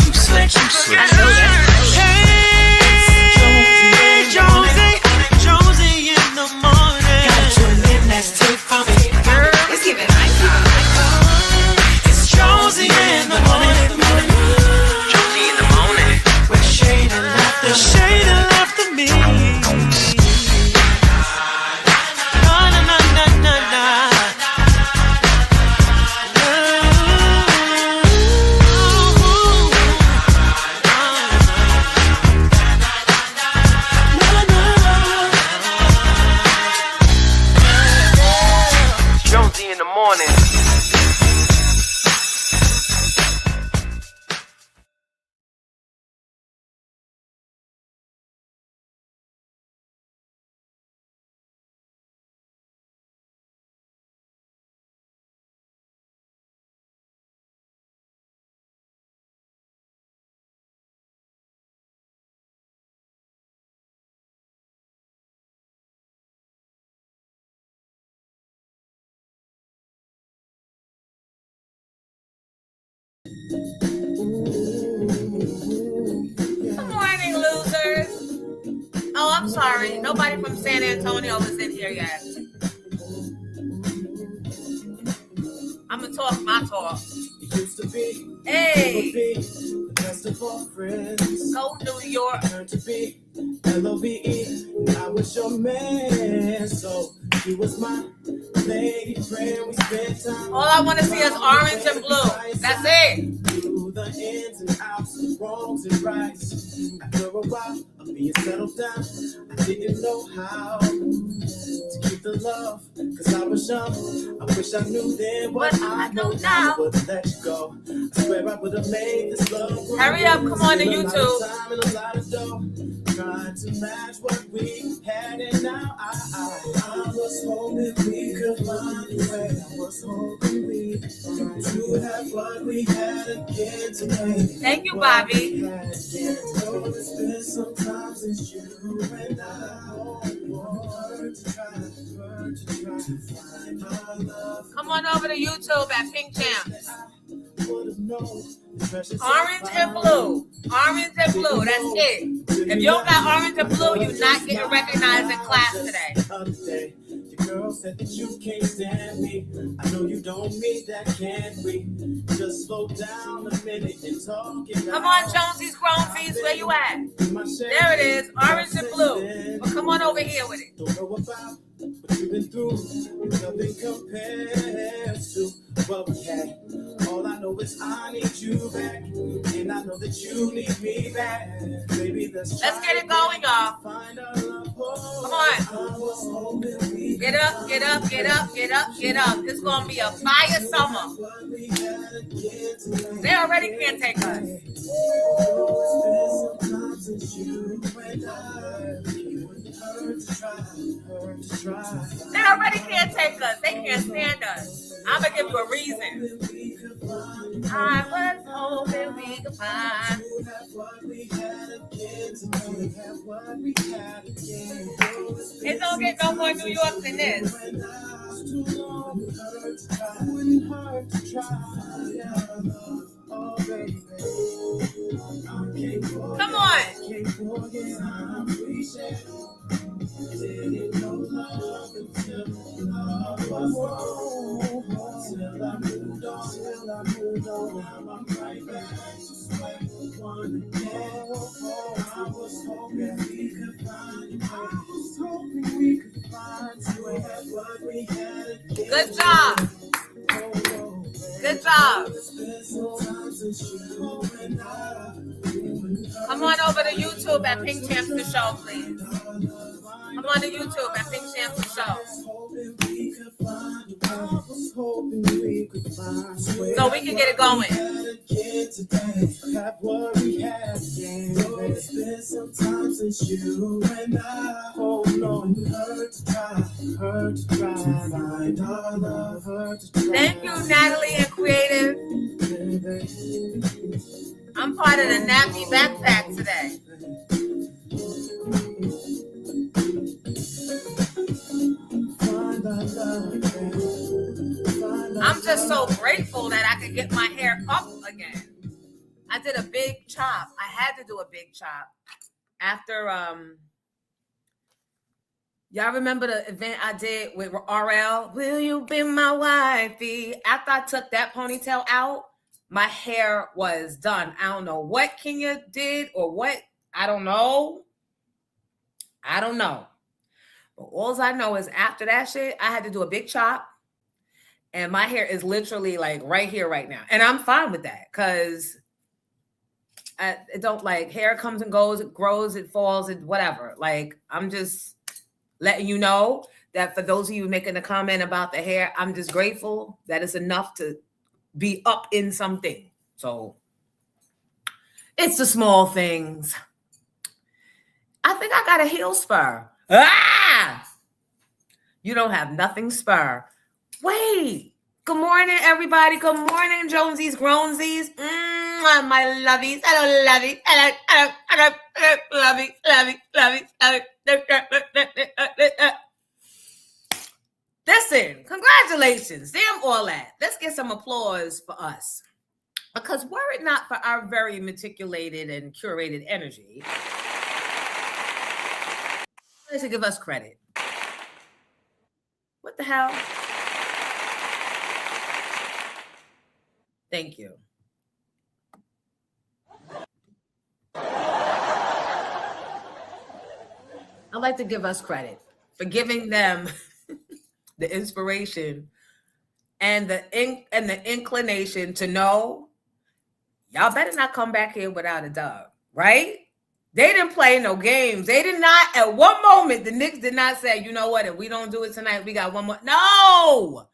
too slick, too slick. Hey, Jonesy in the morning. Got your midnight take from me, girl. It's giving icon. It's Jonesy in the morning. Jonesy in the morning. With shade and laughter, shade and laughter me. Na na na na na na. Jonesy in the morning. Good morning, losers. Oh, I'm sorry. Nobody from San Antonio was in here yet. I'm going to talk my talk. Hey. Go New York. To be L-O-V-E, I was your man, so he was my lady friend. We spent time. All I want to see is orange and blue. That's it. Through the ins and outs, wrongs and rights. After a while of being settled down, I didn't know how to keep the love, cause I was young. I wish I knew then what I know now. I would've let you go. I swear I would've made this love work. Hurry up, come on to YouTube. Trying to match what we had, and now I was hoping we could find a way. I was hoping we could have what we had again today. Thank you, Bobby. It's been some time since you and I to find our love. Come on over to YouTube at Pink Champs. Orange and blue. Orange and blue. That's it. If you don't got orange and blue, you're not getting recognized in class today. The girl said that you can't stand me. I know you don't mean that, can we? Just slow down a minute and talk it out. Come on, Jonesy's grown fees. Where you at? There it is. Orange and blue. Well, come on over here with it. Don't know about what you've been through. Nothing compares to what we had. All I know is I need you back, and I know that you need me back. Baby, let's get it going, y'all. Come on. Get up, get up, get up, get up, get up. It's going to be a fire summer. They already can't take us. They already can't take us. They can't stand us. I'm going to give you a reason. I was hoping we could find. It don't get no more New York than this. Come on. Good job. Good job. Come on over to YouTube at Pink Champs the Show, please. Come on to YouTube at Pink Champs the Show. So we can get it going. Thank you, Natalie and Creative. I'm part of the Nappy Backpack today. I'm just so grateful that I could get my hair up again. I did a big chop. I had to do a big chop after y'all remember the event I did with RL? Will you be my wifey? After I took that ponytail out, my hair was done. I don't know what Kenya did or what. I don't know. But all I know is after that shit, I had to do a big chop. And my hair is literally like right here right now. And I'm fine with that because it don't like hair comes and goes, it grows, it falls, it whatever. Like I'm just letting you know that for those of you making a comment about the hair, I'm just grateful that it's enough to be up in something. So it's the small things. I think I got a heel spur. You don't have nothing spur. Wait. Good morning, everybody. Good morning, Jonesies, Grownsies. My lovies. Hello, lovey. Hello, lovey. Listen, congratulations. Damn all that. Let's get some applause for us. Because were it not for our very meticulated and curated energy, they should give us credit. What the hell? Thank you. I'd like to give us credit for giving them the inspiration and the inclination to know y'all better not come back here without a dub, right? They didn't play no games. They did not, at one moment, the Knicks did not say, you know what, if we don't do it tonight, we got one more. No!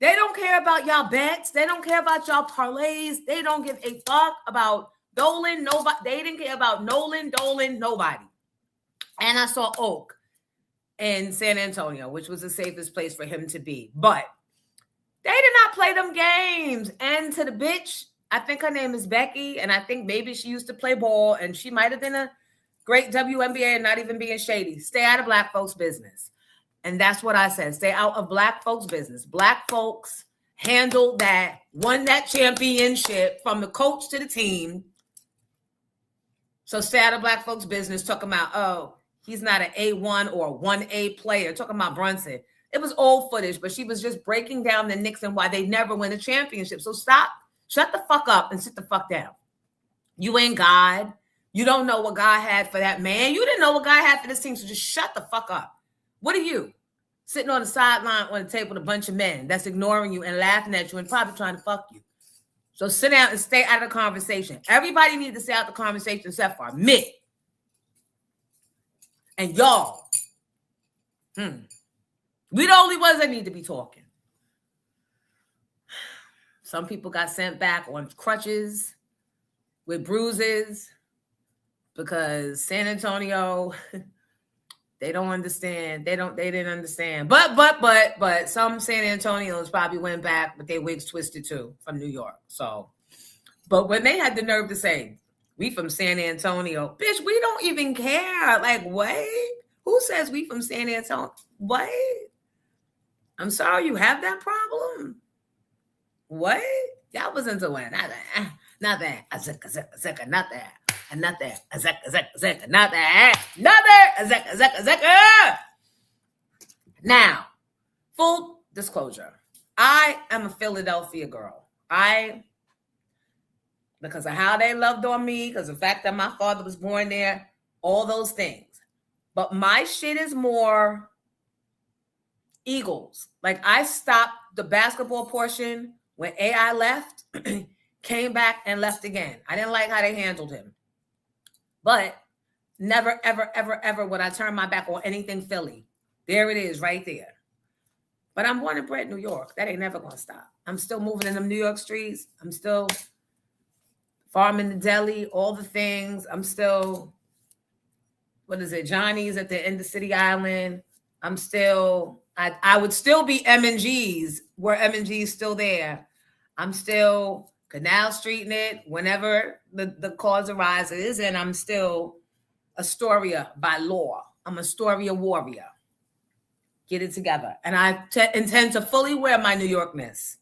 They don't care about y'all bets. They don't care about y'all parlays. They don't give a fuck about Dolan, nobody. They didn't care about Nolan, Dolan, nobody. And I saw Oak in San Antonio, which was the safest place for him to be. But they did not play them games. And to the bitch, I think her name is Becky, and I think maybe she used to play ball, and she might have been a great WNBA and not even being shady. Stay out of black folks' business. And that's what I said. Stay out of black folks' business. Black folks handled that, won that championship from the coach to the team. So stay out of black folks' business, talking about, oh, he's not an A1 or a 1A player, talking about Brunson. It was old footage, but she was just breaking down the Knicks and why they never win a championship. So stop. Shut the fuck up and sit the fuck down. You ain't God. You don't know what God had for that man. You didn't know what God had for this team, so just shut the fuck up. What are you? Sitting on the sideline on the table with a bunch of men that's ignoring you and laughing at you and probably trying to fuck you. So sit down and stay out of the conversation. Everybody needs to stay out of the conversation except for me. And y'all. We the only ones that need to be talking. Some people got sent back on crutches with bruises because San Antonio, they don't understand. They didn't understand. But some San Antonians probably went back with their wigs twisted too from New York. So, but when they had the nerve to say, we from San Antonio, bitch, we don't even care. Like, what? Who says we from San Antonio? What? I'm sorry you have that problem. What? Y'all was into it. Not that. Not that. Not that. And not that. Not that. Not that. Now, full disclosure. I am a Philadelphia girl. Because of how they loved on me, because of the fact that my father was born there, all those things. But my shit is more Eagles. Like I stopped the basketball portion when AI left, came back and left again. I didn't like how they handled him. But never, ever, ever, ever would I turn my back on anything Philly. There it is right there. But I'm born and bred in New York. That ain't never going to stop. I'm still moving in them New York streets. I'm still farming the deli, all the things. I'm still, Johnny's at the end of City Island. I'm still, I would still be M&G's where M&G's still there. I'm still Canal Streeting it whenever the cause arises, and I'm still Astoria by law. I'm Astoria warrior. Get it together. And I intend to fully wear my New Yorkness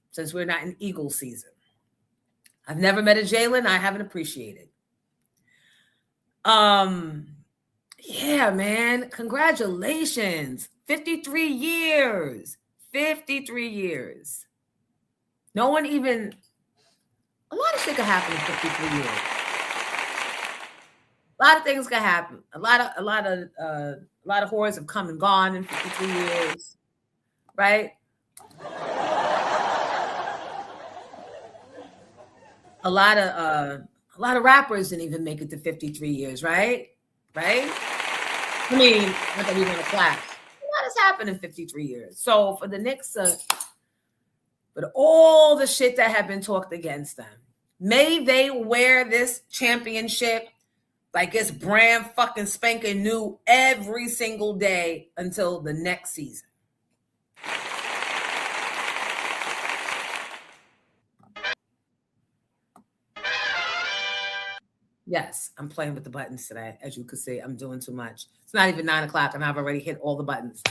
since we're not in Eagle season. I've never met a Jalen I haven't appreciated. Yeah, man. Congratulations. 53 years. 53 years. No one even, a lot of shit could happen in 53 years. A lot of things could happen. A lot of whores have come and gone in 53 years. Right? A lot of rappers didn't even make it to 53 years, right? Right? I mean, not that we want to clap. A lot has happened in 53 years. So for the Knicks, but all the shit that have been talked against them, may they wear this championship like it's brand fucking spanking new every single day until the next season. Yes, I'm playing with the buttons today. As you can see, I'm doing too much. It's not even 9 o'clock and I've already hit all the buttons.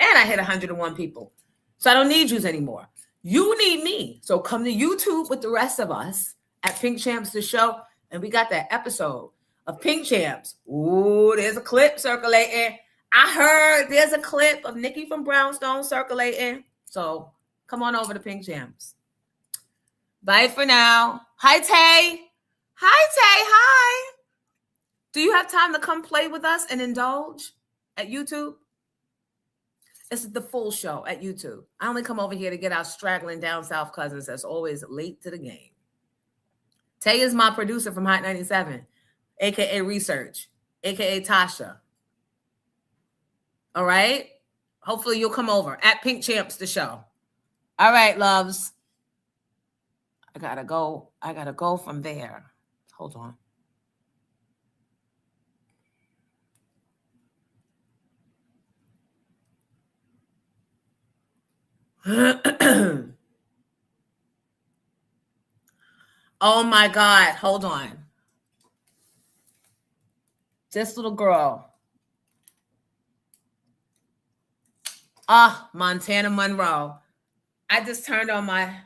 And I hit 101 people. So I don't need yous anymore. You need me. So come to YouTube with the rest of us at Pink Champs the Show. And we got that episode of Pink Champs. Ooh, there's a clip circulating. I heard there's a clip of Nikki from Brownstone circulating. So come on over to Pink Champs. Bye for now. Hi, Tay. Hi, Tay. Hi. Do you have time to come play with us and indulge at YouTube? This is the full show at YouTube. I only come over here to get our straggling down south cousins that's always late to the game. Tay is my producer from Hot 97, a.k.a. Research, a.k.a. Tasha. All right? Hopefully you'll come over at Pink Champs the Show. All right, loves. I gotta go from there. Hold on. Oh my God. Hold on. This little girl. Montana Monroe. I just turned on my,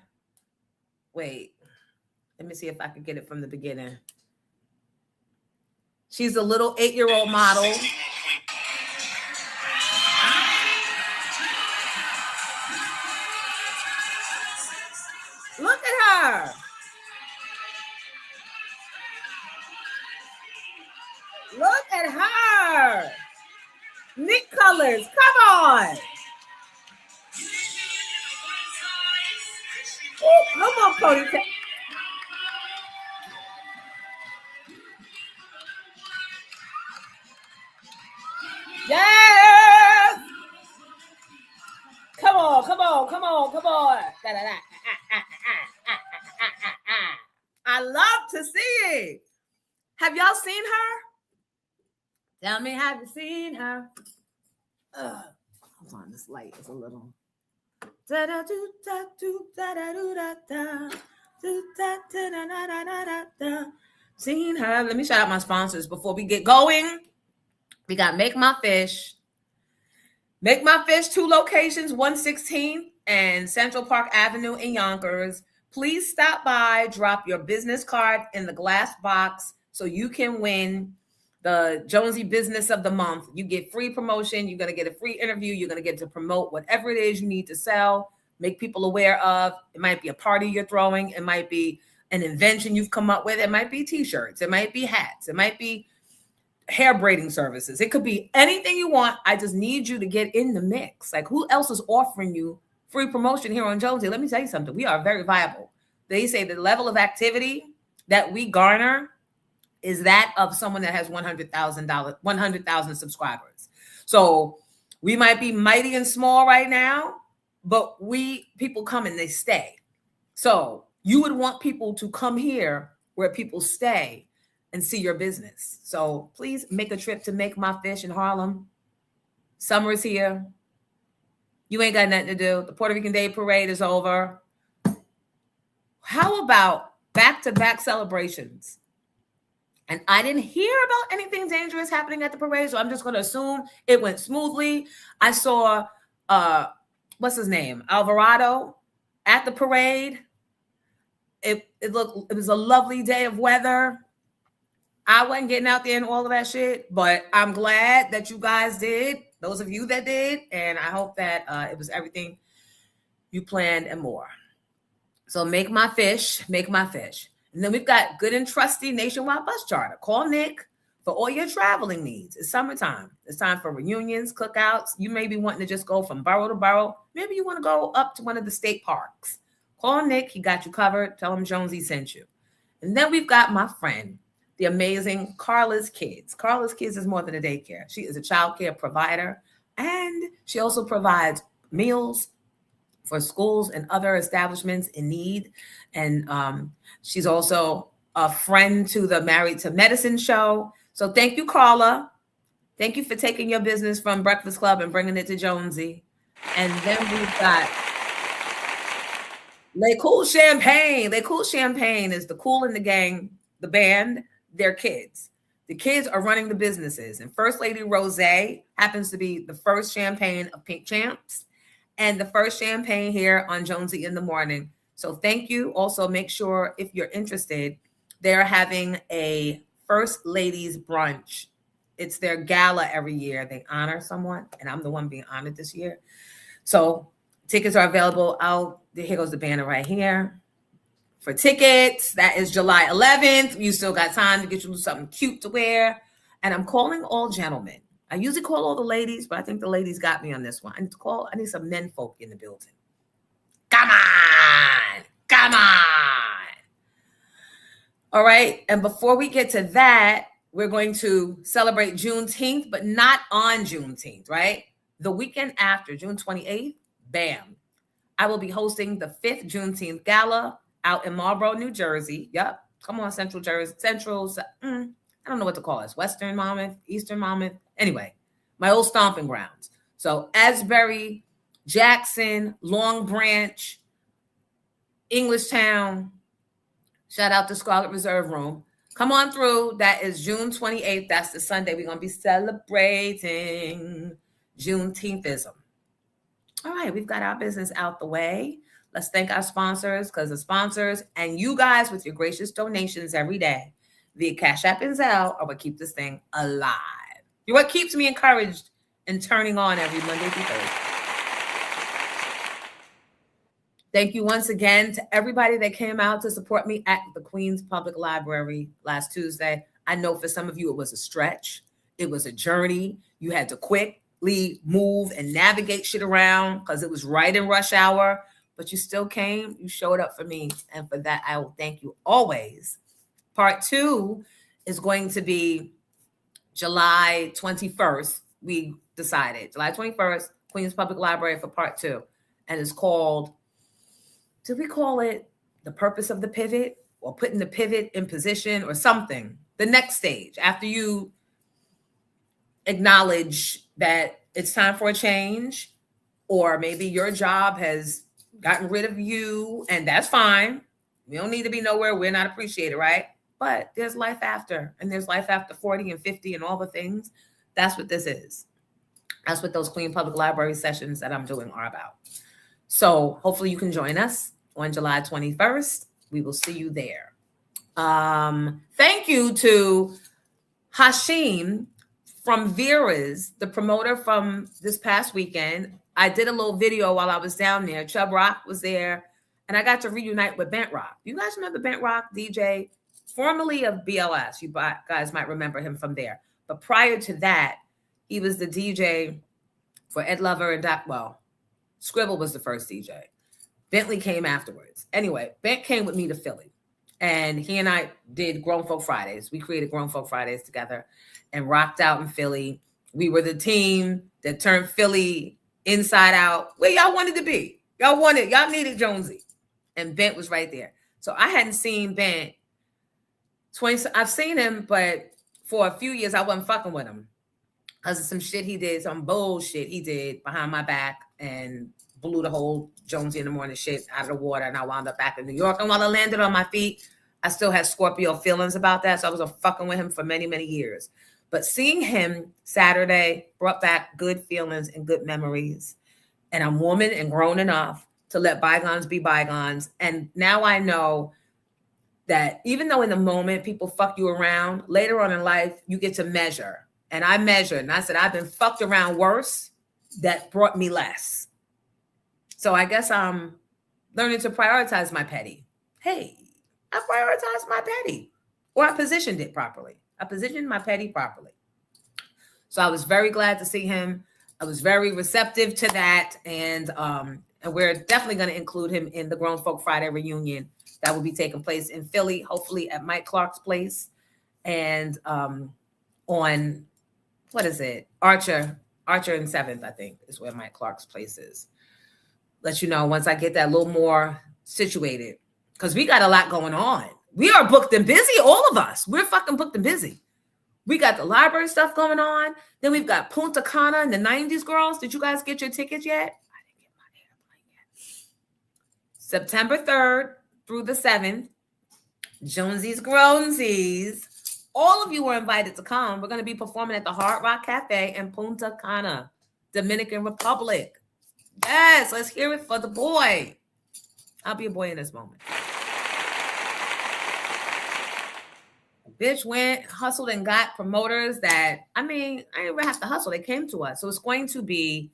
wait. Let me see if I can get it from the beginning. She's a little 8-year-old model. Look at her. Look at her. Nick Colors, come on. Ooh, no more ponytail. Yes! Come on, come on, come on, come on. I love to see it. Have y'all seen her? Tell me, have you seen her? Hold on, this light is a little. Seen her. Let me shout out my sponsors before we get going. We got Make My Fish. Make My Fish, 2 locations, 116 and Central Park Avenue in Yonkers. Please stop by, drop your business card in the glass box so you can win the Jonesy Business of the Month. You get free promotion. You're going to get a free interview. You're going to get to promote whatever it is you need to sell, make people aware of. It might be a party you're throwing. It might be an invention you've come up with. It might be T-shirts. It might be hats. It might be hair braiding services. It could be anything you want. I just need you to get in the mix. Like, who else is offering you free promotion here on Jonesy? Let me tell you something. We are very viable. They say the level of activity that we garner is that of someone that has 100,000 subscribers. So we might be mighty and small right now, but people come and they stay. So you would want people to come here where people stay and see your business. So please make a trip to Make My Fish in Harlem. Summer is here. You ain't got nothing to do. The Puerto Rican Day Parade is over. How about back-to-back celebrations? And I didn't hear about anything dangerous happening at the parade, so I'm just going to assume it went smoothly. I saw, what's his name? Alvarado at the parade. It was a lovely day of weather. I wasn't getting out there and all of that shit, but I'm glad that you guys did. Those of you that did, and I hope that it was everything you planned and more. So make my fish. And then we've got good and trusty nationwide bus charter. Call Nick for all your traveling needs. It's summertime. It's time for reunions, cookouts. You may be wanting to just go from borough to borough. Maybe you want to go up to one of the state parks. Call Nick. He got you covered. Tell him Jonesy sent you. And then we've got my friend, the amazing Carla's Kids. Carla's Kids is more than a daycare. She is a child care provider, and she also provides meals for schools and other establishments in need. And she's also a friend to the Married to Medicine show. So thank you, Carla. Thank you for taking your business from Breakfast Club and bringing it to Jonesy. And then we've got Le Cool Champagne. Le Cool Champagne is the Cool in the Gang, the band, their kids. The kids are running the businesses. And First Lady Rose happens to be the first champagne of Pink Champs and the first champagne here on Jonesy in the Morning. So thank you. Also, make sure if you're interested, they're having a First Ladies brunch. It's their gala every year. They honor someone, and I'm the one being honored this year. So tickets are available out. Here goes the banner right here. For tickets, that is July 11th. You still got time to get you something cute to wear. And I'm calling all gentlemen. I usually call all the ladies, but I think the ladies got me on this one. I need some men folk in the building. Come on. All right. And before we get to that, we're going to celebrate Juneteenth, but not on Juneteenth, right? The weekend after, June 28th, bam. I will be hosting the 5th Juneteenth Gala out in Marlboro, New Jersey. Yep. Come on, Central Jersey. I don't know what to call it. Western Monmouth, Eastern Monmouth. Anyway, my old stomping grounds. So Asbury, Jackson, Long Branch, Englishtown. Shout out to Scarlet Reserve Room. Come on through. That is June 28th. That's the Sunday. We're going to be celebrating Juneteenthism. All right, we've got our business out the way. Let's thank our sponsors, because the sponsors and you guys with your gracious donations every day via Cash App and Zelle are what keep this thing alive. You're what keeps me encouraged and turning on every Monday through Thursday. Thank you once again to everybody that came out to support me at the Queens Public Library last Tuesday. I know for some of you it was a stretch. It was a journey. You had to quickly move and navigate shit around because it was right in rush hour. But you still came. You showed up for me. And for that, I will thank you always. Part 2 is going to be July 21st. We decided July 21st, Queens Public Library for part 2. And it's called, did we call it The Purpose of the Pivot, or putting the pivot in position or something? The next stage, after you acknowledge that it's time for a change, or maybe your job has gotten rid of you, and that's fine. We don't need to be nowhere. We're not appreciated, right? But there's life after, and there's life after 40 and 50 and all the things. That's what this is. That's what those Queen Public Library sessions that I'm doing are about. So hopefully you can join us on July 21st. We will see you there. Thank you to Hashim from Vera's, the promoter from this past weekend. I did a little video while I was down there. Chubb Rock was there, and I got to reunite with Bent Rock. You guys remember Bent Rock, DJ, formerly of BLS? You guys might remember him from there. But prior to that, he was the DJ for Ed Lover and Scribble was the first DJ. Bentley came afterwards. Anyway, Bent came with me to Philly, and he and I did Grown Folk Fridays. We created Grown Folk Fridays together and rocked out in Philly. We were the team that turned Philly inside out, where y'all wanted to be. Y'all needed Jonesy. And Bent was right there. So I hadn't seen Bent. I've seen him, but for a few years, I wasn't fucking with him because of some shit he did, some bullshit he did behind my back, and blew the whole Jonesy in the Morning shit out of the water. And I wound up back in New York. And while I landed on my feet, I still had Scorpio feelings about that. So I was fucking with him for many, many years. But seeing him Saturday brought back good feelings and good memories. And I'm woman and grown enough to let bygones be bygones. And now I know that even though in the moment people fuck you around, later on in life, you get to measure. And I measured and I said, I've been fucked around worse that brought me less. So I guess I'm learning to prioritize my petty. Hey, I prioritized my petty, or I positioned it properly. I positioned my petty properly. So I was very glad to see him. I was very receptive to that. And we're definitely going to include him in the Grown Folk Friday reunion that will be taking place in Philly, hopefully at Mike Clark's place. And on, what is it? Archer and 7th, I think, is where Mike Clark's place is. Let you know once I get that a little more situated. Because we got a lot going on. We are booked and busy, all of us. We're fucking booked and busy. We got the library stuff going on. Then we've got Punta Cana and the 90s girls. Did you guys get your tickets yet? I didn't get my airplane yet. September 3rd through the 7th. Jonesy's Grownsies. All of you were invited to come. We're going to be performing at the Hard Rock Cafe in Punta Cana, Dominican Republic. Yes, let's hear it for the boy. I'll be a boy in this moment. Bitch went, hustled, and got promoters that, I didn't even have to hustle. They came to us. So it's going to be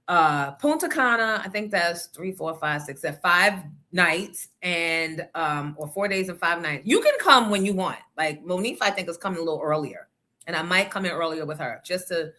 Punta Cana. I think that's 3, 4, 5, 6, 7, 5 nights and or 4 days and 5 nights. You can come when you want. Like Monifa, I think, is coming a little earlier. And I might come in earlier with her just to,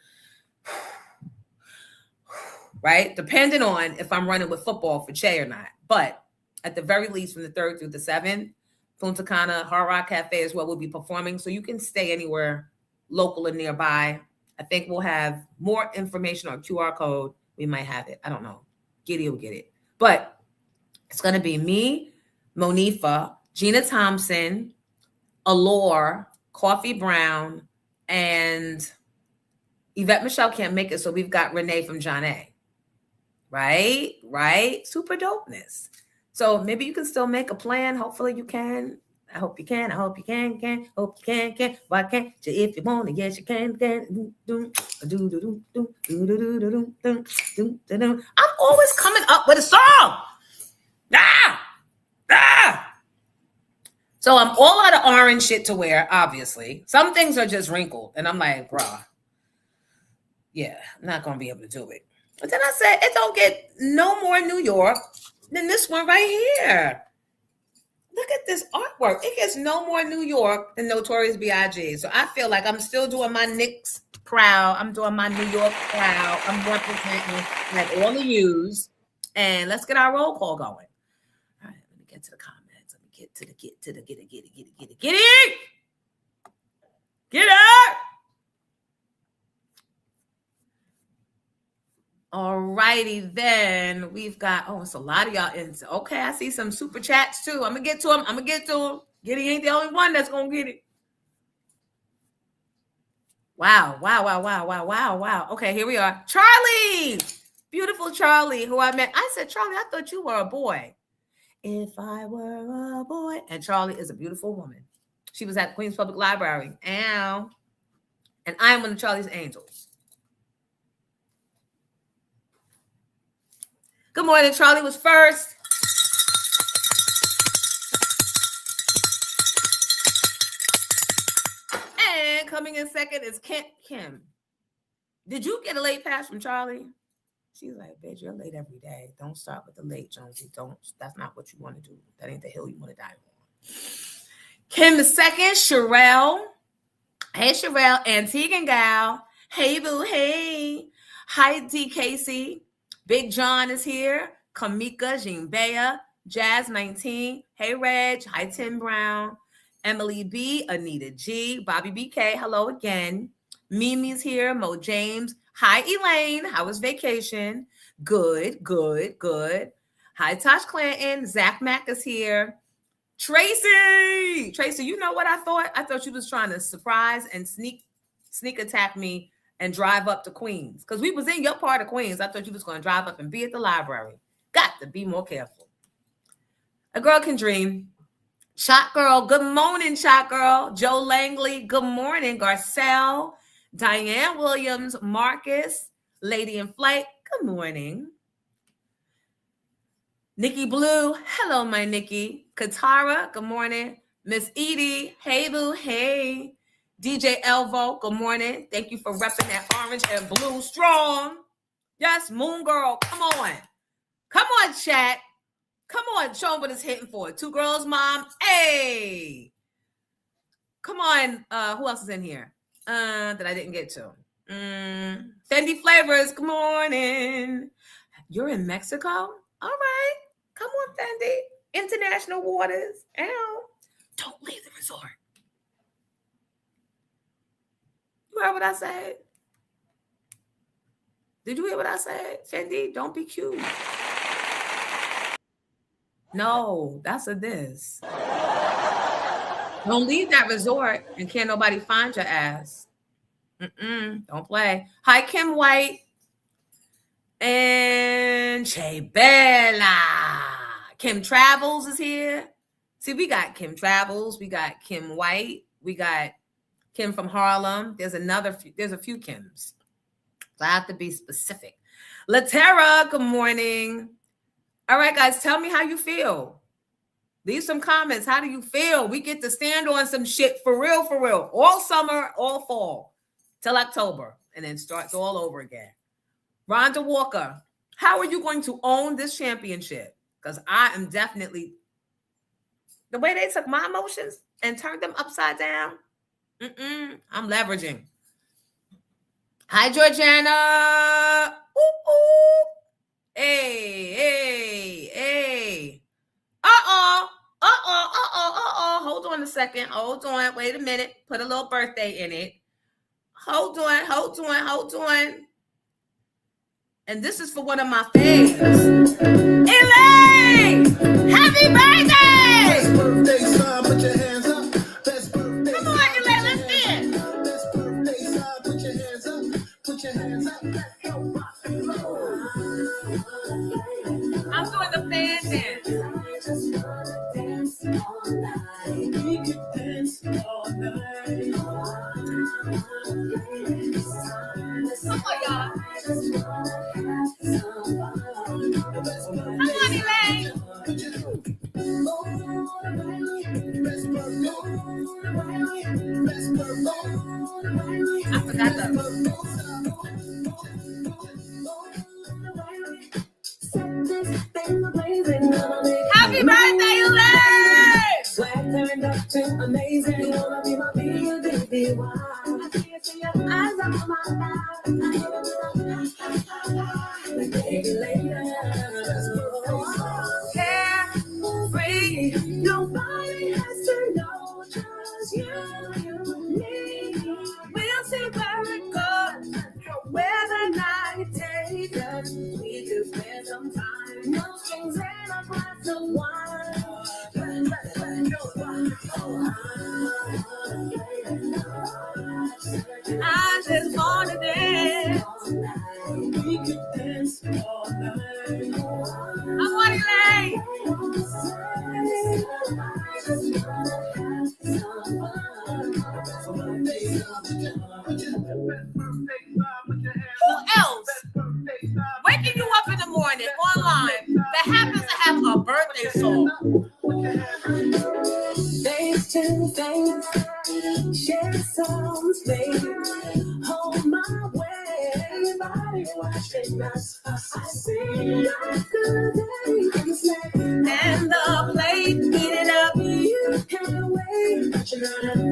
right? Depending on if I'm running with football for Che or not. But at the very least, from the 3rd through the 7th, Punta Cana, Hard Rock Cafe is where we'll be performing. So you can stay anywhere local and nearby. I think we'll have more information on QR code. We might have it. I don't know. Giddy will get it. But it's going to be me, Monifa, Gina Thompson, Allure, Coffee Brown, and Yvette Michelle can't make it. So we've got Renee from John A. Right? Super dopeness. So maybe you can still make a plan. Hopefully you can. I hope you can. I hope you can. Hope you can. Why can't you? If you want to, yes, you can. I'm always coming up with a song. So I'm all out of orange shit to wear, obviously. Some things are just wrinkled. And I'm like, bruh, yeah, I'm not going to be able to do it. But then I said, it don't get no more New York than this one right here. Look at this artwork. It gets no more New York than Notorious B.I.G. So I feel like I'm still doing my Knicks proud. I'm doing my New York proud. I'm representing like all the yous. And let's get our roll call going. All right, let me get to the comments. Let me get it. Get it. All righty, then we've got, it's a lot of y'all in. Okay, I see some super chats too. I'm going to get to them. Giddy ain't the only one that's going to get it. Wow. Okay, here we are. Charlie, beautiful Charlie, who I met. I said, Charlie, I thought you were a boy. If I were a boy. And Charlie is a beautiful woman. She was at Queens Public Library. And I am one of Charlie's angels. Good morning. Charlie was first. And coming in second is Kim. Did you get a late pass from Charlie? She's like, bitch, you're late every day. Don't start with the late, Jonesy. That's not what you want to do. That ain't the hill you want to die on. Kim the second, Sherelle. Hey, Sherelle. Antigua Gal. Hey, boo. Hey. Hi, DKC. Big John is here. Kamika, Jinbea, Jazz 19. Hey, Reg. Hi, Tim Brown. Emily B, Anita G, Bobby BK. Hello again. Mimi's here. Mo James. Hi, Elaine. How was vacation? Good. Hi, Tosh Clanton. Zach Mack is here. Tracy, you know what I thought? I thought you was trying to surprise and sneak attack me and drive up to Queens. Because we was in your part of Queens. I thought you was going to drive up and be at the library. Got to be more careful. A girl can dream. Shot Girl, good morning, Shot Girl. Joe Langley, good morning. Garcelle, Diane Williams, Marcus, Lady in Flight, good morning. Nikki Blue, hello, my Nikki. Katara, good morning. Miss Edie, hey boo, hey. DJ Elvo, good morning. Thank you for repping that orange and blue strong. Yes, Moon Girl, come on. Come on, chat. Come on, show them what it's hitting for. Two girls, mom. Hey. Come on. Who else is in here? That I didn't get to. Fendi Flavors, good morning. You're in Mexico? All right. Come on, Fendi. International waters. Ow. Don't leave the resort. You heard what I said? Did you hear what I said? Fendi, don't be cute. No, that's a diss. Don't leave that resort and can't nobody find your ass. Don't play. Hi, Kim White. And Che Bella. Kim Travels is here. See, we got Kim Travels. We got Kim White. We got Kim from Harlem. There's a few Kims. So I have to be specific. Latera, good morning. All right, guys, tell me how you feel. Leave some comments. How do you feel? We get to stand on some shit for real, for real. All summer, all fall, till October, and then starts all over again. Rhonda Walker, how are you going to own this championship? Because I am definitely, the way they took my emotions and turned them upside down, I'm leveraging. Hi, Georgiana. Ooh, ooh. Hey. Hold on a second. Hold on. Wait a minute. Put a little birthday in it. Hold on. And this is for one of my faves. Elaine! Happy birthday! Best birthday, son, put your hands up. Best birthday. Come on, Elaine, let's dance. Best birthday, son, put your hands up. Put your hands up. Let's go rock and roll. I'm doing the fan dance. I just wanna dance all night. We could dance all night. Come on, y'all. I just wanna have some fun. Come on, Elaine. I forgot that. Happy birthday, Elaine! Swag turned up to amazing. You wanna be my baby? Why? I see it in your eyes on my life. Baby, later. Carefree. Nobody has to know. Just you, me. We'll see where it goes. Where the night takes us. We could spend some time. No strings and a glass of wine. I just wanna dance. We could dance all night. Come on, Elaine. Who else waking you up in the morning online that happens to have a birthday song? Face to face, share songs, baby. Hold my way, body watching us. I see like a day, And the plate, eat it up. you can't wait,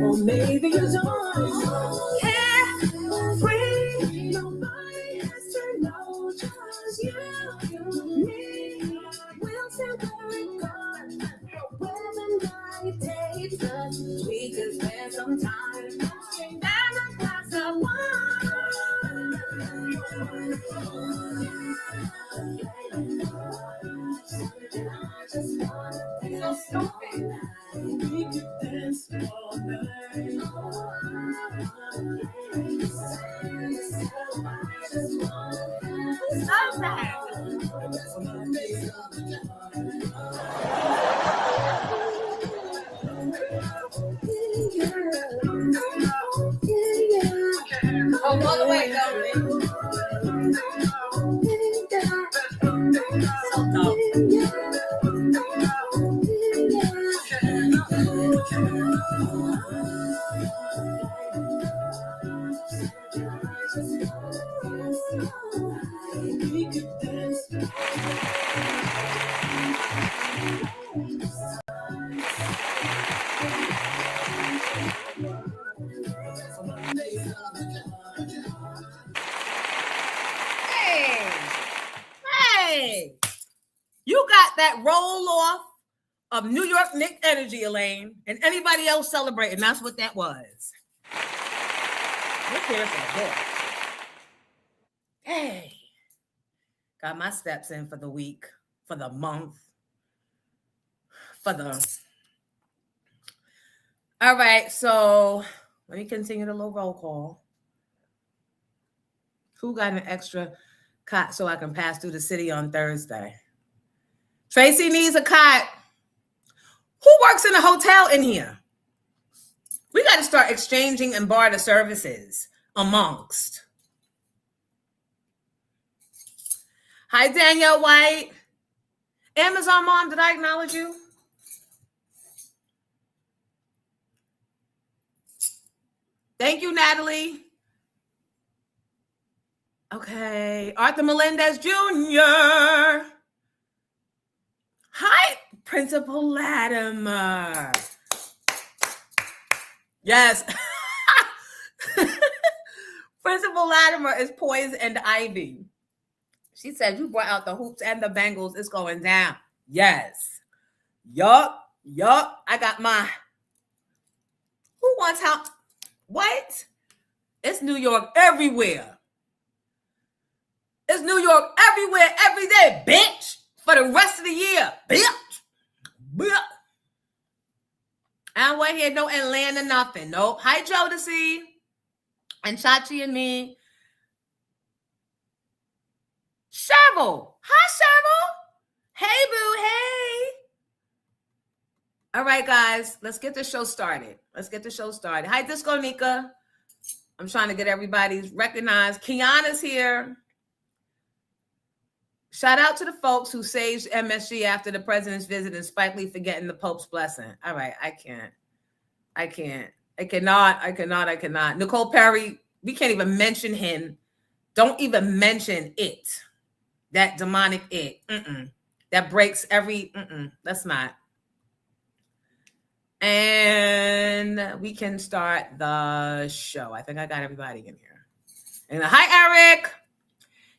or maybe you don't. Carefree, nobody has to know, just you, me. We'll see where it goes, where the night takes us. We could spend some time and a glass of wine. I just wanna dance all night. We could dance all night. Love that. Oh, all the way, darling. So dope. got that roll off of New York Knicks energy, Elaine, and anybody else celebrating. That's what that was. Look here for this. Hey, got my steps in for the week, for the month, for the. All right, so let me continue the little roll call. Who got an extra cot so I can pass through the city on Thursday? Tracy needs a cot. Who works in a hotel in here? We got to start exchanging and barter services amongst. Hi, Danielle White. Amazon Mom, did I acknowledge you? Thank you, Natalie. Okay. Arthur Melendez Jr. Hi, Principal Latimer. Yes. Principal Latimer is poison and ivy. She said, you brought out the hoops and the bangles. It's going down. Yes. Yup. I got my. Who wants how? What? It's New York everywhere. It's New York everywhere, every day, bitch. For the rest of the year, bitch. I don't want to hear no Atlanta nothing. Nope. Hi, Jodeci. And Chachi and me. Cheryl. Hi, Cheryl. Hey, boo. Hey. All right, guys. Let's get the show started. Hi, Disco Nika. I'm trying to get everybody recognized. Kiana's here. Shout out to the folks who saged MSG after the president's visit and Spike Lee forgetting the Pope's blessing. All right, I cannot. Nicole Perry, we can't even mention him. Don't even mention it. That demonic it. That breaks every, that's not. And we can start the show. I think I got everybody in here. And hi, Eric.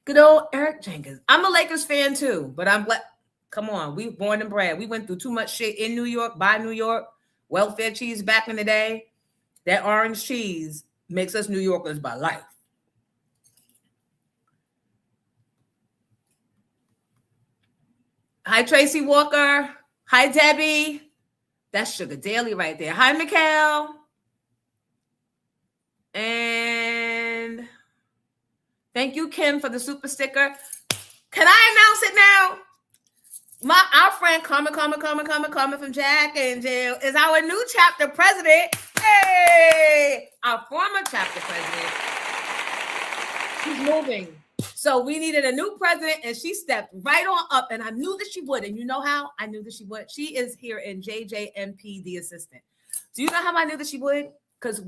Good old Eric Jenkins. I'm a Lakers fan too, but I'm glad. Come on, we born and bred. We went through too much shit in New York, by New York. Welfare cheese back in the day. That orange cheese makes us New Yorkers by life. Hi, Tracy Walker. Hi, Debbie. That's Sugar Daily right there. Hi, Mikhail. And thank you, Kim, for the super sticker. Can I announce it now? Our friend coming from Jack and Jill is our new chapter president. Hey! Our former chapter president. She's moving. So we needed a new president, and she stepped right on up, and I knew that she would. And you know how? I knew that she would. She is here in JJMP, the assistant. Do you know how I knew that she would? Because I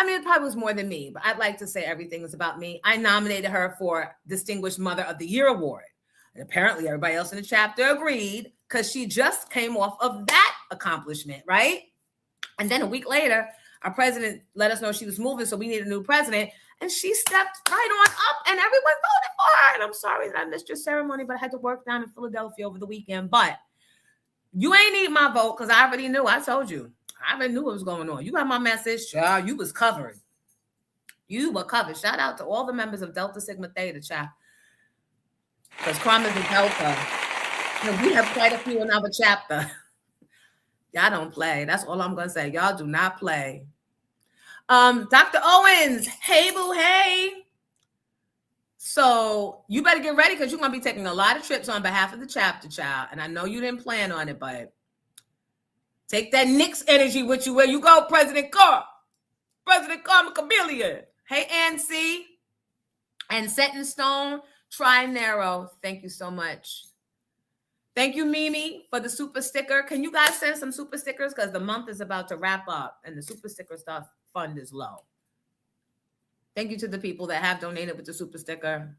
mean, it probably was more than me, but I'd like to say everything is about me. I nominated her for Distinguished Mother of the Year award. And apparently everybody else in the chapter agreed because she just came off of that accomplishment, right? And then a week later, our president let us know she was moving, so we needed a new president. And she stepped right on up, and everyone voted for her. And I'm sorry that I missed your ceremony, but I had to work down in Philadelphia over the weekend. But you ain't need my vote because I already knew. I told you. I already knew what was going on. You got my message. Child, you was covered. You were covered. Shout out to all the members of Delta Sigma Theta, child. Because crime is a Delta. And we have quite a few in our chapter. Y'all don't play. That's all I'm going to say. Y'all do not play. Dr. Owens. Hey, boo, hey. So you better get ready because you're going to be taking a lot of trips on behalf of the chapter, child. And I know you didn't plan on it, but take that Knicks energy with you where you go, President Carr. President Carr Chameleon. Hey, Ancy. And Set in Stone, Try Narrow. Thank you so much. Thank you, Mimi, for the super sticker. Can you guys send some super stickers? Because the month is about to wrap up and the super sticker stuff fund is low. Thank you to the people that have donated with the super sticker.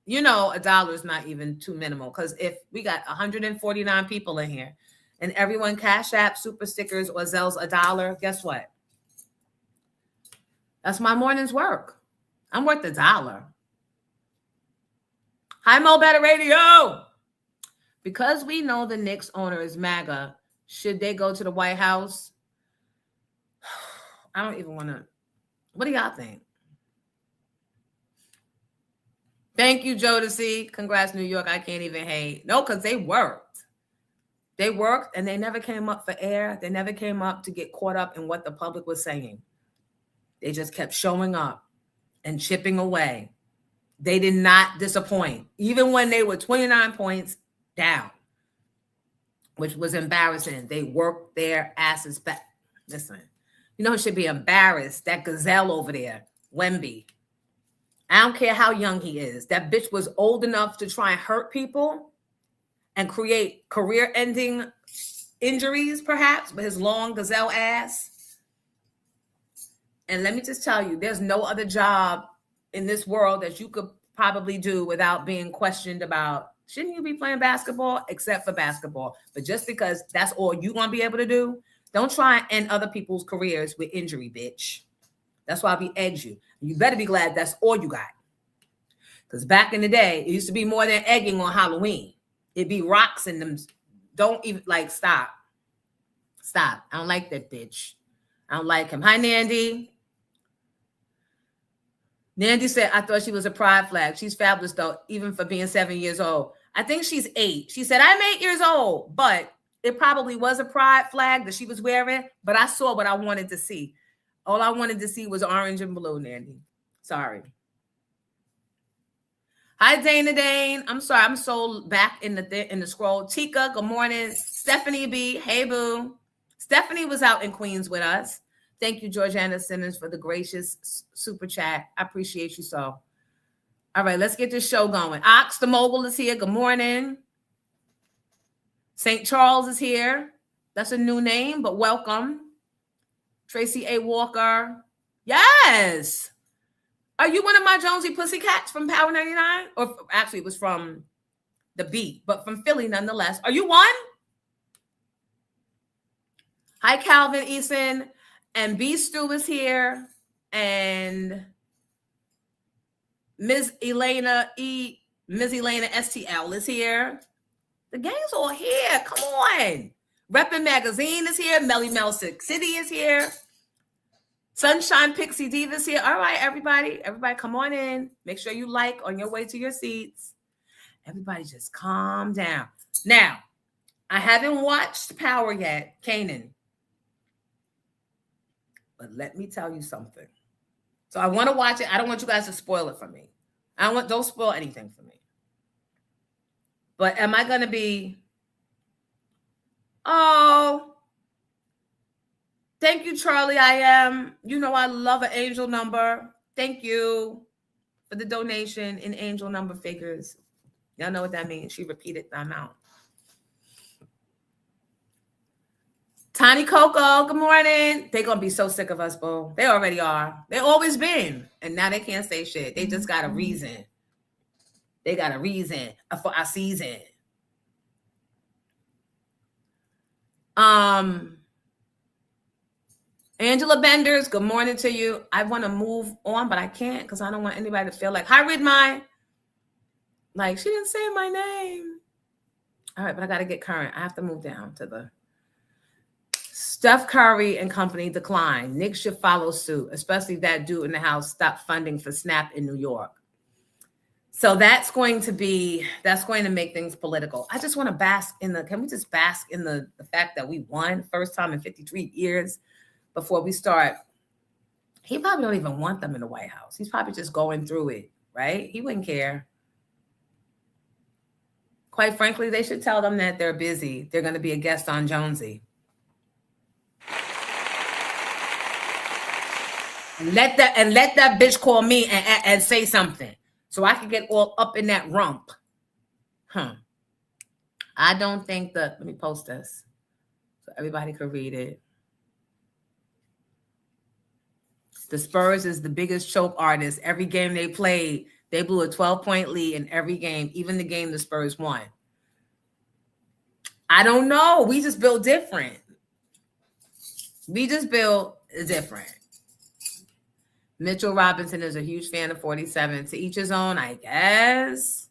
You know, $1 is not even too minimal because if we got 149 people in here and everyone Cash App, super stickers, or Zells $1, guess what? That's my morning's work. I'm worth $1. Hi, Mo Better Radio. Because we know the Knicks owner is MAGA, should they go to the White House? I don't even want to. What do y'all think? Thank you, Jonesy. Congrats, New York. I can't even hate. No, because they worked. They worked and they never came up for air. They never came up to get caught up in what the public was saying. They just kept showing up and chipping away. They did not disappoint, even when they were 29 points down, which was embarrassing. They worked their asses back. Listen, you know who should be embarrassed? That gazelle over there, Wemby. I don't care how young he is. That bitch was old enough to try and hurt people and create career-ending injuries, perhaps, with his long gazelle ass. And let me just tell you, there's no other job in this world that you could probably do without being questioned about, shouldn't you be playing basketball? Except for basketball. But just because that's all you're going to be able to do, don't try and end other people's careers with injury, bitch. That's why we eggs you. You better be glad that's all you got. Because back in the day, it used to be more than egging on Halloween. It'd be rocks in them. Don't even, like, stop. Stop. I don't like that bitch. I don't like him. Hi, Nandy. Nandy said, I thought she was a pride flag. She's fabulous, though, even for being 7 years old. I think she's 8. She said, I'm 8 years old, but it probably was a pride flag that she was wearing, but I saw what I wanted to see. All I wanted to see was orange and blue, Nandy. Sorry. Hi, Dana Dane. I'm sorry. I'm so back in the scroll. Tika, good morning. Stephanie B. Hey, boo. Stephanie was out in Queens with us. Thank you, Georgiana Simmons, for the gracious super chat. I appreciate you so. All right, let's get this show going. Ox the Mogul is here. Good morning. St. Charles is here. That's a new name, but welcome. Tracy A. Walker. Yes. Are you one of my Jonesy Pussycats from Power 99? Or actually, it was from The Beat, but from Philly nonetheless. Are you one? Hi, Calvin Eason. And B. Stu is here. And Ms. Elena STL is here. The gang's all here. Come on. Reppin' Magazine is here. Melly Mel Sick City is here. Sunshine Pixie Diva's here. All right, everybody. Everybody come on in. Make sure you like on your way to your seats. Everybody just calm down. Now, I haven't watched Power yet, Kanan. But let me tell you something. So I want to watch it. I don't want you guys to spoil it for me. Don't spoil anything for me. But am I going to be, oh, thank you, Charlie. I am. You know I love an angel number. Thank you for the donation in angel number figures. Y'all know what that means. She repeated the amount. Tiny Coco, good morning. They're going to be so sick of us, boo. They already are. They always been. And now they can't say shit. They just got a reason. They got a reason for our season. Angela Benders, good morning to you. I want to move on, but I can't because I don't want anybody to feel like, hi, read mine. Like, she didn't say my name. All right, but I got to get current. I have to move down to the Steph Curry and company decline. Knicks should follow suit, especially if that dude in the house stopped funding for Snap in New York. So that's going to make things political. I just want to can we just bask in the fact that we won first time in 53 years before we start? He probably don't even want them in the White House. He's probably just going through it, right? He wouldn't care. Quite frankly, they should tell them that they're busy. They're going to be a guest on Jonesy. And let that bitch call me and say something so I can get all up in that rump. I don't think let me post this so everybody can read it. The Spurs is the biggest choke artist. Every game they played, they blew a 12-point lead in every game, even the game the Spurs won. I don't know. We just built different. Mitchell Robinson is a huge fan of 47. To each his own, I guess.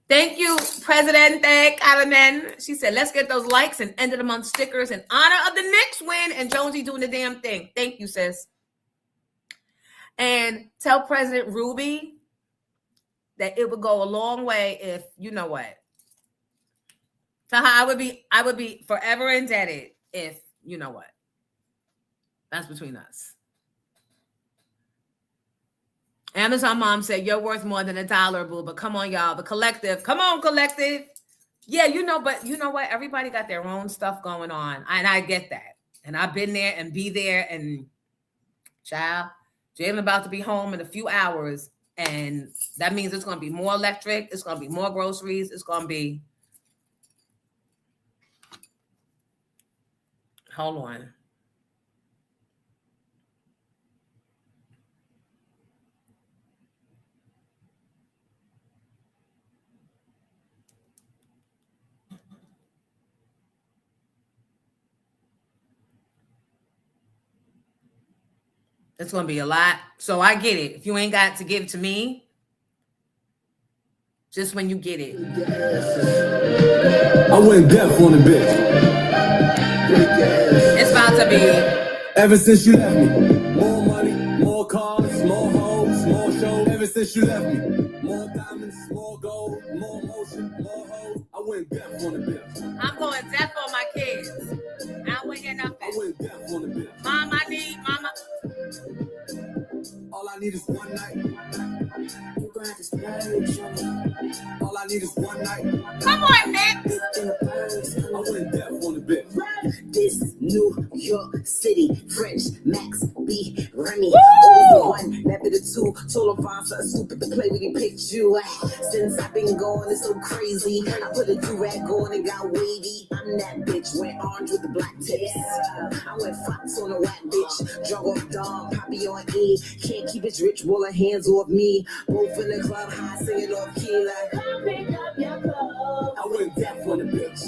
Thank you, Presidente Carmen. She said, let's get those likes and end of the month stickers in honor of the Knicks win and Jonesy doing the damn thing. Thank you, sis. And tell President Ruby that it would go a long way if, you know what. Tell her I would be forever indebted if, you know what. That's between us. Amazon mom said, you're worth more than $1, boo. But come on, y'all. The collective. Come on, collective. Yeah, you know, but you know what? Everybody got their own stuff going on. And I get that. And I've been there and be there. And child, Jalen about to be home in a few hours. And that means it's going to be more electric. It's going to be more groceries. It's going to be. Hold on. It's going to be a lot. So I get it. If you ain't got to give to me, just when you get it. I went deaf on the bitch. It's about to be. Ever since you left me. More money, more cars, more hoes, more shows. Ever since you left me. More diamonds, more gold, more motion, more hoes. I went deaf on the bitch. I'm going deaf on my kids. I don't want to hear nothing. I went deaf on the bitch. Mom, I need, mama. All I need is one night. You got this marriage. All I need is one night. Come on, Nick. I went deaf on the bitch. This New York City, French, Max, B, Remy. Woo! Always the one, never the two. Told him find something stupid to play with, he picked you. Since I've been going, it's so crazy. I put a do-rag on and got wavy. I'm that bitch, went orange with the black tips. I went fox on a whack bitch. Drug off Dom, Poppy on E. Can't keep his rich roller hands off me. Both in the club, high singing off key like, come pick up your clothes. I went deaf on the bitch.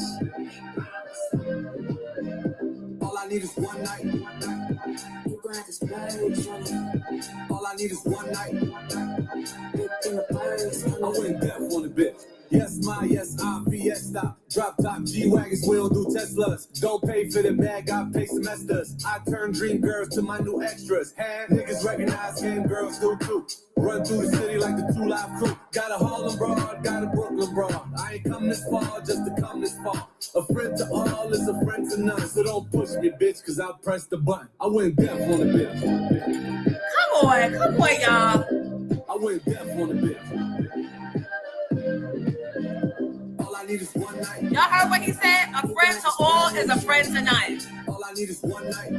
All I need is one night. You got this marriage. All I need is one night. I went deaf on the bitch. Yes, my, yes, I, Fiesta. Drop top G-Wagons, we don't do Teslas. Don't pay for the bag, I pay semesters. I turn dream girls to my new extras. Hand niggas recognize game girls do too. Run through the city like the 2 Live Crew. Got a Harlem broad, got a Brooklyn broad. I ain't come this far just to come this far. A friend to all is a friend to none. So don't push me, bitch, cause I'll press the button. I went deaf on the bitch. Come on, y'all. I went deaf on the bitch. All I need is one night. Y'all heard what he said? A friend to all is a friend to none. All I need is one night. I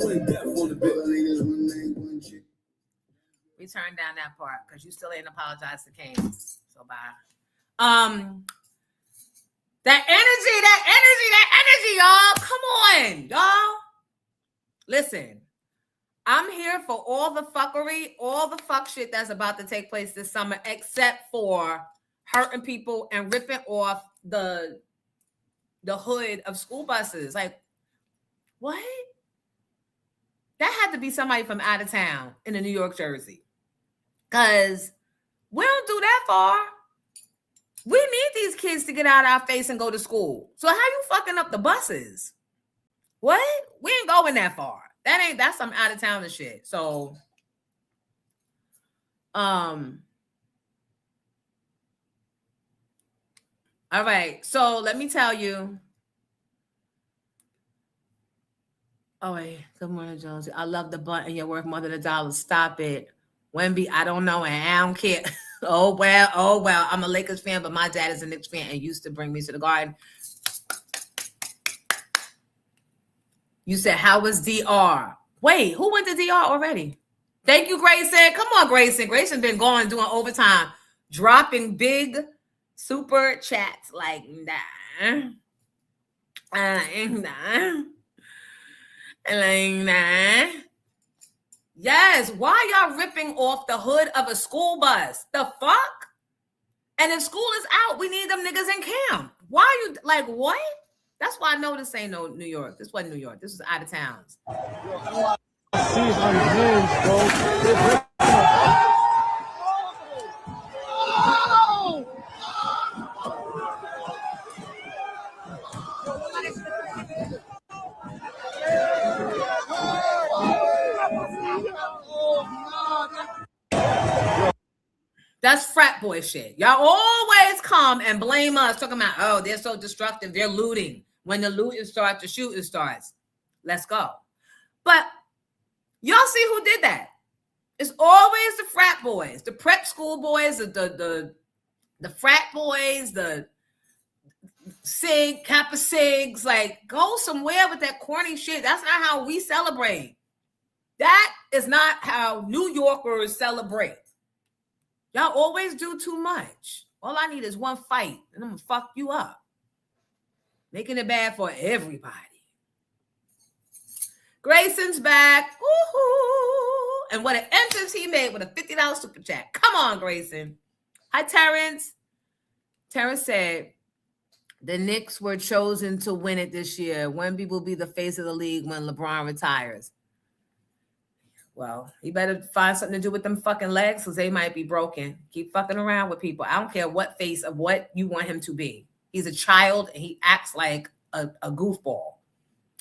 went deaf on the bitch. We turned down that part because you still ain't apologized to Kane. So bye. That energy, y'all. Come on, y'all. Listen, I'm here for all the fuckery, all the fuck shit that's about to take place this summer, except for hurting people and ripping off the hood of school buses. Like, what? That had to be somebody from out of town in the New York, Jersey. Because we don't do that far. We need these kids to get out of our face and go to school. So how you fucking up the buses? What? We ain't going that far. That's some out of town shit. So, all right. So let me tell you. Oh, wait. Good morning, Jonesy. I love the button. You're worth more than $1. Stop it. Wemby, I don't know, and I don't care. Oh, well. I'm a Lakers fan, but my dad is a Knicks fan and used to bring me to the Garden. You said, how was DR? Wait, who went to DR already? Thank you, Grayson. Come on, Grayson. Grayson been going, doing overtime, dropping big super chats like, nah. Yes, why y'all ripping off the hood of a school bus? The fuck? And if school is out, we need them niggas in camp. Why are you, like, what? That's why I know this ain't no New York. This wasn't New York. This was out of towns. That's frat boy shit. Y'all always come and blame us, talking about, oh, they're so destructive, they're looting. When the looting starts, the shooting starts. Let's go. But y'all see who did that? It's always the frat boys, the prep school boys, the frat boys, the Sig, Kappa Sigs. Like, go somewhere with that corny shit. That's not how we celebrate. That is not how New Yorkers celebrate. Y'all always do too much. All I need is one fight, and I'm gonna fuck you up. Making it bad for everybody. Grayson's back. Woo-hoo. And what an entrance he made with a $50 super chat. Come on, Grayson. Hi, Terrence. Terrence said, the Knicks were chosen to win it this year. Wemby will be the face of the league when LeBron retires. Well, he better find something to do with them fucking legs because they might be broken. Keep fucking around with people. I don't care what face of what you want him to be. He's a child and he acts like a goofball.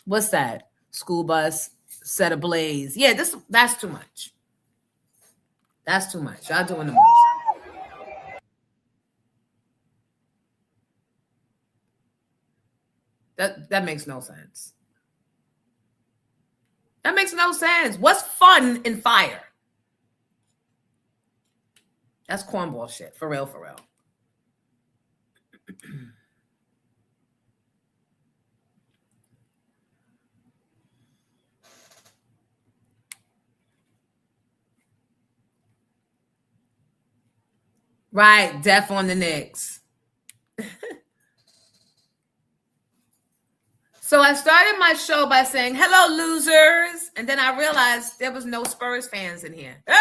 What's that? School bus set ablaze. Yeah, that's too much. That's too much. Y'all doing the most. That makes no sense. That makes no sense. What's fun in fire? That's cornball shit. For real, for real. Right, death on the Knicks. So I started my show by saying, hello, losers. And then I realized there was no Spurs fans in here. All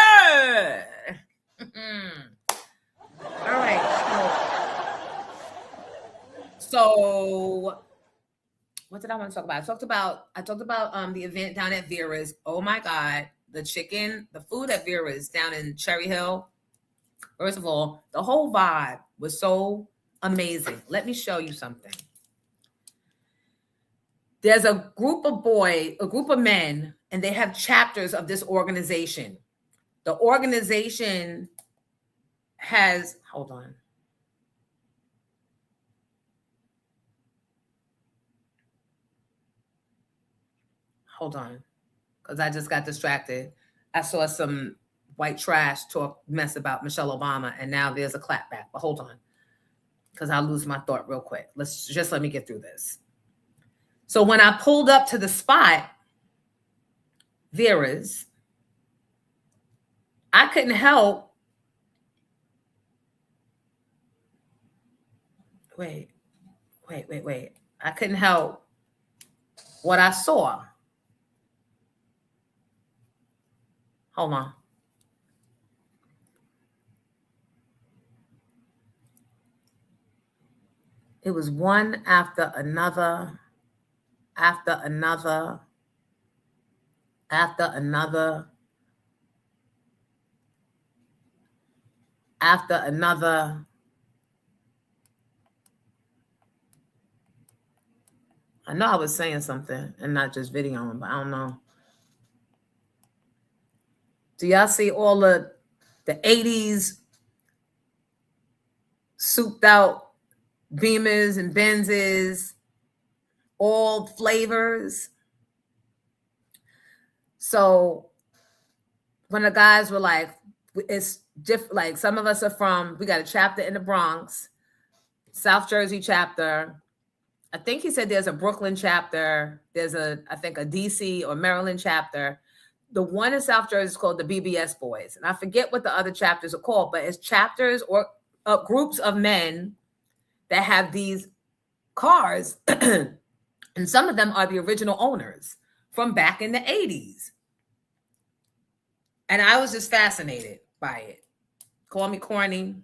right. So what did I want to talk about? I talked about the event down at Vera's. Oh my God. The food at Vera's down in Cherry Hill. First of all, the whole vibe was so amazing. Let me show you something. There's a group of men, and they have chapters of this organization. The organization has, hold on. Hold on, because I just got distracted. I saw some white trash talk mess about Michelle Obama, and now there's a clapback. But hold on, because I'll lose my thought real quick. Let me get through this. So when I pulled up to the spot, Vera's, I couldn't help. Wait. I couldn't help what I saw. Hold on. It was one after another. After another. I know I was saying something and not just videoing, but I don't know. Do y'all see all the 80s souped out Beamers and Benzes, all flavors? So when the guys were like, it's different, like some of us are we got a chapter in the Bronx, South Jersey chapter. I think he said there's a Brooklyn chapter. There's I think a DC or Maryland chapter. The one in South Jersey is called the BBS Boys. And I forget what the other chapters are called, but it's chapters or groups of men that have these cars. And some of them are the original owners from back in the 80s. And I was just fascinated by it. Call me corny.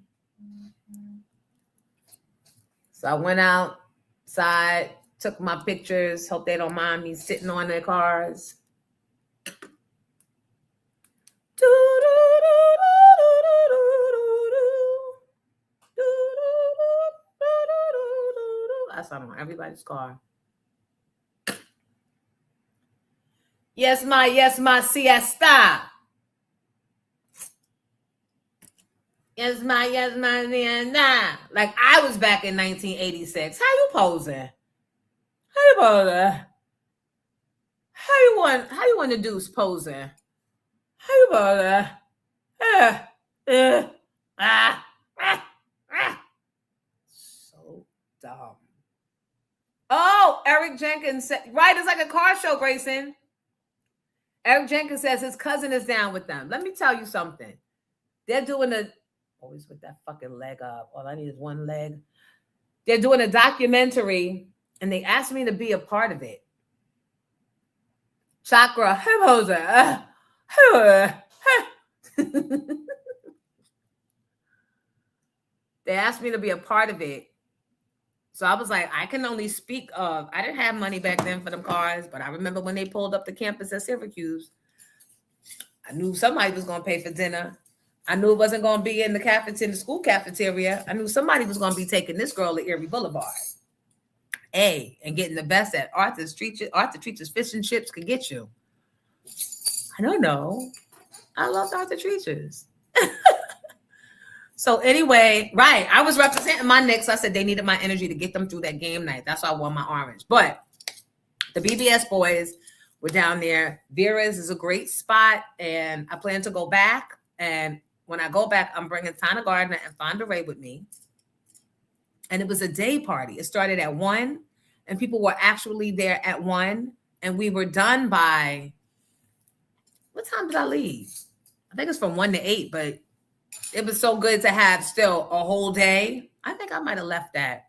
So I went outside, took my pictures. Hope they don't mind me sitting on their cars. I saw them on everybody's car. Yes, my siesta. Yes, my siesta. Like I was back in 1986. How you posing? How you posing? How you want to do posing? How you posing? Uh, uh, ah, ah, ah. So dumb. Oh, Eric Jenkins said, right, it's like a car show, Grayson. Eric Jenkins says his cousin is down with them. Let me tell you something. They're doing always with that fucking leg up. All I need is one leg. They're doing a documentary and they asked me to be a part of it. Chakra, they asked me to be a part of it. So I was like, I can only speak of, I didn't have money back then for them cars, but I remember when they pulled up the campus at Syracuse, I knew somebody was going to pay for dinner. I knew it wasn't going to be in the school cafeteria. I knew somebody was going to be taking this girl to Erie Boulevard. And getting the best that Arthur Treacher's fish and chips could get you. I don't know. I loved Arthur Treacher's. So anyway, right. I was representing my Knicks. I said they needed my energy to get them through that game night. That's why I wore my orange. But the BBS boys were down there. Vera's is a great spot, and I plan to go back. And when I go back, I'm bringing Tana Gardner and Fonda Ray with me. And it was a day party. It started at 1, and people were actually there at 1. And we were done by, what time did I leave? I think it's from 1 to 8, but it was so good to have still a whole day. I think I might have left that.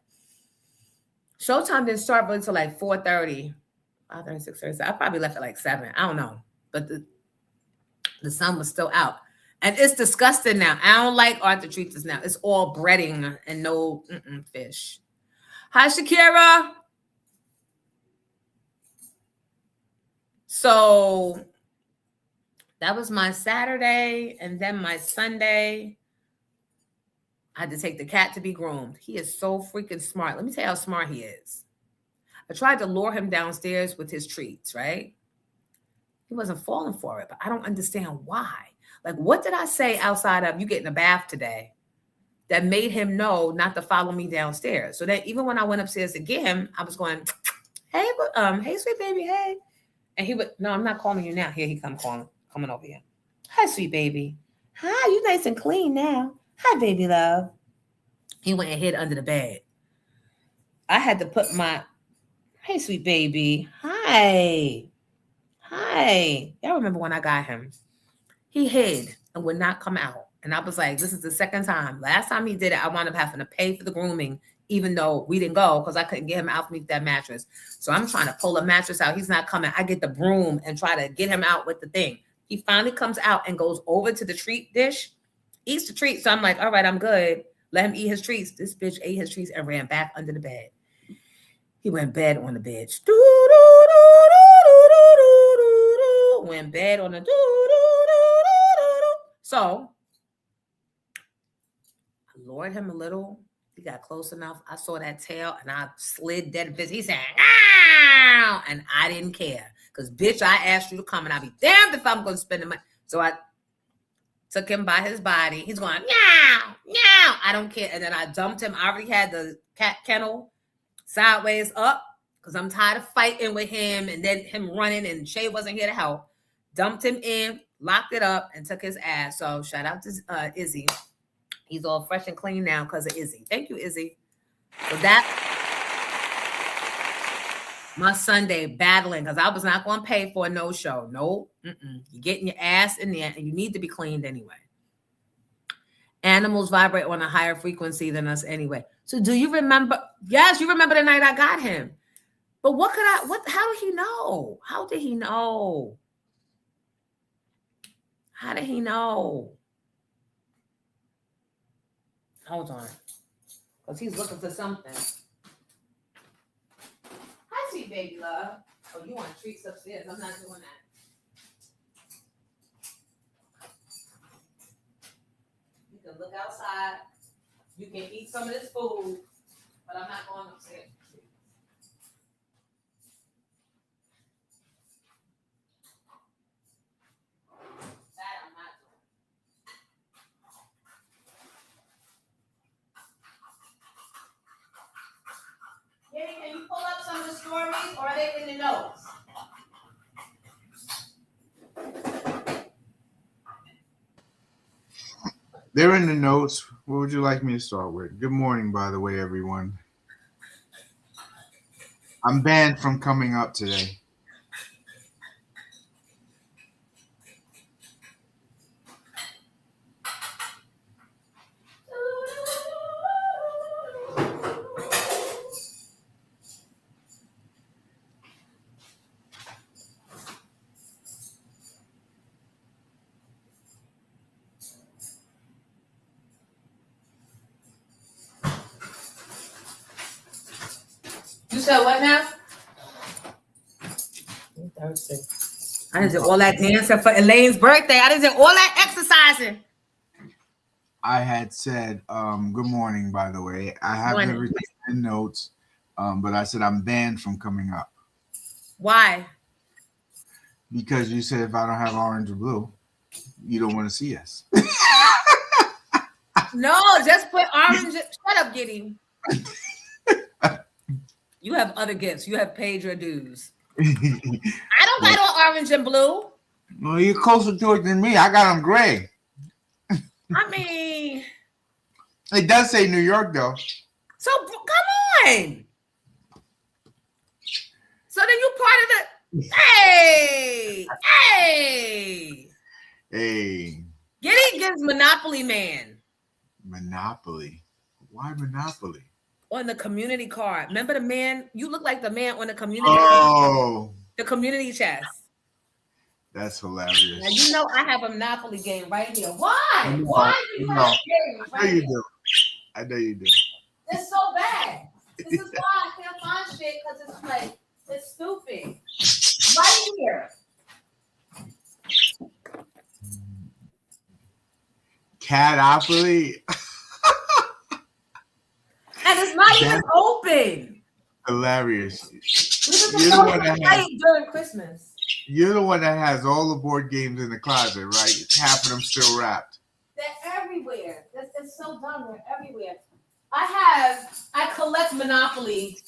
Showtime didn't start until like 4:30. 5:30, 6:30. I probably left at like 7. I don't know. But the sun was still out. And it's disgusting now. I don't like Arthur Treacher's now. It's all breading and no fish. Hi, Shakira. So that was my Saturday. And then my Sunday, I had to take the cat to be groomed. He is so freaking smart. Let me tell you how smart he is. I tried to lure him downstairs with his treats, right? He wasn't falling for it, but I don't understand why. Like, what did I say outside of you getting a bath today that made him know not to follow me downstairs? So that even when I went upstairs to get him, I was going, hey, sweet baby, hey. And he would, no, I'm not calling you now. Here he coming over here. Hi, sweet baby. Hi, you nice and clean now. Hi, baby love. He went and hid under the bed. I had to put hey, sweet baby. Hi. Y'all remember when I got him? He hid and would not come out. And I was like, this is the second time. Last time he did it, I wound up having to pay for the grooming, even though we didn't go because I couldn't get him out from that mattress. So I'm trying to pull a mattress out. He's not coming. I get the broom and try to get him out with the thing. He finally comes out and goes over to the treat dish, eats the treat. So I'm like, all right, I'm good. Let him eat his treats. This bitch ate his treats and ran back under the bed. He went bed on the bed. Went bed on the So I lured him a little. He got close enough. I saw that tail and I slid dead. He said, ow! And I didn't care. Because, bitch, I asked you to come and I'll be damned if I'm going to spend the money. So I took him by his body. He's going, meow, meow. I don't care. And then I dumped him. I already had the cat kennel sideways up because I'm tired of fighting with him and then him running and Shay wasn't here to help. Dumped him in, locked it up, and took his ass. So shout out to Izzy. He's all fresh and clean now because of Izzy. Thank you, Izzy. So that my Sunday battling because I was not going to pay for a no-show. Nope. You're getting your ass in there and you need to be cleaned anyway. Animals vibrate on a higher frequency than us anyway. So do you remember? Yes, you remember the night I got him. But how did he know? How did he know? How did he know? Hold on. Because he's looking for something. Hi, sweet baby love. Oh, you want treats upstairs. I'm not doing that. You can look outside. You can eat some of this food. But I'm not going upstairs. tamales or are they in the notes? They're in the notes. What would you like me to start with? Good morning, by the way, everyone. I'm banned from coming up today. You said what now? Thursday. I didn't do all that dancing for Elaine's birthday. I didn't do all that exercising. I had said, good morning, by the way. I have Morning. everything in notes, but I said I'm banned from coming up Why? because you said if I don't have orange or blue, you don't want to see us. No, just put orange. Shut up, Giddy. You have other gifts. You have paid your dues. I don't got on orange and blue. Well, you're closer to it than me. I got them gray. I mean, It does say New York, though. so come on. So then you part of the. Hey. Hey, Giddy gives Monopoly Man Monopoly. Why Monopoly? on the community card. Remember the man? You look like the man on the community card. Oh, The community chest. that's hilarious. Now you know I have a Monopoly game right here. Why? No, Why do you no. have a game I right know you here? do. I know you do. It's so bad. This is why I can't find shit because it's like it's stupid. Right here. Catopoly. And it's not even open. Hilarious. We were You're the supposed one to that play has, during Christmas. you're the one that has all the board games in the closet, right? Half of them still wrapped. They're everywhere. It's so dumb. They're everywhere. I collect Monopoly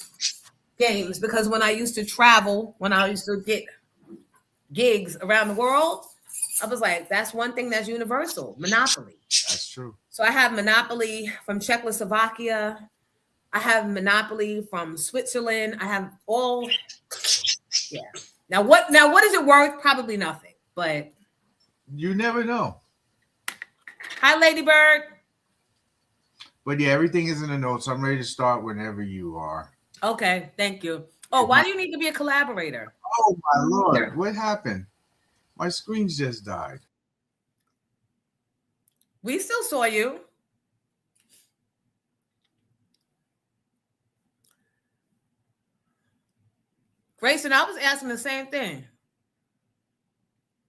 games because when I used to travel, when I used to get gigs around the world, I was like, that's one thing that's universal, Monopoly. That's true. So I have Monopoly from Czechoslovakia. I have Monopoly from Switzerland. I have all, yeah. Now what is it worth? Probably nothing, but. You never know. Hi, Ladybird. But yeah, everything is in the notes. I'm ready to start whenever you are. Okay, thank you. Oh, why do you need to be a collaborator? Oh my Lord, what happened? My screens just died. We still saw you. Grayson, I was asking the same thing.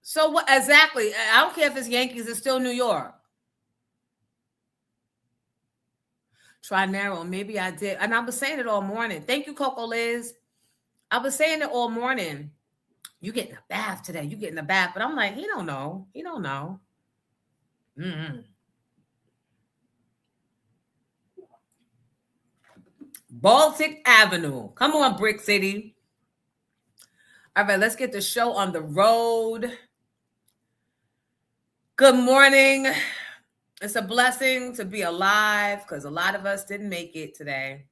So what exactly? I don't care if it's Yankees, it's still New York. Try narrow. Maybe I did. And I was saying it all morning. Thank you, Coco Liz. I was saying it all morning. You get in a bath today. You get in a bath. But I'm like, he don't know. He don't know. Mm-hmm. Baltic Avenue. Come on, Brick City. All right, let's get the show on the road. Good morning. It's a blessing to be alive because a lot of us didn't make it today.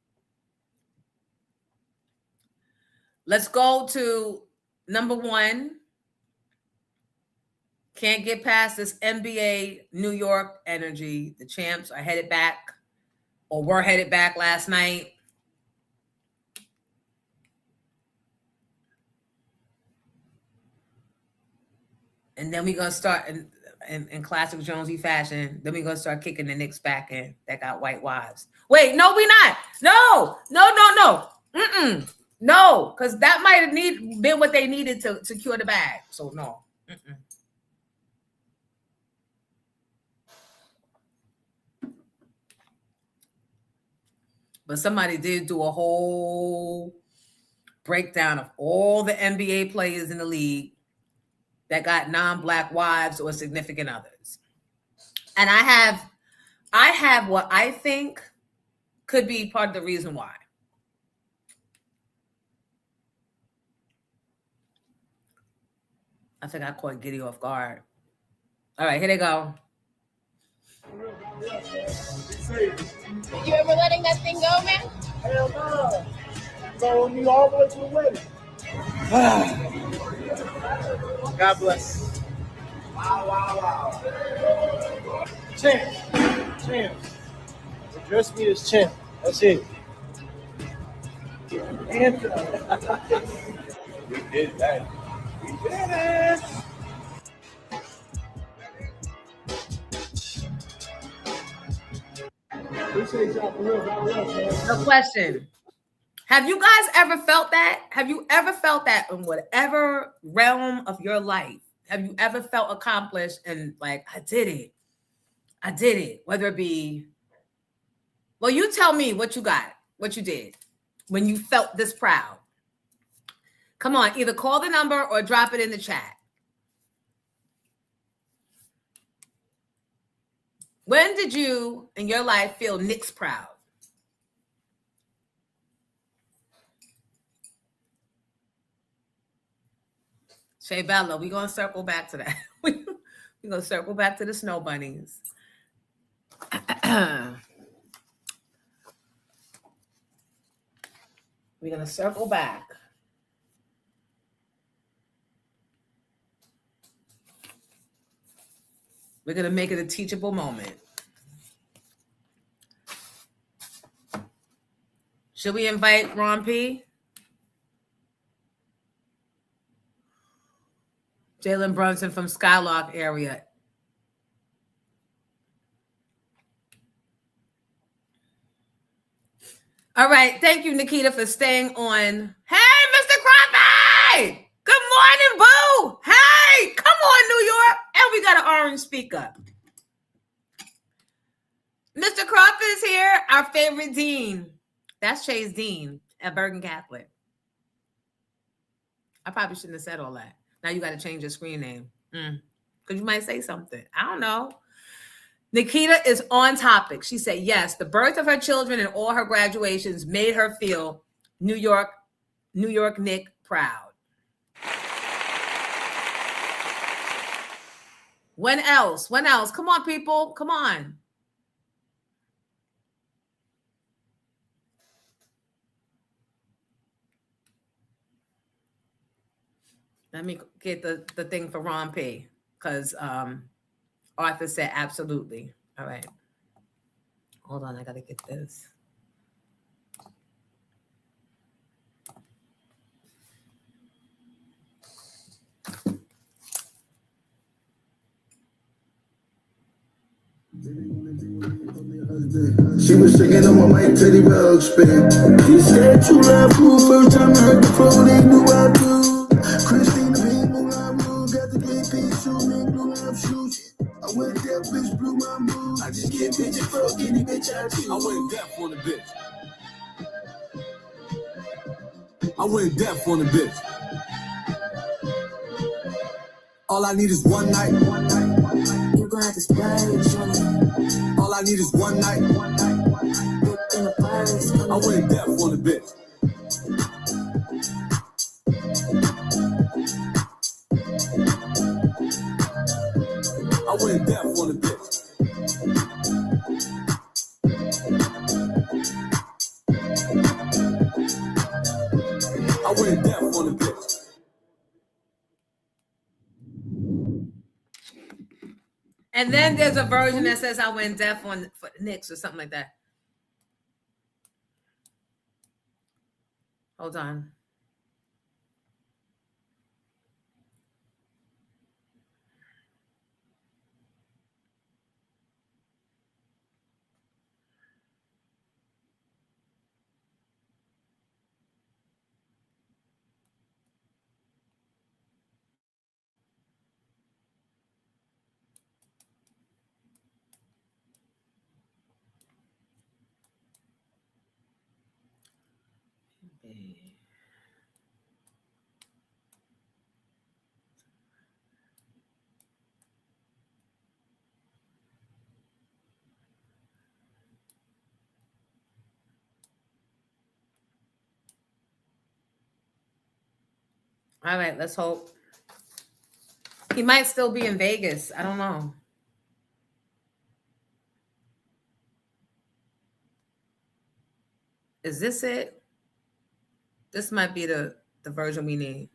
Let's go to number one. Can't get past this NBA New York energy. The champs are headed back or were headed back last night. And then we're going to start in classic Jonesy fashion. Then we're going to start kicking the Knicks back in that got white wives. Wait, no, we're not. No. Mm-mm. No, because that might have been what they needed to secure the bag. So no. Mm-mm. But somebody did do a whole breakdown of all the NBA players in the league that got non-Black wives or significant others. And I have what I think could be part of the reason why. I think I caught Giddy off guard. All right, here they go. You ever letting that thing go, man? Hell no. So me all the way to the wedding. God bless. Wow. Champ. Address me as champ. That's it. Anthony. We did that. We did it. Appreciate y'all for real. God bless, man. No question. Have you guys ever felt that? Have you ever felt that in whatever realm of your life? Have you ever felt accomplished and like, I did it? I did it. Whether it be, well, you tell me what you got, what you did when you felt this proud. Come on, either call the number or drop it in the chat. When did you in your life feel Nick's proud? Shay Bella, we're going to circle back to that. We're going to circle back to the snow bunnies. We're going to circle back. We're going to make it a teachable moment. Should we invite Ron P? Jalen Brunson from Skylark area. All right. Thank you, Nikita, for staying on. Hey, Mr. Crumpy! Good morning, boo! Hey, come on, New York. And we got an orange speaker. Mr. Crawford is here, our favorite dean. That's Shay's dean at Bergen Catholic. I probably shouldn't have said all that. Now you got to change your screen name. Because you might say something. I don't know. Nikita is on topic. She said, yes, the birth of her children and all her graduations made her feel New York Nick proud. When else? Come on, people. Come on. Let me get the thing for Ron P. Because Arthur said absolutely. All right. Hold on. I got to get this. She was shaking on my mic, Teddy Rug spin. She said you love food, first time I heard the flow, they knew I do. Christina Pink, Moulin Rouge, got the 3-piece shoe, mink, blue love shoes. I went deaf, bitch, blew my mood. I just get bitches for any bitch I choose. I went deaf on the bitch. I went deaf on the bitch. All I need is one night. You gon' have to splurge on me. All I need is one night. Look in the purse. I went deaf on the bitch. I went deaf on the bitch. I went deaf on the bitch. And then there's a version that says I went deaf on for Knicks or something like that. Hold on. All right, let's hope. He might still be in Vegas. I don't know. Is this it? This might be the version we need.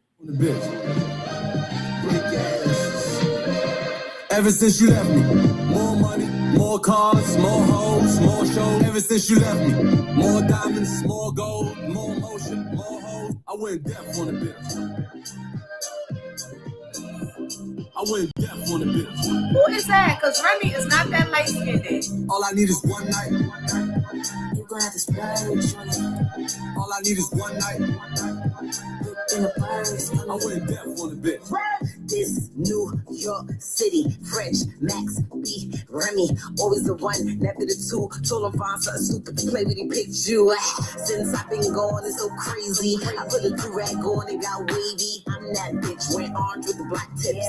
Ever since you left me, more money, more cars, more hoes, more shows. Ever since you left me, more diamonds, more gold, more motion, more hoes. I went deaf on the bitch. I went deaf on the bitch. Who is that? Because Remy is not that light skinned. All I need is one night. You gonna have to splurge on it. All I need is one night. In the purse. I went deaf on the bitch. This New York City, French, Max, B, Remy, always the one, never the two. Told him find something stupid to play with, he picked you. Since I've been gone, it's so crazy. I put a do-rag on and got wavy. I'm that bitch, went orange with the black tips.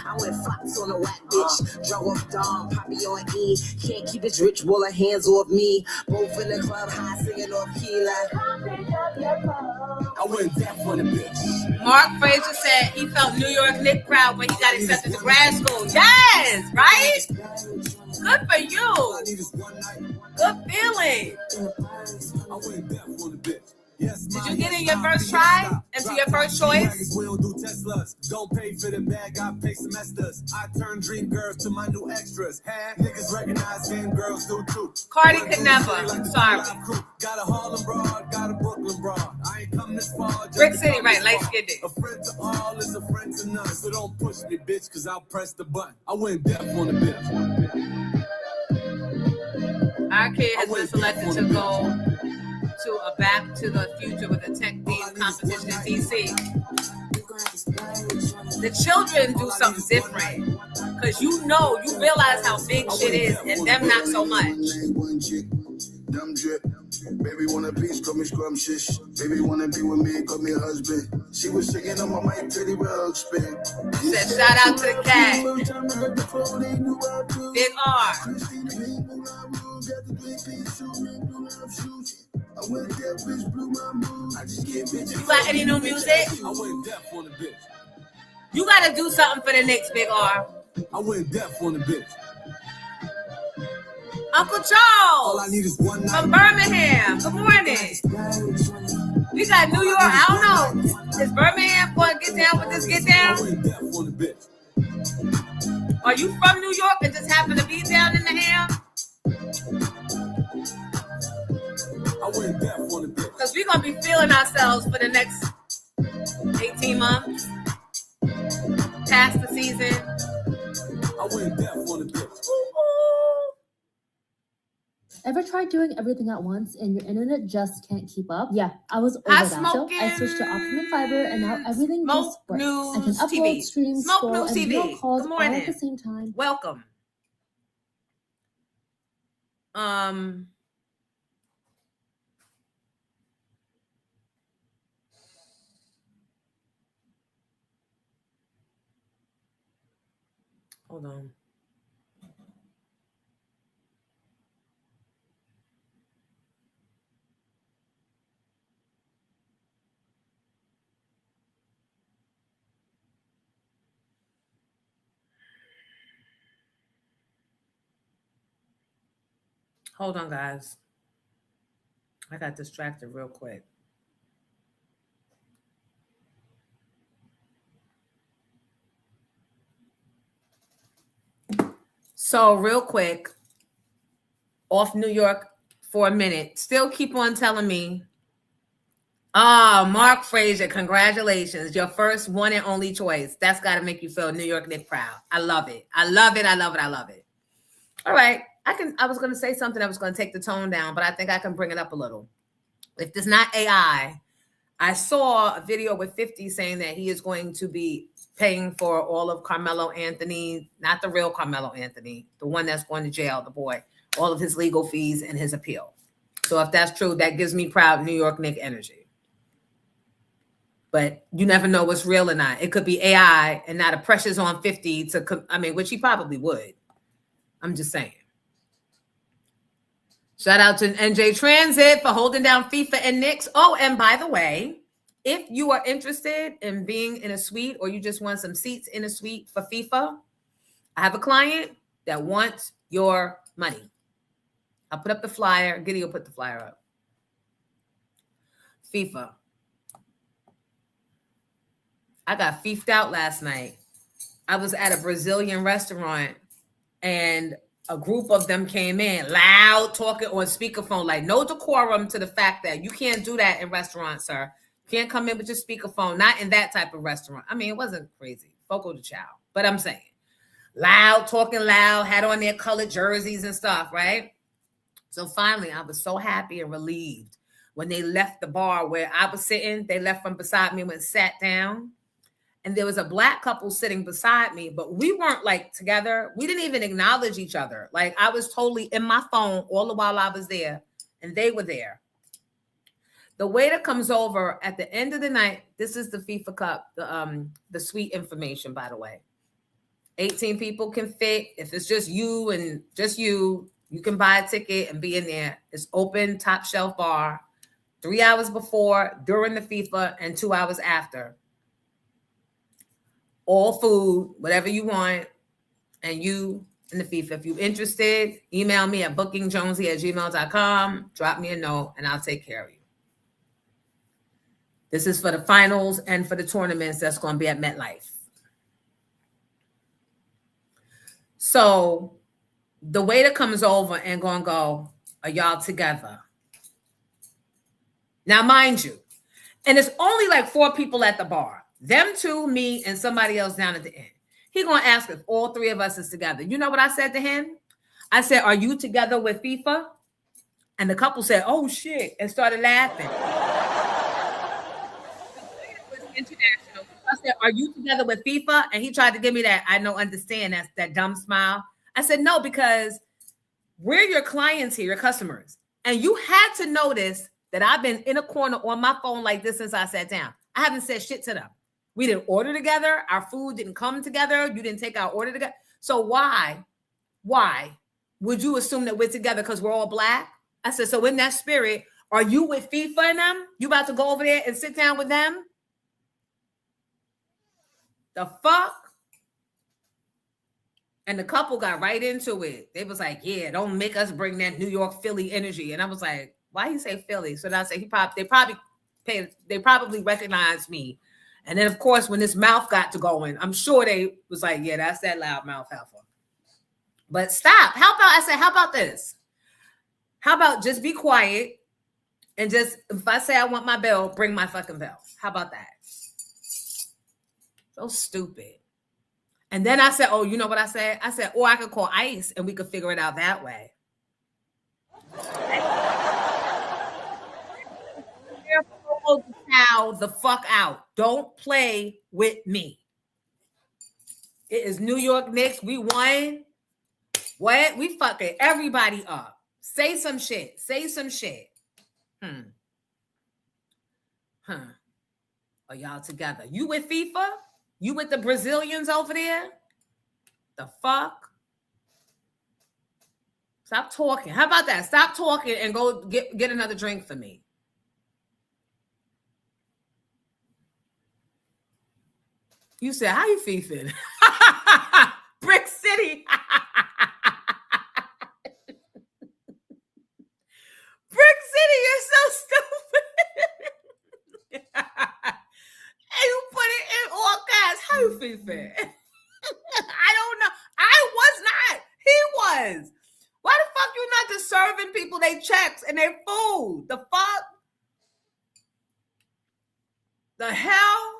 I went Fox on a whack bitch. Drug off Dom, Poppy on E. Can't keep his rich baller hands off me. Both in the club, high singing off key like. I went deaf on the bitch. Mark Fraser said he felt New York Nick proud when he got accepted to grad school. Yes, right? Good for All I you. need is one night. Good feeling. I went deaf on the bitch. Yes, Did you get in your first try into your first choice? We don't do Teslas. Don't pay for the bag, I pay semesters. I turn dream girls to my new extras. Had niggas recognize game girls do too. Cardi could never. I'm sorry. Got a Harlem broad, got a Brooklyn broad. I ain't come this far. just Brick to City, come right, this light far. skinned. A friend to all is a friend to none. So don't push me, bitch, cause I'll press the button. I went deaf on the bitch. Our kid has been selected to go to a Back to the Future with a tech themed competition in DC. The children do something different because you realize how big shit is, and them not so much. Dumb drip. Baby want a piece, call me scrumptious. Baby wanna be with me, call me a husband. She was singing on my mic, pretty well spin. Said shout out to the cat. Big R. You got any new music? I went deaf on the bitch. You gotta do something for the Knicks, Big R. I went deaf on the bitch. Uncle All I Charles need is one night. from Birmingham. Good morning. We got New York. I don't know. Is Birmingham going to get down with this get I down? went deaf on the bitch. Are you from New York and just happen to be down in the ham? I went deaf on the bitch. Because we're going to be feeling ourselves for the next 18 months. Past the season. I went deaf on the bitch. Ever tried doing everything at once and your internet just can't keep up? Yeah, I was over Hi, that. So Smoking. I switched to Optimum Fiber and now everything Smoke just works. News I can upload, TV. stream, Smoke scroll, News and TV. video calls Good all morning. at the same time. Welcome. Hold on. Hold on, guys. I got distracted real quick. So real quick, off New York for a minute. Still keep on telling me. Mark Fraser, congratulations. Your first one and only choice. That's got to make you feel New York Nick proud. I love it. I love it. I love it. I love it. All right. I was going to say something that was going to take the tone down, but I think I can bring it up a little. If there's not AI, I saw a video with 50 saying that he is going to be paying for all of Carmelo Anthony, not the real Carmelo Anthony, the one that's going to jail, the boy, all of his legal fees and his appeal. So if that's true, that gives me proud New York Nick energy. But you never know what's real or not. It could be AI and not a pressure's on 50 which he probably would. I'm just saying. Shout out to NJ Transit for holding down FIFA and Knicks. Oh, and by the way, if you are interested in being in a suite or you just want some seats in a suite for FIFA, I have a client that wants your money. I'll put up the flyer. Giddy will put the flyer up. FIFA. I got fiefed out last night. I was at a Brazilian restaurant and a group of them came in loud talking on speakerphone, like no decorum to the fact that you can't do that in restaurants, sir. You can't come in with your speakerphone, not in that type of restaurant. I mean, it wasn't crazy. Foco de Chao. But I'm saying loud, talking loud, had on their colored jerseys and stuff, right? So finally, I was so happy and relieved when they left the bar where I was sitting. They left from beside me and went and sat down. And there was a black couple sitting beside me, but we weren't like together. We didn't even acknowledge each other. Like I was totally in my phone all the while I was there and they were there. The waiter comes over at the end of the night. This is the FIFA Cup, the suite information, by the way. 18 people can fit. If it's just you and just you can buy a ticket and be in there. It's open, top shelf bar, 3 hours before, during the FIFA, and 2 hours after. All food, whatever you want, and you in the FIFA. If you're interested, email me at bookingjonesy@gmail.com. Drop me a note, and I'll take care of you. This is for the finals and for the tournaments that's going to be at MetLife. So the waiter comes over and going to go, are y'all together? Now, mind you, and it's only like 4 people at the bar. Them 2, me, and somebody else down at the end. He going to ask if all 3 of us is together. You know what I said to him? I said, are you together with FIFA? And the couple said, oh, shit, and started laughing. It was international. I said, are you together with FIFA? And he tried to give me that, I don't understand, that dumb smile. I said, no, because we're your clients here, your customers. And you had to notice that I've been in a corner on my phone like this since I sat down. I haven't said shit to them. We didn't order together. Our food didn't come together. You didn't take our order together. So why would you assume that we're together because we're all black? I said, so in that spirit, are you with FIFA and them? You about to go over there and sit down with them? The fuck? And the couple got right into it. They was like, yeah, don't make us bring that New York, Philly energy. And I was like, why you say Philly? So then I say they probably recognized me. And then, of course, when this mouth got to going, I'm sure they was like, yeah, that's that loud mouth alpha. But stop. How about this? How about just be quiet and just, if I say I want my bell, bring my fucking bell. How about that? So stupid. And then I said, oh, you know what I said? I said, or I could call ICE and we could figure it out that way. Now the fuck out. Don't play with me. It is New York Knicks. We won. What? We fucking everybody up. Say some shit. Are y'all together? You with FIFA? You with the Brazilians over there? The fuck? Stop talking. How about that? Stop talking and go get another drink for me. You said, how you feeling? Brick City. Brick City, you're so stupid. And you put it in all caps. How you feeling? I don't know. I was not. He was. Why the fuck you not just serving people their checks and their food? The fuck? The hell?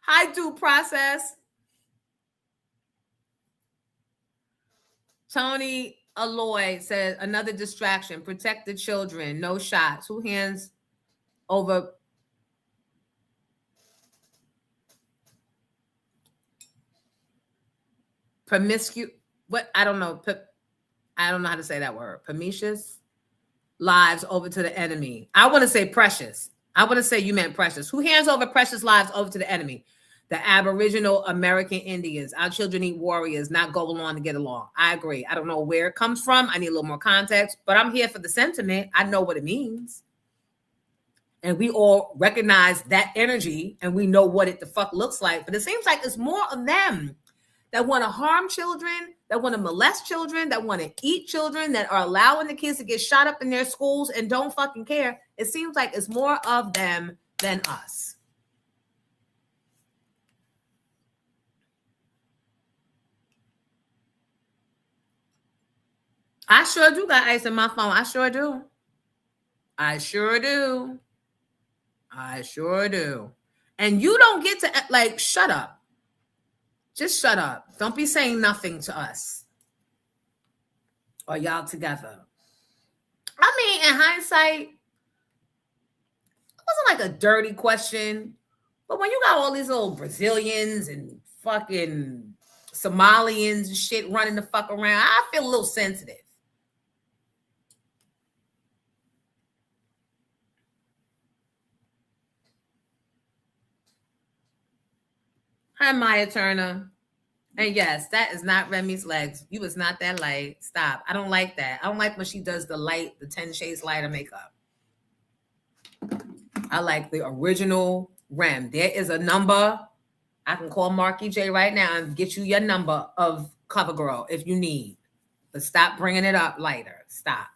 High due process. Tony Alloy says another distraction. Protect the children. No shots. Who hands over? Promiscuous. What? I don't know. I don't know how to say that word. Promiscuous lives over to the enemy. I want to say precious. I want to say you meant precious. Who hands over precious lives over to the enemy? The Aboriginal American Indians. Our children need warriors, not go along to get along. I agree. I don't know where it comes from. I need a little more context, but I'm here for the sentiment. I know what it means. And we all recognize that energy and we know what it the fuck looks like. But it seems like it's more of them that want to harm children, that want to molest children, that want to eat children, that are allowing the kids to get shot up in their schools and don't fucking care. It seems like it's more of them than us. I sure do got ice in my phone. I sure do. I sure do. I sure do. And you don't get to, like, shut up. Just shut up. Don't be saying nothing to us. Or y'all together. I mean, in hindsight, it wasn't like a dirty question. But when you got all these little Brazilians and fucking Somalians and shit running the fuck around, I feel a little sensitive. Hi, Maya Turner. And yes, that is not Remy's legs. You was not that light. Stop. I don't like that. I don't like when she does the light, the 10 shades lighter makeup. I like the original Rem. There is a number. I can call Marky J right now and get you your number of CoverGirl if you need. But stop bringing it up lighter. Stop.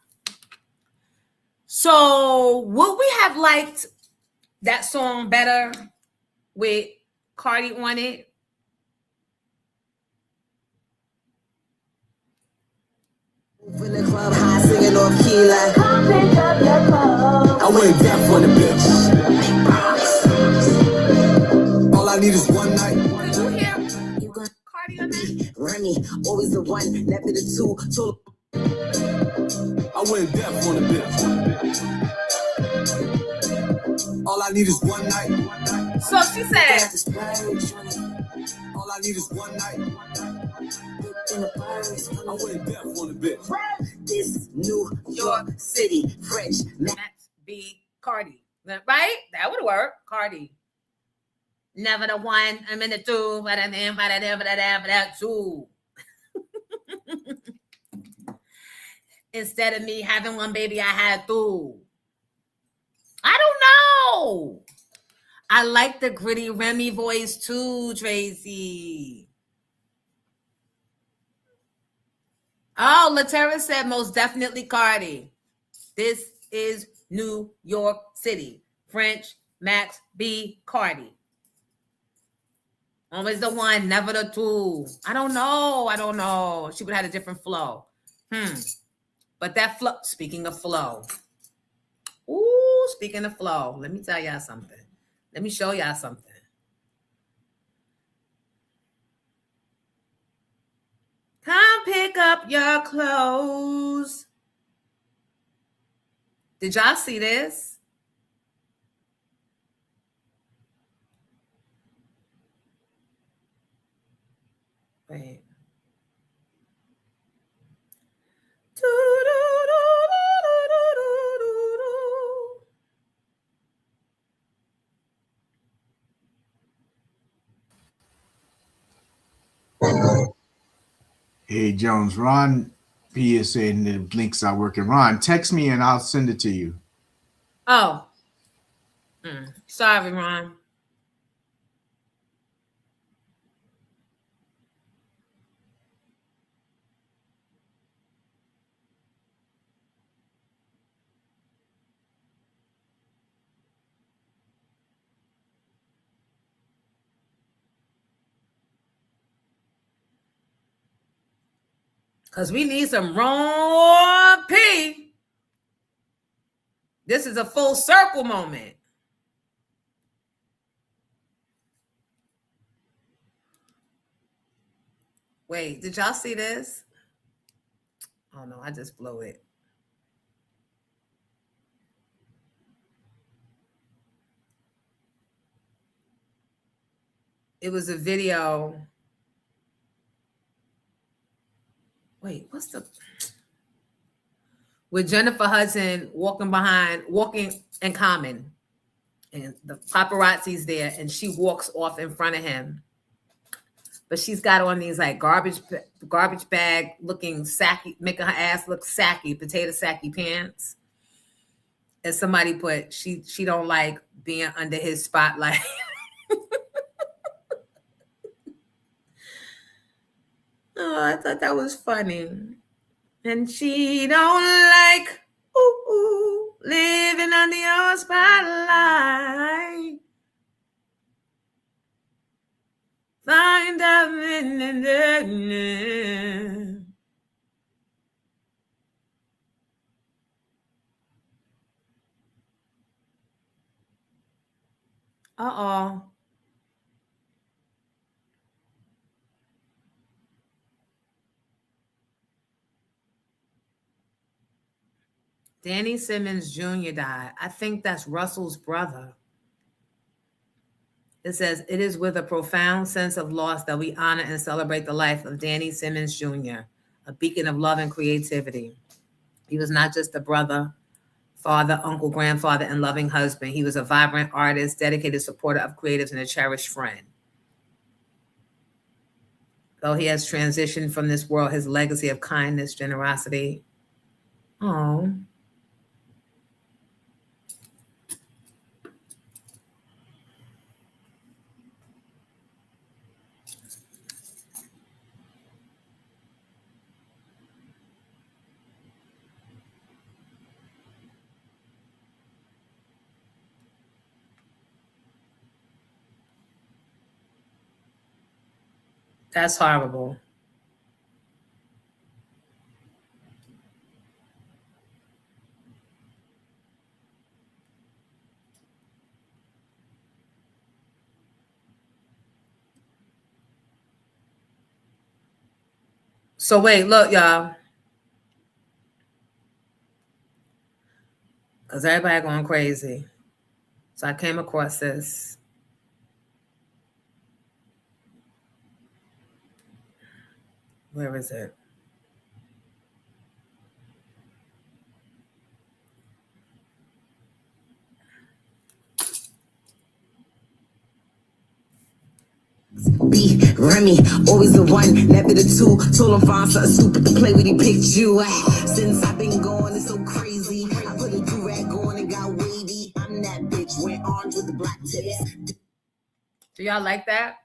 So would we have liked that song better with Cardi on it? In the club, high singing off key like, come pick up your clothes. I went deaf on the bitch. All I need is one night. Did you hear Cardi on that? Remy, always the one, never the two. So I went deaf on the bitch. All I need is one night. So she said, all I need is one night. I went deaf on the bitch. This New York City, French Max B. Cardi. Right? That would work. Cardi. Never the one, I'm in the two, but I'm in, but that two. Instead of me having one baby, I had two. I don't know. I like the gritty Remy voice too, Tracy. Oh, Latera said most definitely Cardi. This is New York City. French Max B. Cardi. Always the one, never the two. I don't know. She would have had a different flow. But that flow, speaking of flow. Ooh, speaking of flow, let me tell y'all something. Let me show y'all something. Come pick up your clothes. Did y'all see this? Wait. Hey, Jones, Ron P is saying the links are working. Ron, text me and I'll send it to you. Oh. Sorry, Ron. Because we need some raw P. This is a full circle moment. Wait, did y'all see this? Oh, no, I just blew it. It was a video. Wait, what's the... With Jennifer Hudson walking in Common. And the paparazzi's there, and she walks off in front of him. But she's got on these like garbage bag looking sacky, making her ass look sacky, potato sacky pants. And somebody put she don't like being under his spotlight. Oh, I thought that was funny. And she don't like living under your spotlight. Find out. Uh-oh. Danny Simmons Jr. died. I think that's Russell's brother. It says, it is with a profound sense of loss that we honor and celebrate the life of Danny Simmons Jr., a beacon of love and creativity. He was not just a brother, father, uncle, grandfather, and loving husband. He was a vibrant artist, dedicated supporter of creatives, and a cherished friend. Though he has transitioned from this world, his legacy of kindness, generosity. Oh. That's horrible. So wait, look, y'all. Because everybody going crazy. So I came across this. Where is it? B, Remy, always the one, never the two. Told him find something stupid to play with, he picked you. Since I've been gone, it's so crazy. I put a do-rag on and got wavy. I'm that bitch, went orange with the black tips. Do y'all like that?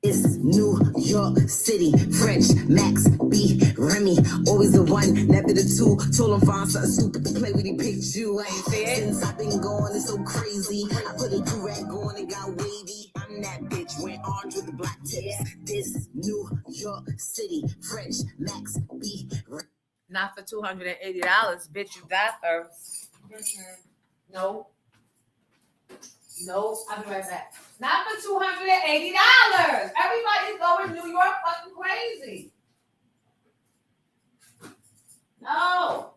It's New York City, French, Max, B, Remy, always the one, never the two. Told him find something stupid to play with, he picked you. Since I've been gone, it's so crazy. I put a do-rag on and got wavy. I'm that bitch, went orange with the black tips. This New York City, French, Max, B, Remy. Not for $280, bitch, you got her. No. No, I'll be right back. Not for $280. Everybody's going New York fucking crazy. No.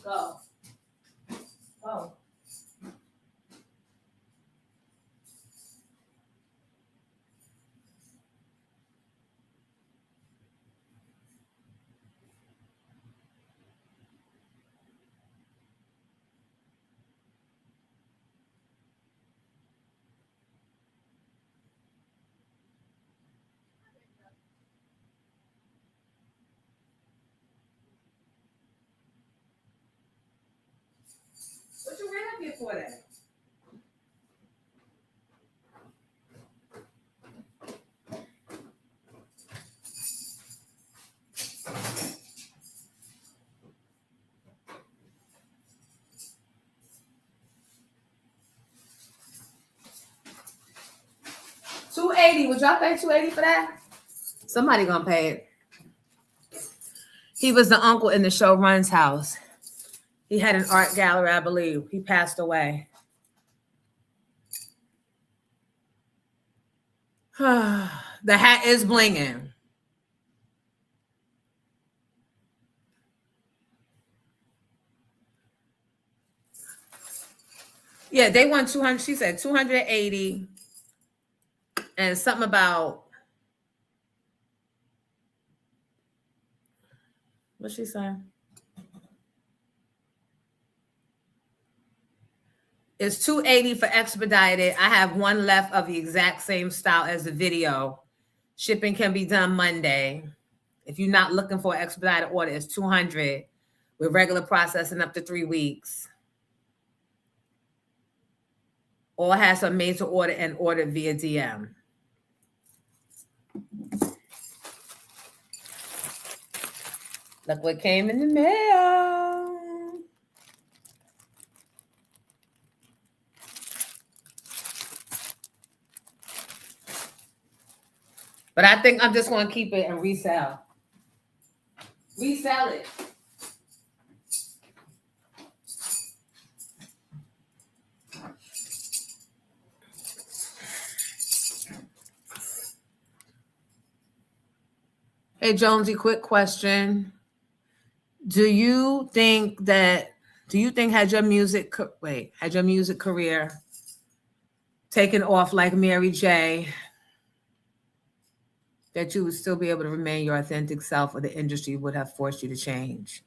Go. Go. What you ran up here for then? $280. Would y'all pay $280 for that? Somebody gonna pay it. He was the uncle in the showrun's house. He had an art gallery, I believe. He passed away. The hat is blinging. Yeah, they want 200. She said 280 and something about, what's she saying? It's $280 for expedited. I have one left of the exact same style as the video. Shipping can be done Monday. If you're not looking for an expedited order, it's $200 with regular processing up to 3 weeks. or has some made to order and ordered via DM. Look what came in the mail. But I think I'm just going to keep it and resell. Resell it. Hey, Jonesy, quick question. Do you think had your music career taken off like Mary J, that you would still be able to remain your authentic self, or the industry would have forced you to change?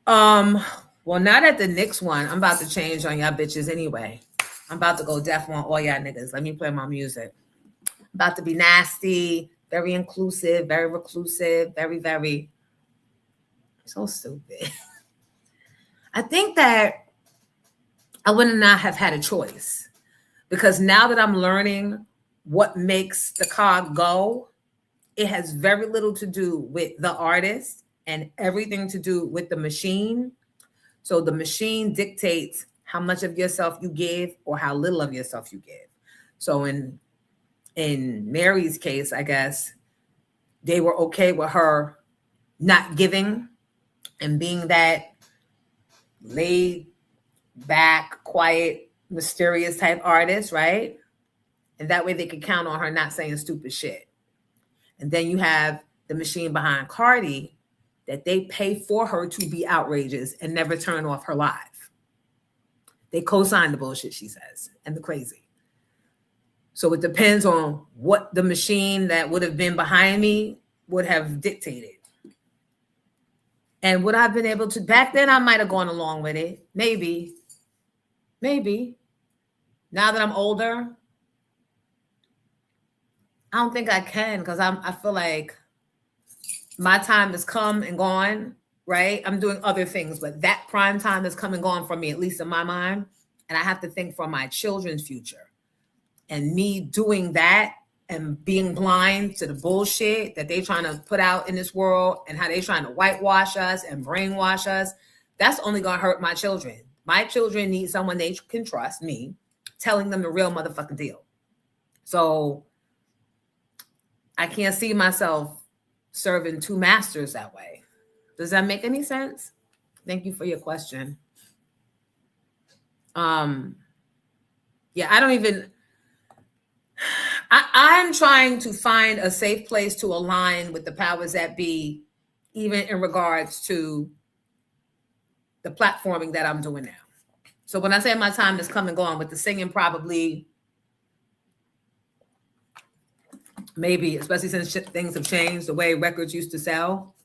Well, now that the Knicks won, I'm about to change on y'all bitches anyway. I'm about to go deaf on all y'all niggas. Let me play my music. I'm about to be nasty, very inclusive, very reclusive, very, very so stupid. I think that I would not have had a choice, because now that I'm learning what makes the cog go, it has very little to do with the artist and everything to do with the machine. So the machine dictates how much of yourself you give or how little of yourself you give. So in Mary's case, I guess they were okay with her not giving and being that laid back, quiet, mysterious type artist, right? And that way they could count on her not saying stupid shit. And then you have the machine behind Cardi, that they pay for her to be outrageous and never turn off her live. They co-sign the bullshit she says and the crazy. So it depends on what the machine that would have been behind me would have dictated. And would I have been able to, back then I might have gone along with it. Maybe. Now that I'm older, I don't think I can, because I feel like my time has come and gone, right? I'm doing other things, but that prime time has come and gone for me, at least in my mind. And I have to think for my children's future. And me doing that and being blind to the bullshit that they're trying to put out in this world and how they're trying to whitewash us and brainwash us, that's only going to hurt my children. My children need someone they can trust, me, telling them the real motherfucking deal. So I can't see myself serving two masters that way. Does that make any sense? Thank you for your question. Yeah, I'm trying to find a safe place to align with the powers that be, even in regards to the platforming that I'm doing now. So when I say my time is come and gone, with the singing, probably, maybe, especially since things have changed, the way records used to sell.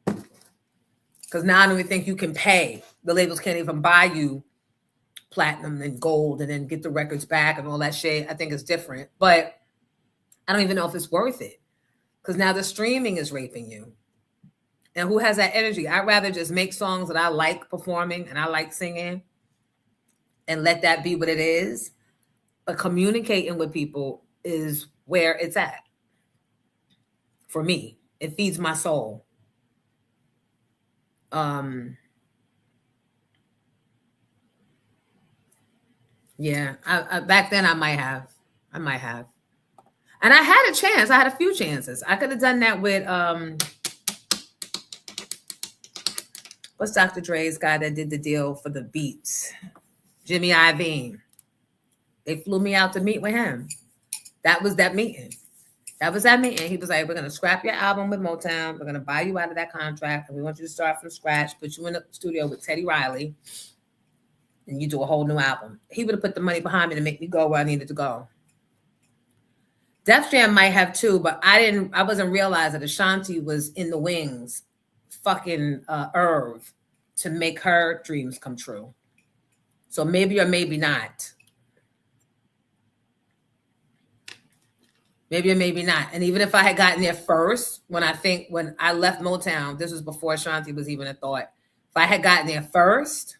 Because now I don't even think you can pay. The labels can't even buy you platinum and gold and then get the records back and all that shit. I think it's different. But I don't even know if it's worth it, because now the streaming is raping you. And who has that energy? I'd rather just make songs that I like performing and I like singing and let that be what it is. But communicating with people is where it's at. For me, it feeds my soul. Yeah, I back then I might have. And I had a chance. I had a few chances. I could have done that with what's Dr. Dre's guy that did the deal for the beats? Jimmy Iovine. They flew me out to meet with him. That was that meeting. He was like, we're going to scrap your album with Motown. We're going to buy you out of that contract. And we want you to start from scratch, put you in the studio with Teddy Riley, and you do a whole new album. He would have put the money behind me to make me go where I needed to go. Def Jam might have too, but I wasn't realizing that Ashanti was in the wings, fucking Irv, to make her dreams come true. So maybe or maybe not. Maybe or maybe not. And even if I had gotten there first, when I left Motown, this was before Ashanti was even a thought. If I had gotten there first,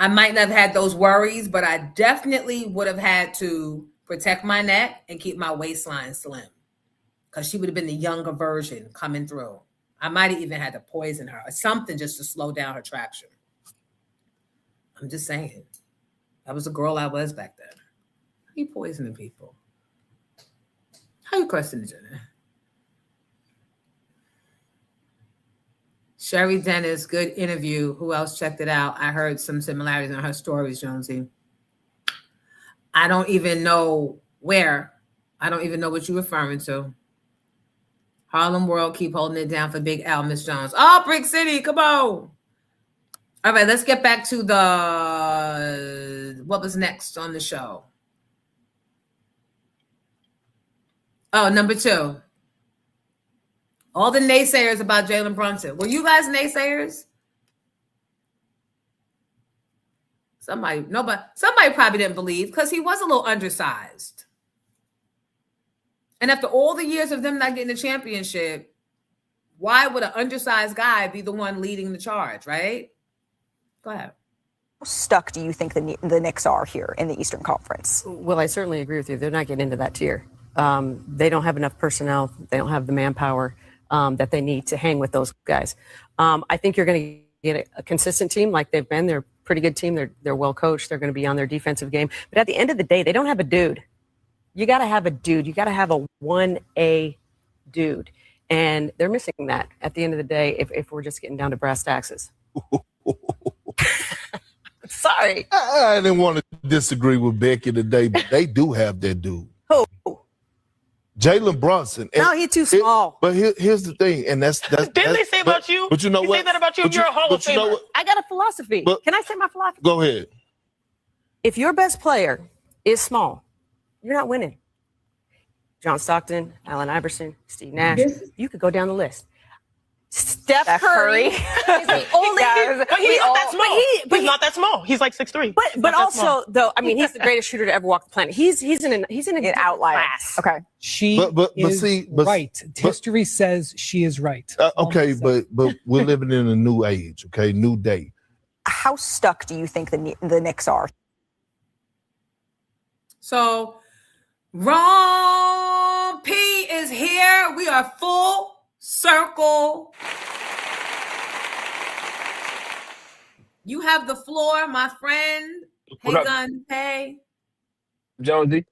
I might not have had those worries, but I definitely would have had to protect my neck and keep my waistline slim because she would have been the younger version coming through. I might have even had to poison her or something just to slow down her traction. I'm just saying. That was the girl I was back then. How you poisoning people? How you questioning Jenna? Sherry Dennis, good interview. Who else checked it out? I heard some similarities in her stories, Jonesy. I don't even know where. I don't even know what you're referring to. Harlem World, keep holding it down for Big L, Miss Jones. Oh, Brick City, come on. All right, let's get back to what was next on the show. Oh, number 2. All the naysayers about Jalen Brunson. Were you guys naysayers? Somebody probably didn't believe because he was a little undersized. And after all the years of them not getting the championship, why would an undersized guy be the one leading the charge, right? Go ahead. How stuck do you think the Knicks are here in the Eastern Conference? Well, I certainly agree with you. They're not getting into that tier. They don't have enough personnel. They don't have the manpower that they need to hang with those guys. I think you're going to get a consistent team like they've been. They're a pretty good team. They're well coached. They're going to be on their defensive game. But at the end of the day, they don't have a dude. You got to have a dude. You got to have a 1A dude. And they're missing that at the end of the day if we're just getting down to brass taxes. Sorry. I didn't want to disagree with Becky today, but they do have that dude. Who? Jalen Brunson. No, he's too small. But here's the thing, and that's Didn't they say about you? But you know what? Say that about you. You're a Hall of Famer. I got a philosophy. Can I say my philosophy? Go ahead. If your best player is small, you're not winning. John Stockton, Allen Iverson, Steve Nash. You could go down the list. Steph Curry is the only but he's not that small. He's not that small. He's like 6'3". But also, though, I mean, he's the greatest shooter to ever walk the planet. He's in an outlier class. Okay. She is right. History says she is right. Okay, but we're living in a new age. Okay, new day. How stuck do you think the Knicks are? So, Ron P is here. We are full circle. You have the floor, my friend. Hey, Gun. Hey. Jonesy.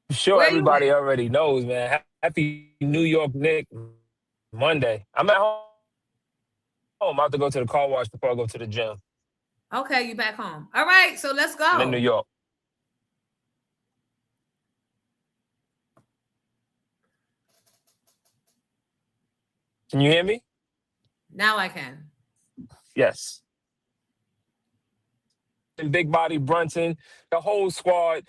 I'm sure Where everybody already knows, man. Happy New York Knicks Monday. I'm at home. I'm about to go to the car wash before I go to the gym. Okay, you back home. All right, so let's go. I'm in New York. Can you hear me? Now I can. Yes. And Big Body Brunson, the whole squad.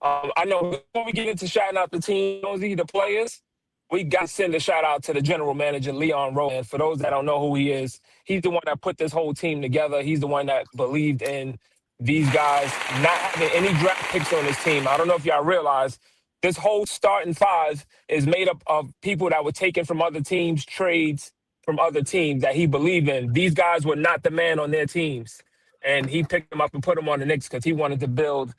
I know before we get into shouting out the team, the players, we got to send a shout out to the general manager, Leon Rose. And for those that don't know who he is, he's the one that put this whole team together. He's the one that believed in these guys not having any draft picks on his team. I don't know if y'all realize this whole starting five is made up of people that were taken from other teams, trades from other teams that he believed in. These guys were not the man on their teams. And he picked them up and put them on the Knicks because he wanted to build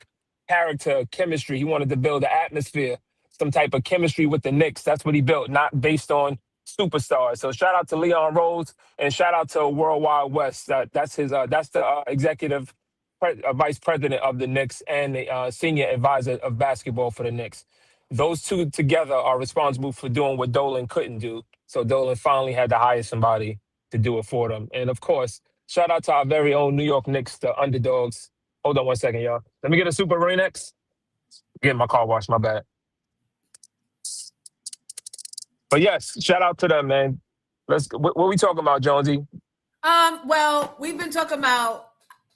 character, chemistry. He wanted to build an atmosphere, some type of chemistry with the Knicks. That's what he built, not based on superstars. So shout out to Leon Rose and shout out to Worldwide West. That's the executive vice president of the Knicks and the senior advisor of basketball for the Knicks. Those two together are responsible for doing what Dolan couldn't do. So Dolan finally had to hire somebody to do it for them. And of course, shout out to our very own New York Knicks, the underdogs. Hold on one second, y'all. Let me get a Super Rain-X. Get my car washed, my bad. But yes, shout out to them, man. What we talking about, Jonesy? Well, we've been talking about.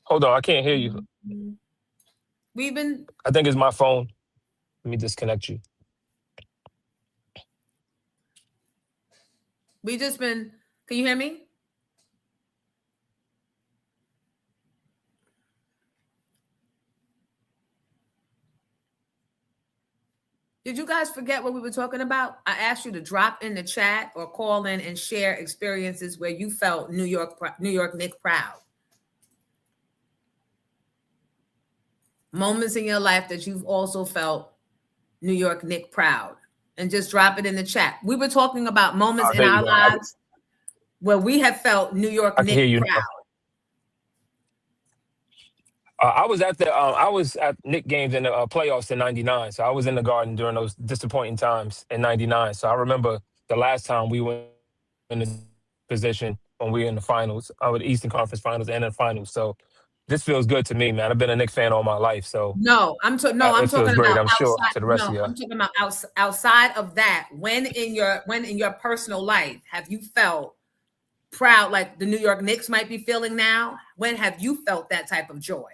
Hold on, I can't hear you. I think it's my phone. Let me disconnect you. Can you hear me? Did you guys forget what we were talking about? I asked you to drop in the chat or call in and share experiences where you felt New York Knicks proud. moments in your life that you've also felt New York Nick proud, and just drop it in the chat. We were talking about moments in There you our go. lives where we have felt New York I can hear Nick you proud. now. I was at Nick games in the playoffs in '99. So I was in the Garden during those disappointing times in '99. So I remember the last time we were in the position when we were in the finals, with the Eastern Conference Finals and the finals. So this feels good to me, man. I've been a Knick fan all my life, so I'm it feels talking great. about I'm sure outside. to the rest of No, y'all. I'm talking about outside of that. When in your personal life have you felt proud, like the New York Knicks might be feeling now? When have you felt that type of joy?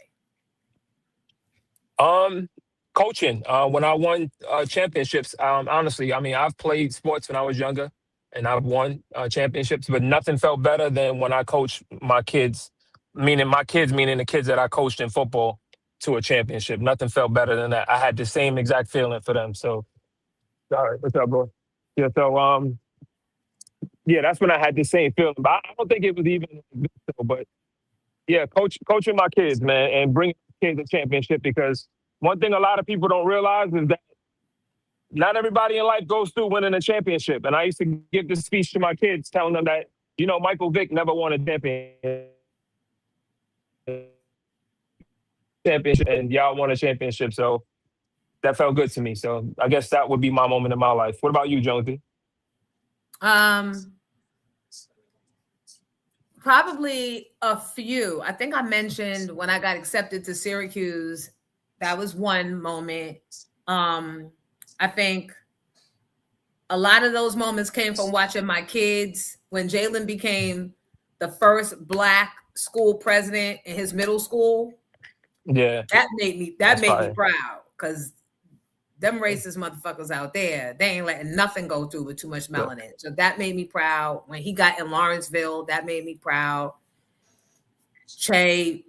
Coaching. When I won championships, honestly, I mean, I've played sports when I was younger, and I've won championships, but nothing felt better than when I coached my kids, meaning the kids that I coached in football, to a championship. Nothing felt better than that. I had the same exact feeling for them. So, all right, what's up, bro? Yeah. So, yeah, that's when I had the same feeling. But I don't think it was even, but yeah, coaching my kids, man, and bringing kids a championship, because one thing a lot of people don't realize is that not everybody in life goes through winning a championship. And I used to give this speech to my kids telling them that, Michael Vick never won a championship and y'all won a championship. So that felt good to me. So I guess that would be my moment in my life. What about you, Jonesy? Probably a few. I think I mentioned when I got accepted to Syracuse, that was one moment. I think a lot of those moments came from watching my kids. When Jalen became the first Black school president in his middle school, Yeah, that made me fire. proud, because them racist motherfuckers out there, they ain't letting nothing go through with too much melanin. So that made me proud. When he got in Lawrenceville, that made me proud. Che,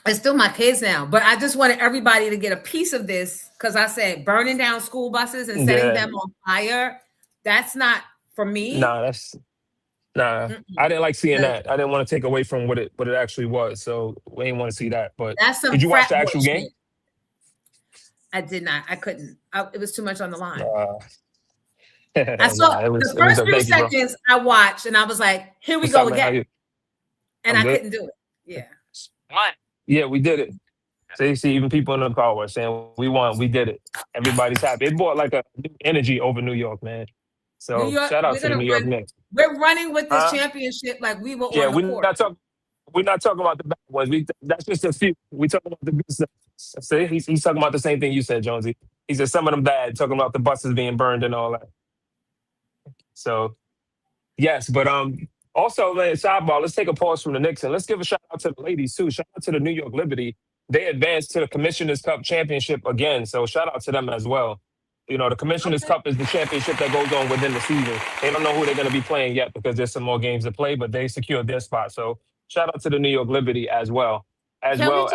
it's still my kids now, but I just wanted everybody to get a piece of this, because I said burning down school buses and setting them on fire, that's not for me. Nah, I didn't like seeing that. I didn't want to take away from what it actually was. So we didn't want to see that. But That's some did you watch frat the boy actual game? shit. I did not. I couldn't. It was too much on the line. I saw the first few seconds I watched, and I was like, here we go again. And I couldn't do it. Yeah. What? Yeah, we did it. So you see, even people in the car were saying, we won, we did it. Everybody's happy. It brought like a new energy over New York, man. New So York, shout out to the New York Knicks. We're running with this championship like we were on the court. We're not talking about the bad ones. That's just a few. We talking about the good stuff. See, he's talking about the same thing you said, Jonesy. He said some of them bad, talking about the buses being burned and all that. So, yes, but also, man, sidebar, let's take a pause from the Knicks and let's give a shout out to the ladies too. Shout out to the New York Liberty. They advanced to the Commissioner's Cup championship again. So shout out to them as well. The Commissioner's Cup is the championship that goes on within the season. They don't know who they're going to be playing yet because there's some more games to play, but they secured their spot. So shout out to the New York Liberty as well. Go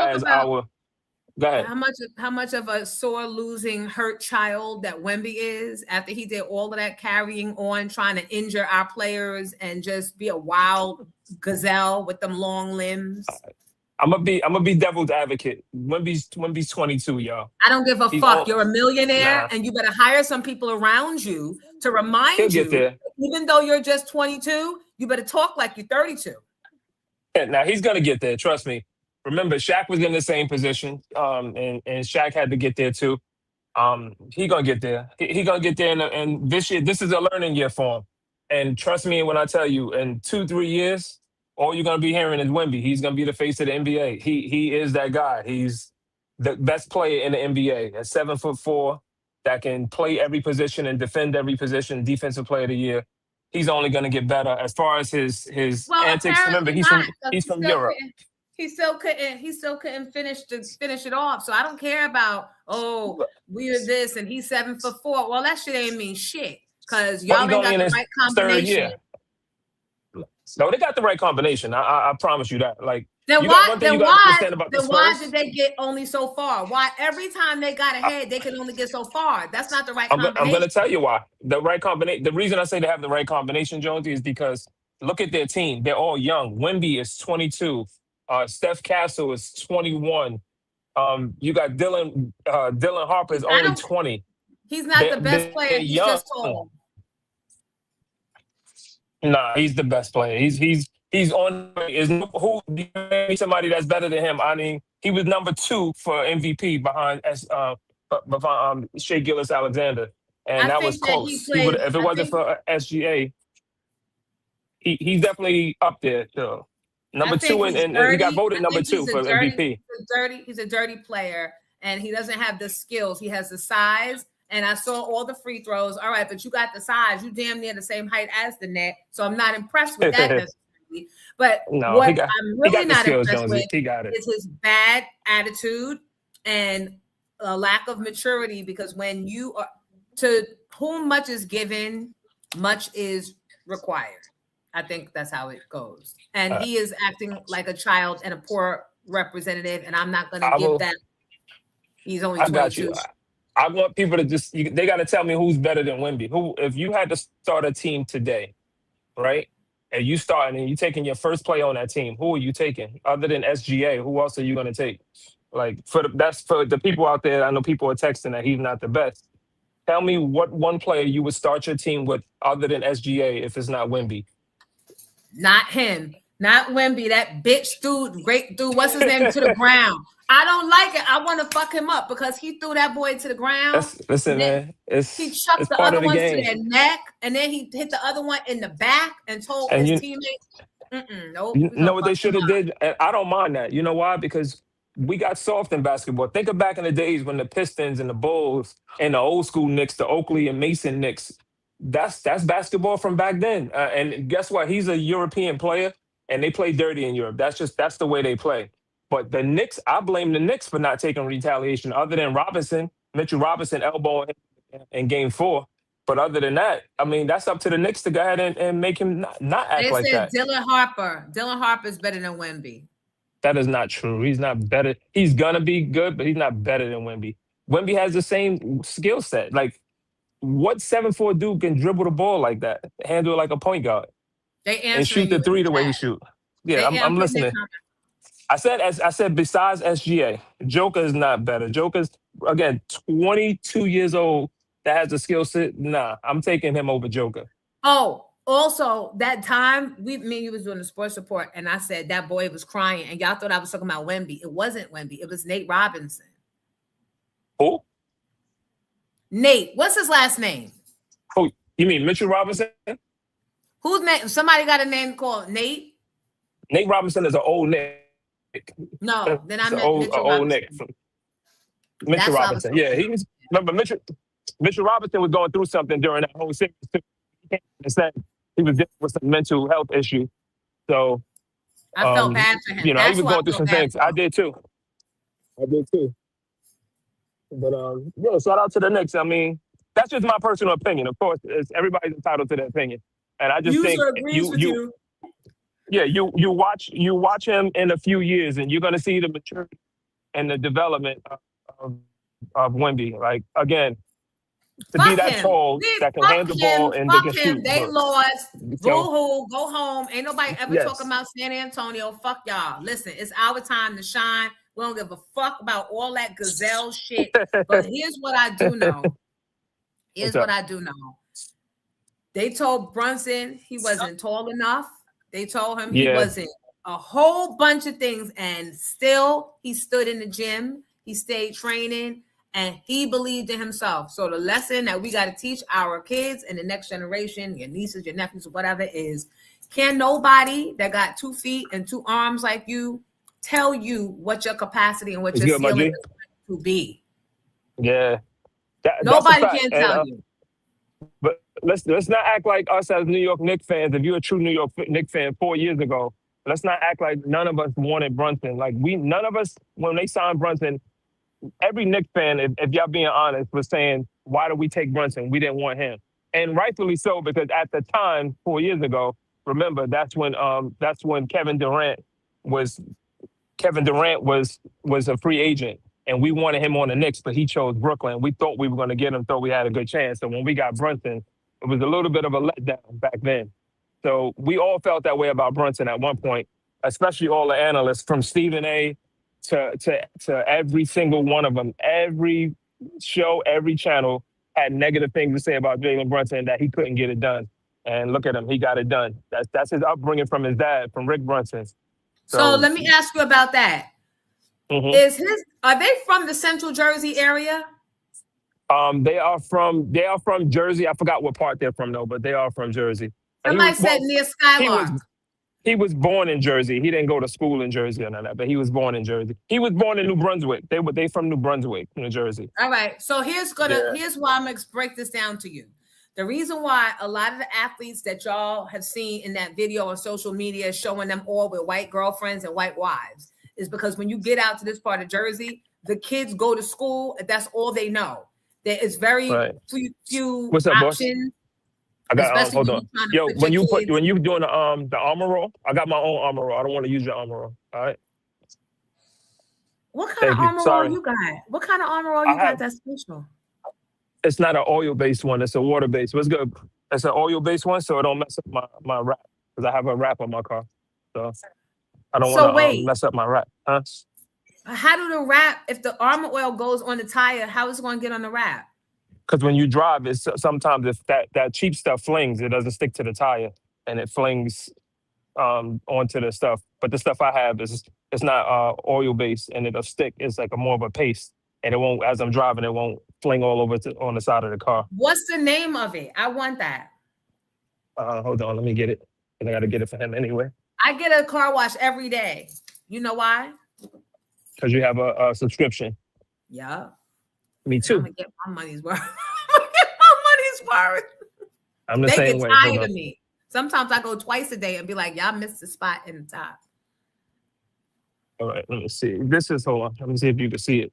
ahead. How much of a sore losing hurt child that Wemby is after he did all of that carrying on, trying to injure our players and just be a wild gazelle with them long limbs. I'm gonna be devil's advocate. Wemby's 22, y'all. I don't give a fuck. You're a millionaire, and you better hire some people around you to remind you. Even though you're just 22, you better talk like you're 32. Yeah, now he's gonna get there. Trust me. Remember, Shaq was in the same position, and Shaq had to get there too. He gonna get there. He gonna get there, and this year, this is a learning year for him. And trust me when I tell you, in 2-3 years, all you're gonna be hearing is Wemby. He's gonna be the face of the NBA. He is that guy. He's the best player in the NBA. At 7'4", that can play every position and defend every position. Defensive Player of the Year. He's only gonna get better as far as his antics. Remember, he's from Europe. He still couldn't finish it off. So I don't care about we're this and he's 7'4". Well, that shit ain't mean shit because y'all ain't got the right combination. No, they got the right combination. I promise you that. Like then why did they get only so far? Why every time they got ahead they can only get so far? That's not the right combination. I'm gonna tell you why. The right combination. The reason I say they have the right combination, Jonesy, is because look at their team. They're all young. Wemby is 22. Steph Castle is 21. You got Dylan Harper is only 20. He's not the best They're player. He's young. just tall. Nah, he's the best player. He's on. Is who somebody that's better than him? I mean, he was number 2 for MVP behind Shea Gilgeous-Alexander, and I that think was that he close. He would, played. if it wasn't for SGA, he's definitely up there. So number I think 2, he's and he got dirty. voted I number think 2 for MVP. He's a dirty player, and he doesn't have the skills. He has the size, and I saw all the free throws. All right, but you got the size. You damn near the same height as the net, so I'm not impressed with that necessarily. But No, what he got I'm really the not skills, impressed Jonesy. with He got it. is his bad attitude and a lack of maturity. Because when you are to whom much is given, much is required. I think that's how it goes. And he is acting like a child and a poor representative, and I'm not going to give that. He's only 22. I got you. I want people to they got to tell me who's better than Wemby. Who, if you had to start a team today, right? And you starting and you taking your first play on that team, who are you taking? Other than SGA, who else are you going to take? Like that's for the people out there. I know people are texting that he's not the best. Tell me what one player you would start your team with other than SGA if it's not Wemby. Not him. Not Wemby. That bitch dude, great dude. What's his name? To the ground. I don't like it. I want to fuck him up because he threw that boy to the ground. Listen, man. He chucked the other ones to their neck, and then he hit the other one in the back and told his teammates, nope. You know what they should have did? And I don't mind that. You know why? Because we got soft in basketball. Think of back in the days when the Pistons and the Bulls and the old school Knicks, the Oakley and Mason Knicks, that's basketball from back then. And guess what? He's a European player, and they play dirty in Europe. That's the way they play. But the Knicks, I blame the Knicks for not taking retaliation, other than Mitchell Robinson elbowing him in Game 4. But other than that, I mean, that's up to the Knicks to go ahead and make him not act like that. Dylan Harper is better than Wemby. That is not true. He's not better. He's gonna be good, but he's not better than Wemby. Wemby has the same skill set. Like, what 7'4" dude can dribble the ball like that, handle it like a point guard, and shoot the three the way he shoot? Yeah, I'm listening. I said besides SGA, Joker is not better. Joker's, again, 22 years old, that has the skill set. Nah, I'm taking him over Joker. Oh, also that time me and you was doing the sports report, and I said that boy was crying, and y'all thought I was talking about Wemby. It wasn't Wemby. It was Nate Robinson. Who? Nate. What's his last name? Oh, you mean Mitchell Robinson? Whose name? Somebody got a name called Nate? Nate Robinson is an old Nick. No, then I meant Mitchell old Robinson. Nick. Mitchell Robinson. Yeah, remember Mitchell Robinson was going through something during that whole series too. He said he was dealing with some mental health issue. So I felt bad for him. You know, he was going through some things. I did too. But yeah, shout out to the Knicks. I mean, that's just my personal opinion. Of course, everybody's entitled to their opinion. And I just think you watch him in a few years, and you're going to see the maturity and the development of Wemby. Like, again, to be that tall, that can handle the ball and they can shoot. They lost. Boo-hoo, go home. Ain't nobody ever talking about San Antonio. Fuck y'all. Listen, it's our time to shine. We don't give a fuck about all that gazelle shit. But here's what I do know. They told Brunson he wasn't tall enough. They told him he wasn't a whole bunch of things. And still, he stood in the gym. He stayed training. And he believed in himself. So the lesson that we got to teach our kids and the next generation, your nieces, your nephews, whatever, is can nobody that got 2 feet and 2 arms like you tell you what your capacity and what your ceiling is going to be. Yeah. Nobody can tell you. But let's not act like us as New York Knicks fans. If you're a true New York Knicks fan 4 years ago, let's not act like none of us wanted Brunson. Like none of us, when they signed Brunson, every Knicks fan, if y'all being honest, was saying, why did we take Brunson? We didn't want him. And rightfully so, because at the time, 4 years ago, remember, that's when Kevin Durant was a free agent. And we wanted him on the Knicks, but he chose Brooklyn. We thought we were going to get him, thought we had a good chance. So when we got Brunson, it was a little bit of a letdown back then. So we all felt that way about Brunson at one point, especially all the analysts from Stephen A. to every single one of them. Every show, every channel had negative things to say about Jalen Brunson, that he couldn't get it done. And look at him, he got it done. That's his upbringing from his dad, from Rick Brunson. So let me ask you about that. Mhm. Are they from the Central Jersey area? They are from Jersey. I forgot what part they're from though, but they are from Jersey. And Somebody said near Skylark. he was born in Jersey. He didn't go to school in Jersey or none of that, but he was born in Jersey. He was born in New Brunswick. They from New Brunswick, New Jersey. All right. So here's why I'm gonna break this down to you. The reason why a lot of the athletes that y'all have seen in that video on social media showing them all with white girlfriends and white wives is because when you get out to this part of Jersey, the kids go to school. That's all they know. There is very few What's up, options. boss? I got hold on. Yo, when you doing the armor roll, I got my own armor roll. I don't want to use your armor roll. All right. What kind of armor roll you got? What kind of armor roll you got that's special? It's not an oil-based one. It's a water-based. What's good? It's an oil-based one, so it don't mess up my wrap because I have a wrap on my car, so I don't want to mess up my wrap. Huh? How do the wrap? If the armor oil goes on the tire, how is it going to get on the wrap? Because when you drive, it's sometimes if that cheap stuff flings, it doesn't stick to the tire and it flings onto the stuff. But the stuff I have it's not oil-based and it'll stick. It's like more of a paste, and it won't. As I'm driving, it won't fling all over on the side of the car. What's the name of it? I want that. Hold on, let me get it. And I got to get it for him anyway. I get a car wash every day. You know why? Because you have a subscription. Yeah. Me too. I'm gonna get my money's worth. I'm the they same get way. tired of me. Sometimes I go twice a day and be like, y'all missed the spot in the top. All right, let me see. This is, hold on. Let me see if you can see it.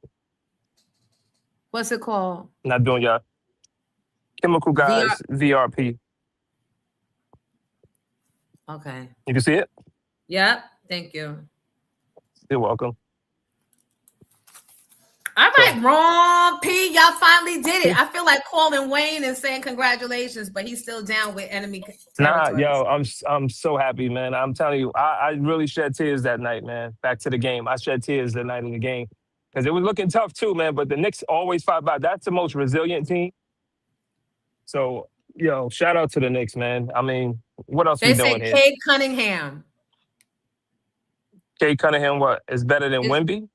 What's it called? Not doing y'all. Chemical Guys VRP. Okay. You can see it? Yep. Thank you. You're welcome. All right, wrong, P. Y'all finally did it. I feel like calling Wayne and saying congratulations, but he's still down with enemy territory. Nah, yo, I'm so happy, man. I'm telling you, I really shed tears that night, man. Back to the game. I shed tears that night in the game. Because it was looking tough too, man. But the Knicks always fight back. That's the most resilient team. So, yo, shout out to the Knicks, man. I mean, what else we doing here? They say Cade Cunningham. Cade Cunningham, what? Is better than Wemby?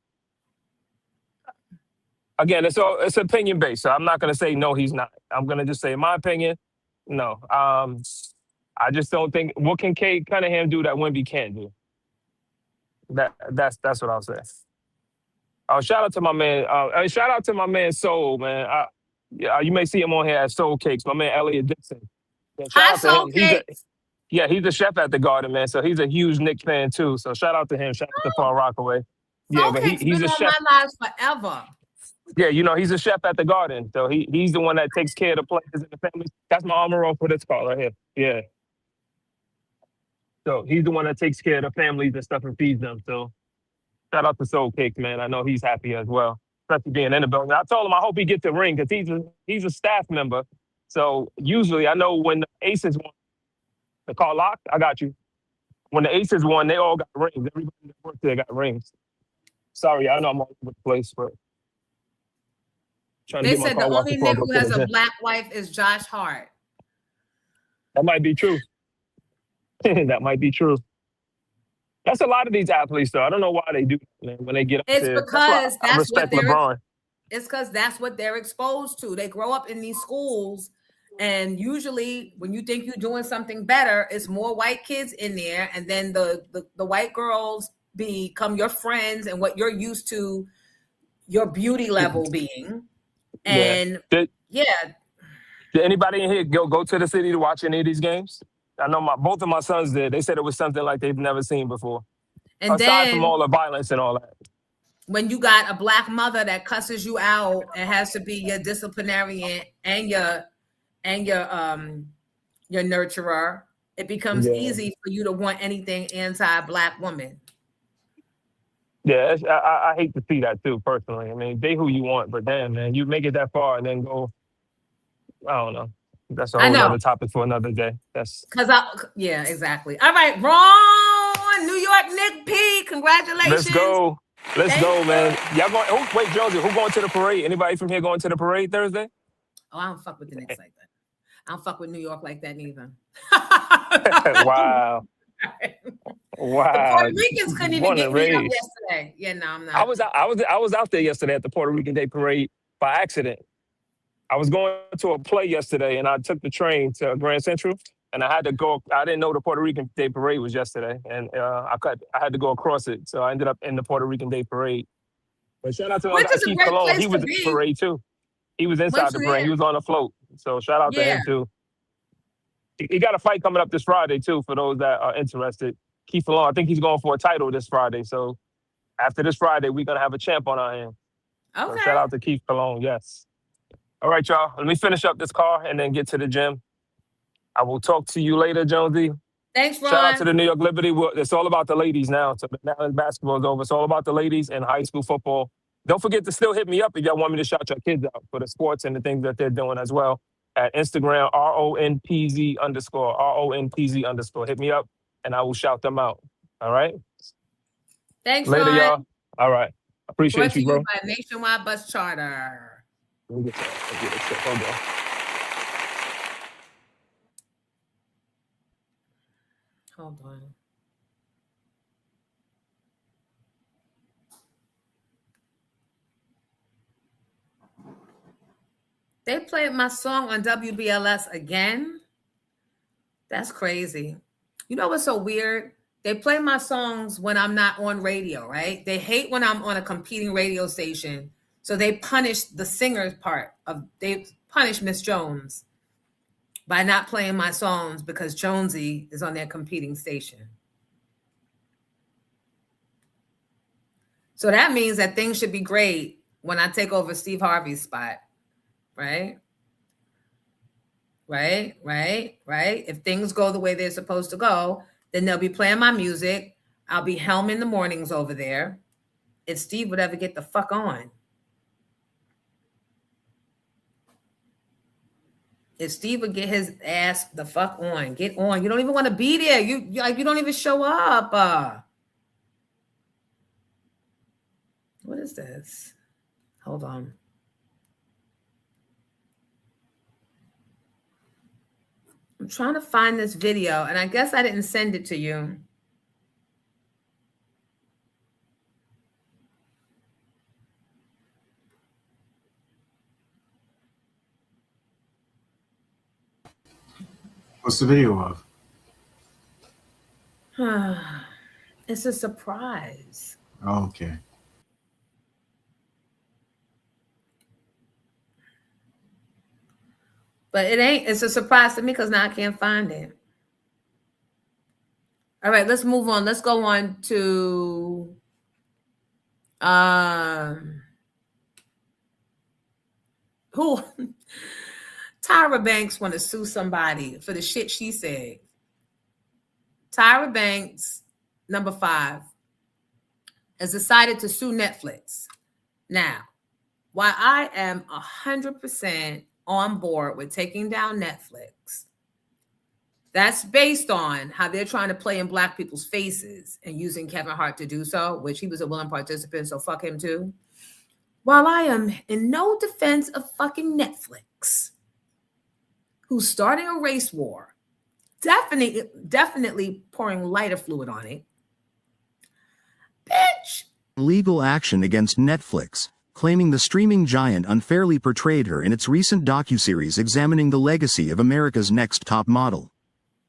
Again, it's opinion based, so I'm not going to say no, he's not. I'm going to just say, in my opinion, no. I just don't think. What can Cade Cunningham do that Wemby can't do? That's what I'll say. Shout out to my man. Shout out to my man Soul, man. You may see him on here as Soul Cakes. My man Elliot Dixon. Yeah, Hi, Soul Cakes. He's a chef at the Garden, man. So he's a huge Knicks fan too. So shout out to him. Shout out to Paul Rockaway. Yeah, but he's a chef. My lives forever. Yeah, he's a chef at the Garden. So he's the one that takes care of the players and the families. That's my armor roll for this call right here. Yeah. So he's the one that takes care of the families and stuff and feeds them. So shout out to Soul Cakes, man. I know he's happy as well, especially being in the building. I told him I hope he gets the ring because he's a staff member. So usually I know when the Aces won, the call locked, I got you. When the Aces won, they all got rings. Everybody that worked there got rings. Sorry, I know I'm all over the place, but they said the only nigga who has a black wife is Josh Hart. That might be true. That might be true. That's a lot of these athletes, though. I don't know why they do that, man, when they get up there. It's because I respect LeBron. It's because that's what they're exposed to. They grow up in these schools, and usually when you think you're doing something better, it's more white kids in there, and then the white girls become your friends and what you're used to your beauty level being. And Did anybody in here go to the city to watch any of these games? I know both of my sons did. They said it was something like they've never seen before. And aside then, from all the violence and all that. When you got a black mother that cusses you out and has to be your disciplinarian and your nurturer, it becomes easy for you to want anything anti-black woman. Yeah, I hate to see that too, personally. I mean, they who you want, but damn, man, you make it that far and then go, I don't know. That's a whole other topic for another day. Yeah, exactly. All right, Ron, New York Nick P, congratulations. Let's go. Let's go, man. Y'all going? Wait, Jonesy, who going to the parade? Anybody from here going to the parade Thursday? Oh, I don't fuck with the Knicks like that. I don't fuck with New York like that neither. Wow. Wow. The Puerto Ricans couldn't even Born get and me up raised. yesterday. Yeah, no, I'm not. I was out there yesterday at the Puerto Rican Day Parade by accident. I was going to a play yesterday, and I took the train to Grand Central, and I had to go. I didn't know the Puerto Rican Day Parade was yesterday, and I had to go across it, so I ended up in the Puerto Rican Day Parade. But shout out to Which is a Keith great Cologne. place He to was in the be. parade too. He was inside the parade. He was on the float. So shout out to him too. He got a fight coming up this Friday too. For those that are interested, Keith Cologne. I think he's going for a title this Friday. So after this Friday, we're gonna have a champ on our hands. Okay. So shout out to Keith Cologne. Yes. All right, y'all. Let me finish up this car and then get to the gym. I will talk to you later, Jonesy. Thanks, Ron. Shout out to the New York Liberty. It's all about the ladies now. So now that basketball is over, it's all about the ladies and high school football. Don't forget to still hit me up if y'all want me to shout your kids out for the sports and the things that they're doing as well. At Instagram, RONPZ_. RONPZ_. Hit me up and I will shout them out. All right? Thanks, Later, Ron. y'all. All right. Appreciate Brought to you, bro. by Nationwide Bus Charter. Let me get this shit. Hold on. Hold on. They played my song on WBLS again. That's crazy. You know what's so weird? They play my songs when I'm not on radio, right? They hate when I'm on a competing radio station. So they punish the singer's part of, they punish Miss Jones by not playing my songs because Jonesy is on their competing station. So that means that things should be great when I take over Steve Harvey's spot, right? Right. If things go the way they're supposed to go, then they'll be playing my music. I'll be helm in the mornings over there. If Steve would ever get the fuck on. If Steve would get his ass the fuck on, get on. You don't even want to be there. You don't even show up. What is this? Hold on. I'm trying to find this video, and I guess I didn't send it to you. What's the video of? It's a surprise. Oh, okay. But it's a surprise to me because now I can't find it. All right, let's move on. Let's go on to who? Tyra Banks want to sue somebody for the shit she said. Tyra Banks, number 5, has decided to sue Netflix. Now, while I am 100% on board with taking down Netflix, that's based on how they're trying to play in Black people's faces and using Kevin Hart to do so, which he was a willing participant, so fuck him too. While I am in no defense of fucking Netflix, who's starting a race war, definitely pouring lighter fluid on it, bitch. Legal action against Netflix, claiming the streaming giant unfairly portrayed her in its recent docuseries examining the legacy of America's Next Top Model.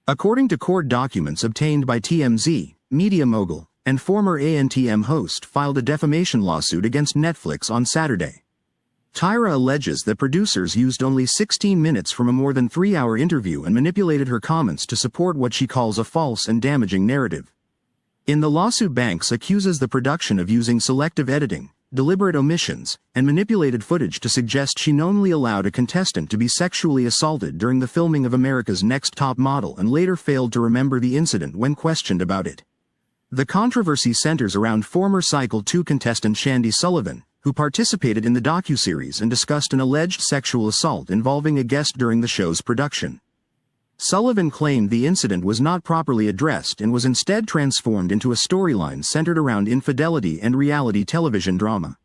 According to court documents obtained by TMZ, Media Mogul, and former ANTM host filed a defamation lawsuit against Netflix on Saturday. Tyra alleges that producers used only 16 minutes from a more than 3-hour interview and manipulated her comments to support what she calls a false and damaging narrative. In the lawsuit, Banks accuses the production of using selective editing, deliberate omissions, and manipulated footage to suggest she knowingly allowed a contestant to be sexually assaulted during the filming of America's Next Top Model and later failed to remember the incident when questioned about it. The controversy centers around former Cycle 2 contestant Shandy Sullivan, who participated in the docuseries and discussed an alleged sexual assault involving a guest during the show's production. Sullivan claimed the incident was not properly addressed and was instead transformed into a storyline centered around infidelity and reality television drama.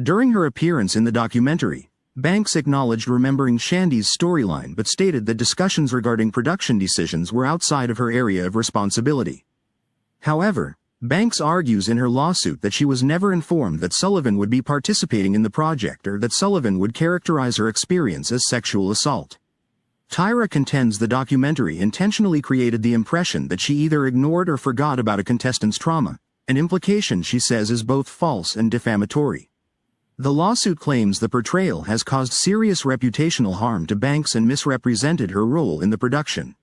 During her appearance in the documentary, Banks acknowledged remembering Shandy's storyline but stated that discussions regarding production decisions were outside of her area of responsibility. However, Banks argues in her lawsuit that she was never informed that Sullivan would be participating in the project or that Sullivan would characterize her experience as sexual assault. Tyra contends the documentary intentionally created the impression that she either ignored or forgot about a contestant's trauma, an implication she says is both false and defamatory. The lawsuit claims the portrayal has caused serious reputational harm to Banks and misrepresented her role in the production.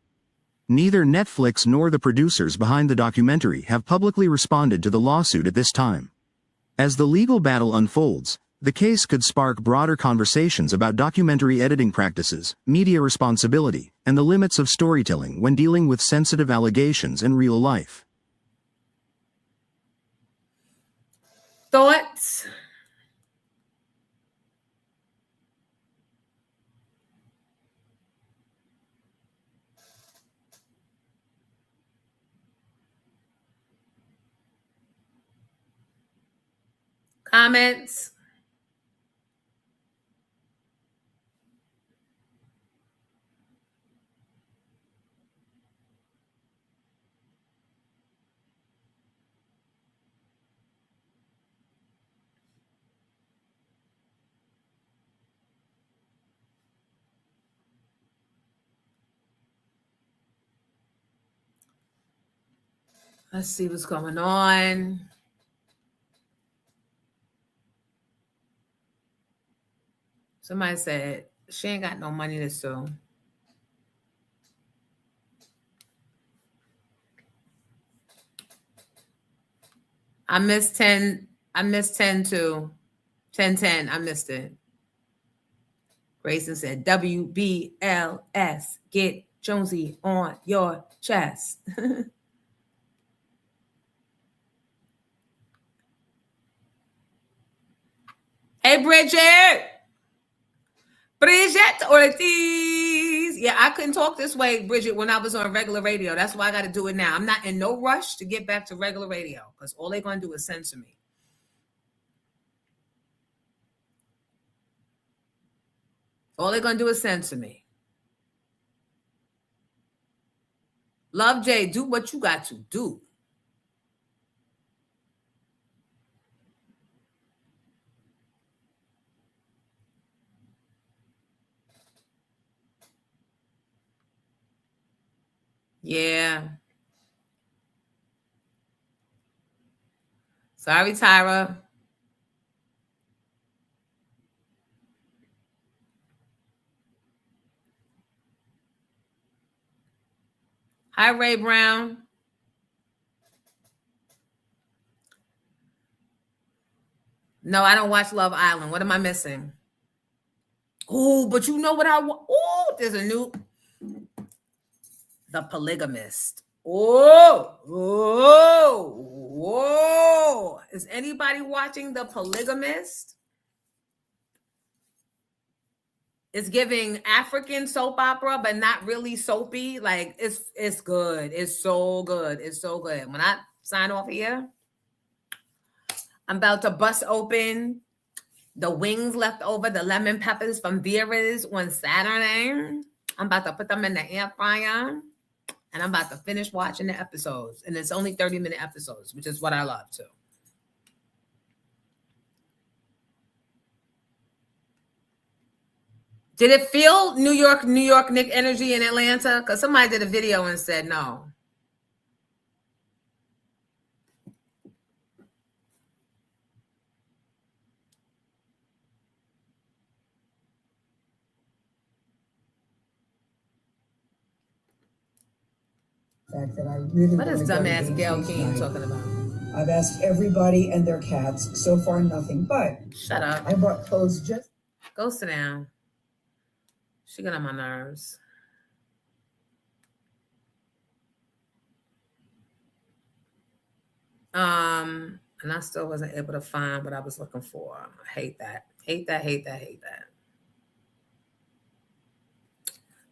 Neither Netflix nor the producers behind the documentary have publicly responded to the lawsuit at this time. As the legal battle unfolds, the case could spark broader conversations about documentary editing practices, media responsibility, and the limits of storytelling when dealing with sensitive allegations in real life. Thoughts? Comments? Let's see what's going on. Somebody said she ain't got no money to sue. I missed 10. I missed 10 too. 10. I missed it. Grayson said WBLS. Get Jonesy on your chest. Hey, Bridget. Bridget Ortiz. Yeah, I couldn't talk this way, Bridget, when I was on regular radio. That's why I got to do it now. I'm not in no rush to get back to regular radio because all they're going to do is censor me. All they're going to do is censor me. Love Jay, do what you got to do. Yeah. Sorry, Tyra. Hi, Ray Brown. No, I don't watch Love Island. What am I missing? Oh, but you know what I want? Oh, there's a new... The Polygamist. Oh. Is anybody watching The Polygamist? It's giving African soap opera, but not really soapy. Like, it's good. It's so good. It's so good. When I sign off here, I'm about to bust open the wings left over, the lemon peppers from Vera's on Saturday. I'm about to put them in the air fryer. And I'm about to finish watching the episodes. And it's only 30-minute episodes, which is what I love too. Did it feel New York, Nick energy in Atlanta? Because somebody did a video and said no. Fact that I really what is dumbass Gail King talking about? I've asked everybody and their cats. So far, nothing. But shut up. I bought clothes just. Go sit down. She got on my nerves. And I still wasn't able to find what I was looking for. I hate that. Hate that.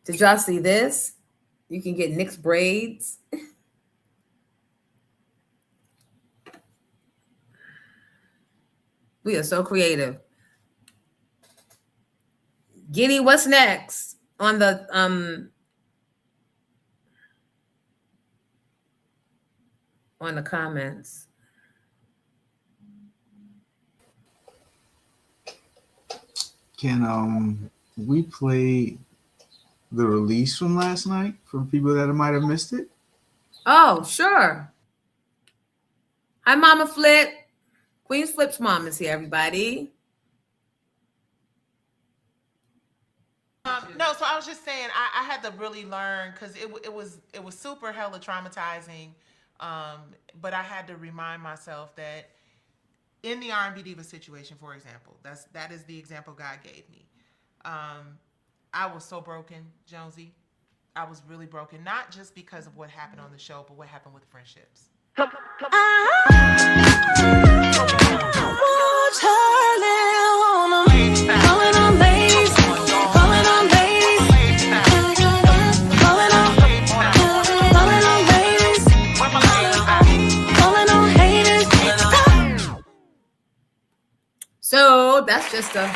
Did y'all see this? You can get Nick's braids. We are so creative. Giddy, what's next on the comments? Can we play the release from last night for people that might have missed it? Oh, sure. Hi, Mama Flip. Queen's Flip's mom is here, everybody. No, so I was just saying I had to really learn because it was super hella traumatizing, but I had to remind myself that in the R&B diva situation, for example, that is the example God gave me. I was so broken, Jonesy. I was really broken, not just because of what happened on the show, but what happened with friendships. So that's just a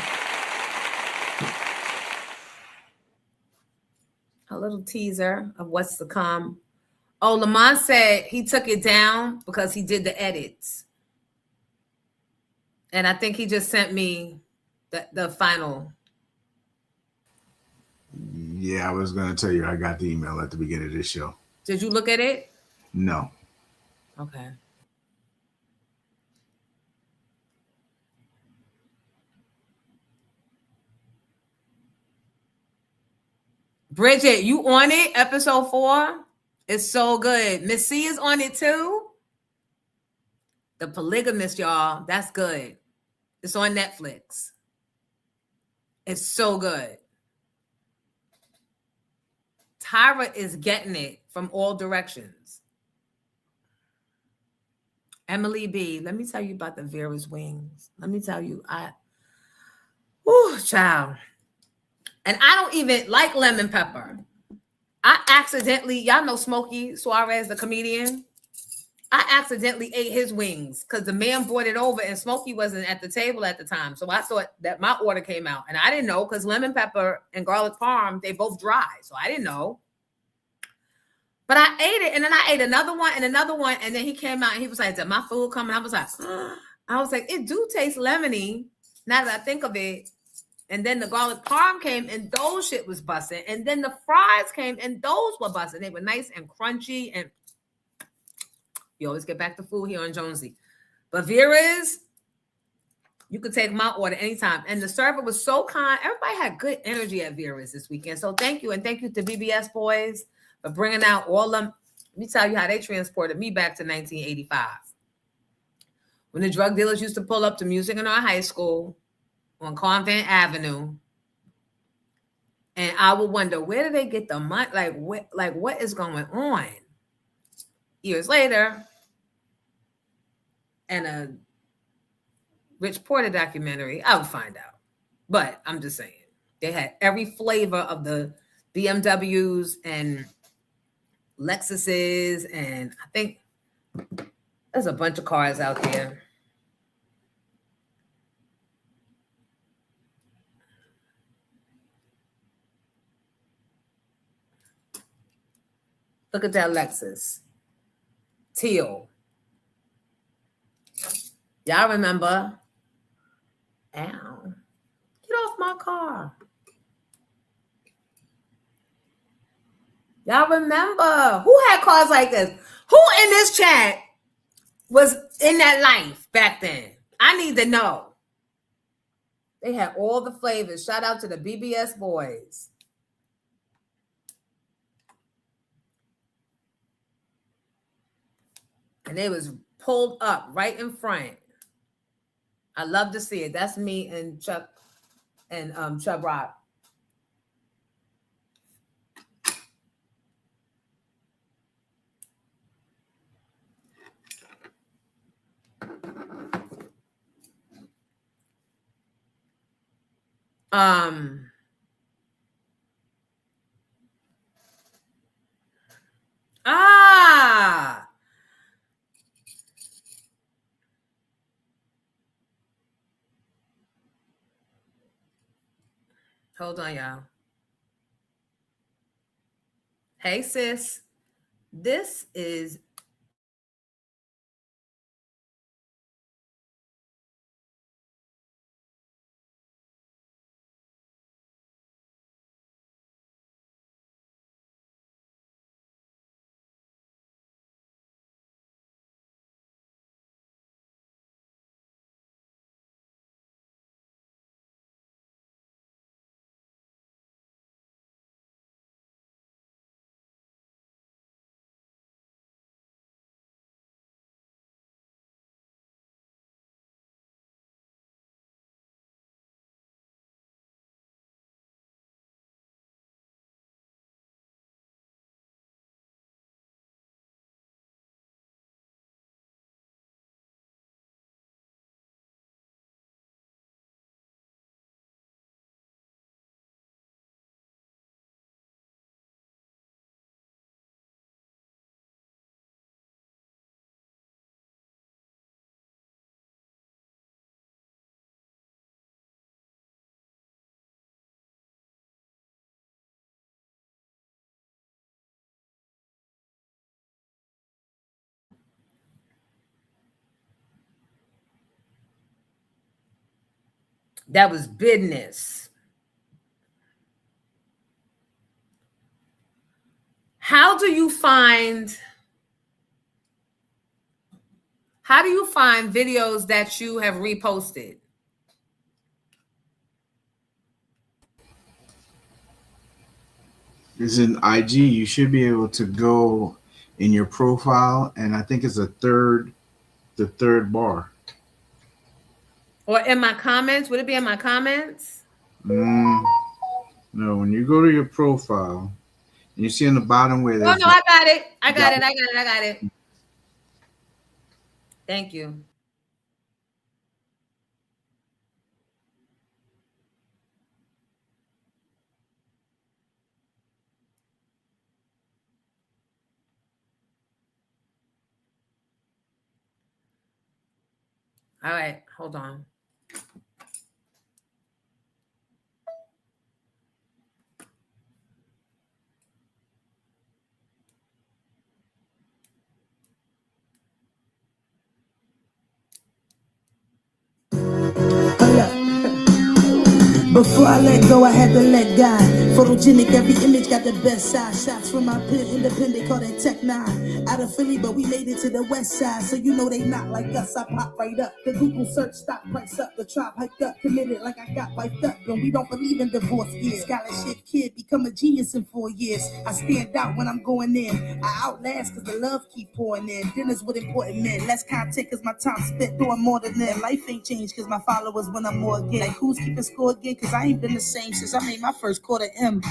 little teaser of what's to come. Oh, Lamont said he took it down because he did the edits. And I think he just sent me the final. Yeah, I was going to tell you I got the email at the beginning of this show. Did you look at it? No. Okay. Bridget, you on it? Episode 4? It's so good. Miss C is on it too. The Polygamist, y'all. That's good. It's on Netflix. It's so good. Tyra is getting it from all directions. Emily B, let me tell you about the Vera's wings. Let me tell you, child. And I don't even like lemon pepper. I accidentally, y'all know Smokey Suarez, the comedian. I accidentally ate his wings because the man brought it over and Smokey wasn't at the table at the time. So I thought that my order came out. And I didn't know because lemon pepper and garlic parm, they both dry. So I didn't know. But I ate it and then I ate another one. And then he came out and he was like, did my food come? And I was like, it do taste lemony now that I think of it. And then the garlic parm came and those shit was busting. And then the fries came and those were busting. They were nice and crunchy. And you always get back to food here on Jonesy. But Vera's, you could take my order anytime. And the server was so kind. Everybody had good energy at Vera's this weekend. So thank you. And thank you to BBS Boys for bringing out all them. Let me tell you how they transported me back to 1985. When the drug dealers used to pull up to Music in Our High School on Convent Avenue. And I would wonder, where do they get the money? What is going on? Years later, and a Rich Porter documentary, I would find out. But I'm just saying, they had every flavor of the BMWs and Lexuses, and I think there's a bunch of cars out there. Look at that Lexus. Teal. Y'all remember? Ow. Get off my car. Y'all remember? Who had cars like this? Who in this chat was in that life back then? I need to know. They had all the flavors. Shout out to the BBS Boys. And they was pulled up right in front. I love to see it. That's me and Chuck and Chubb Rock. Ah. Hold on, y'all. Hey, sis. This is that was business. How do you find videos that you have reposted? It's in IG. You should be able to go in your profile, and I think it's the third bar. Or in my comments? Would it be in my comments? No, when you go to your profile, and you see on the bottom where there's. Oh, no, I got it. I got it. Thank you. All right, hold on. Before I let go, I had to let God. Photogenic, every image got the best side. Shots from my pen, independent, call that Tech 9. Out of Philly, but we made it to the west side. So you know they not like us, I pop right up. The Google search, stock price up. The tribe hiked up, committed like I got wiped up. And we don't believe in divorce years. Scholarship kid, become a genius in 4 years. I stand out when I'm going in. I outlast cause the love keep pouring in. Dinners with important men. Less content cause my time spent doing more than that. Life ain't changed cause my followers when I'm more again. Like who's keeping score again? Cause I ain't been the same since I made my first quarter M.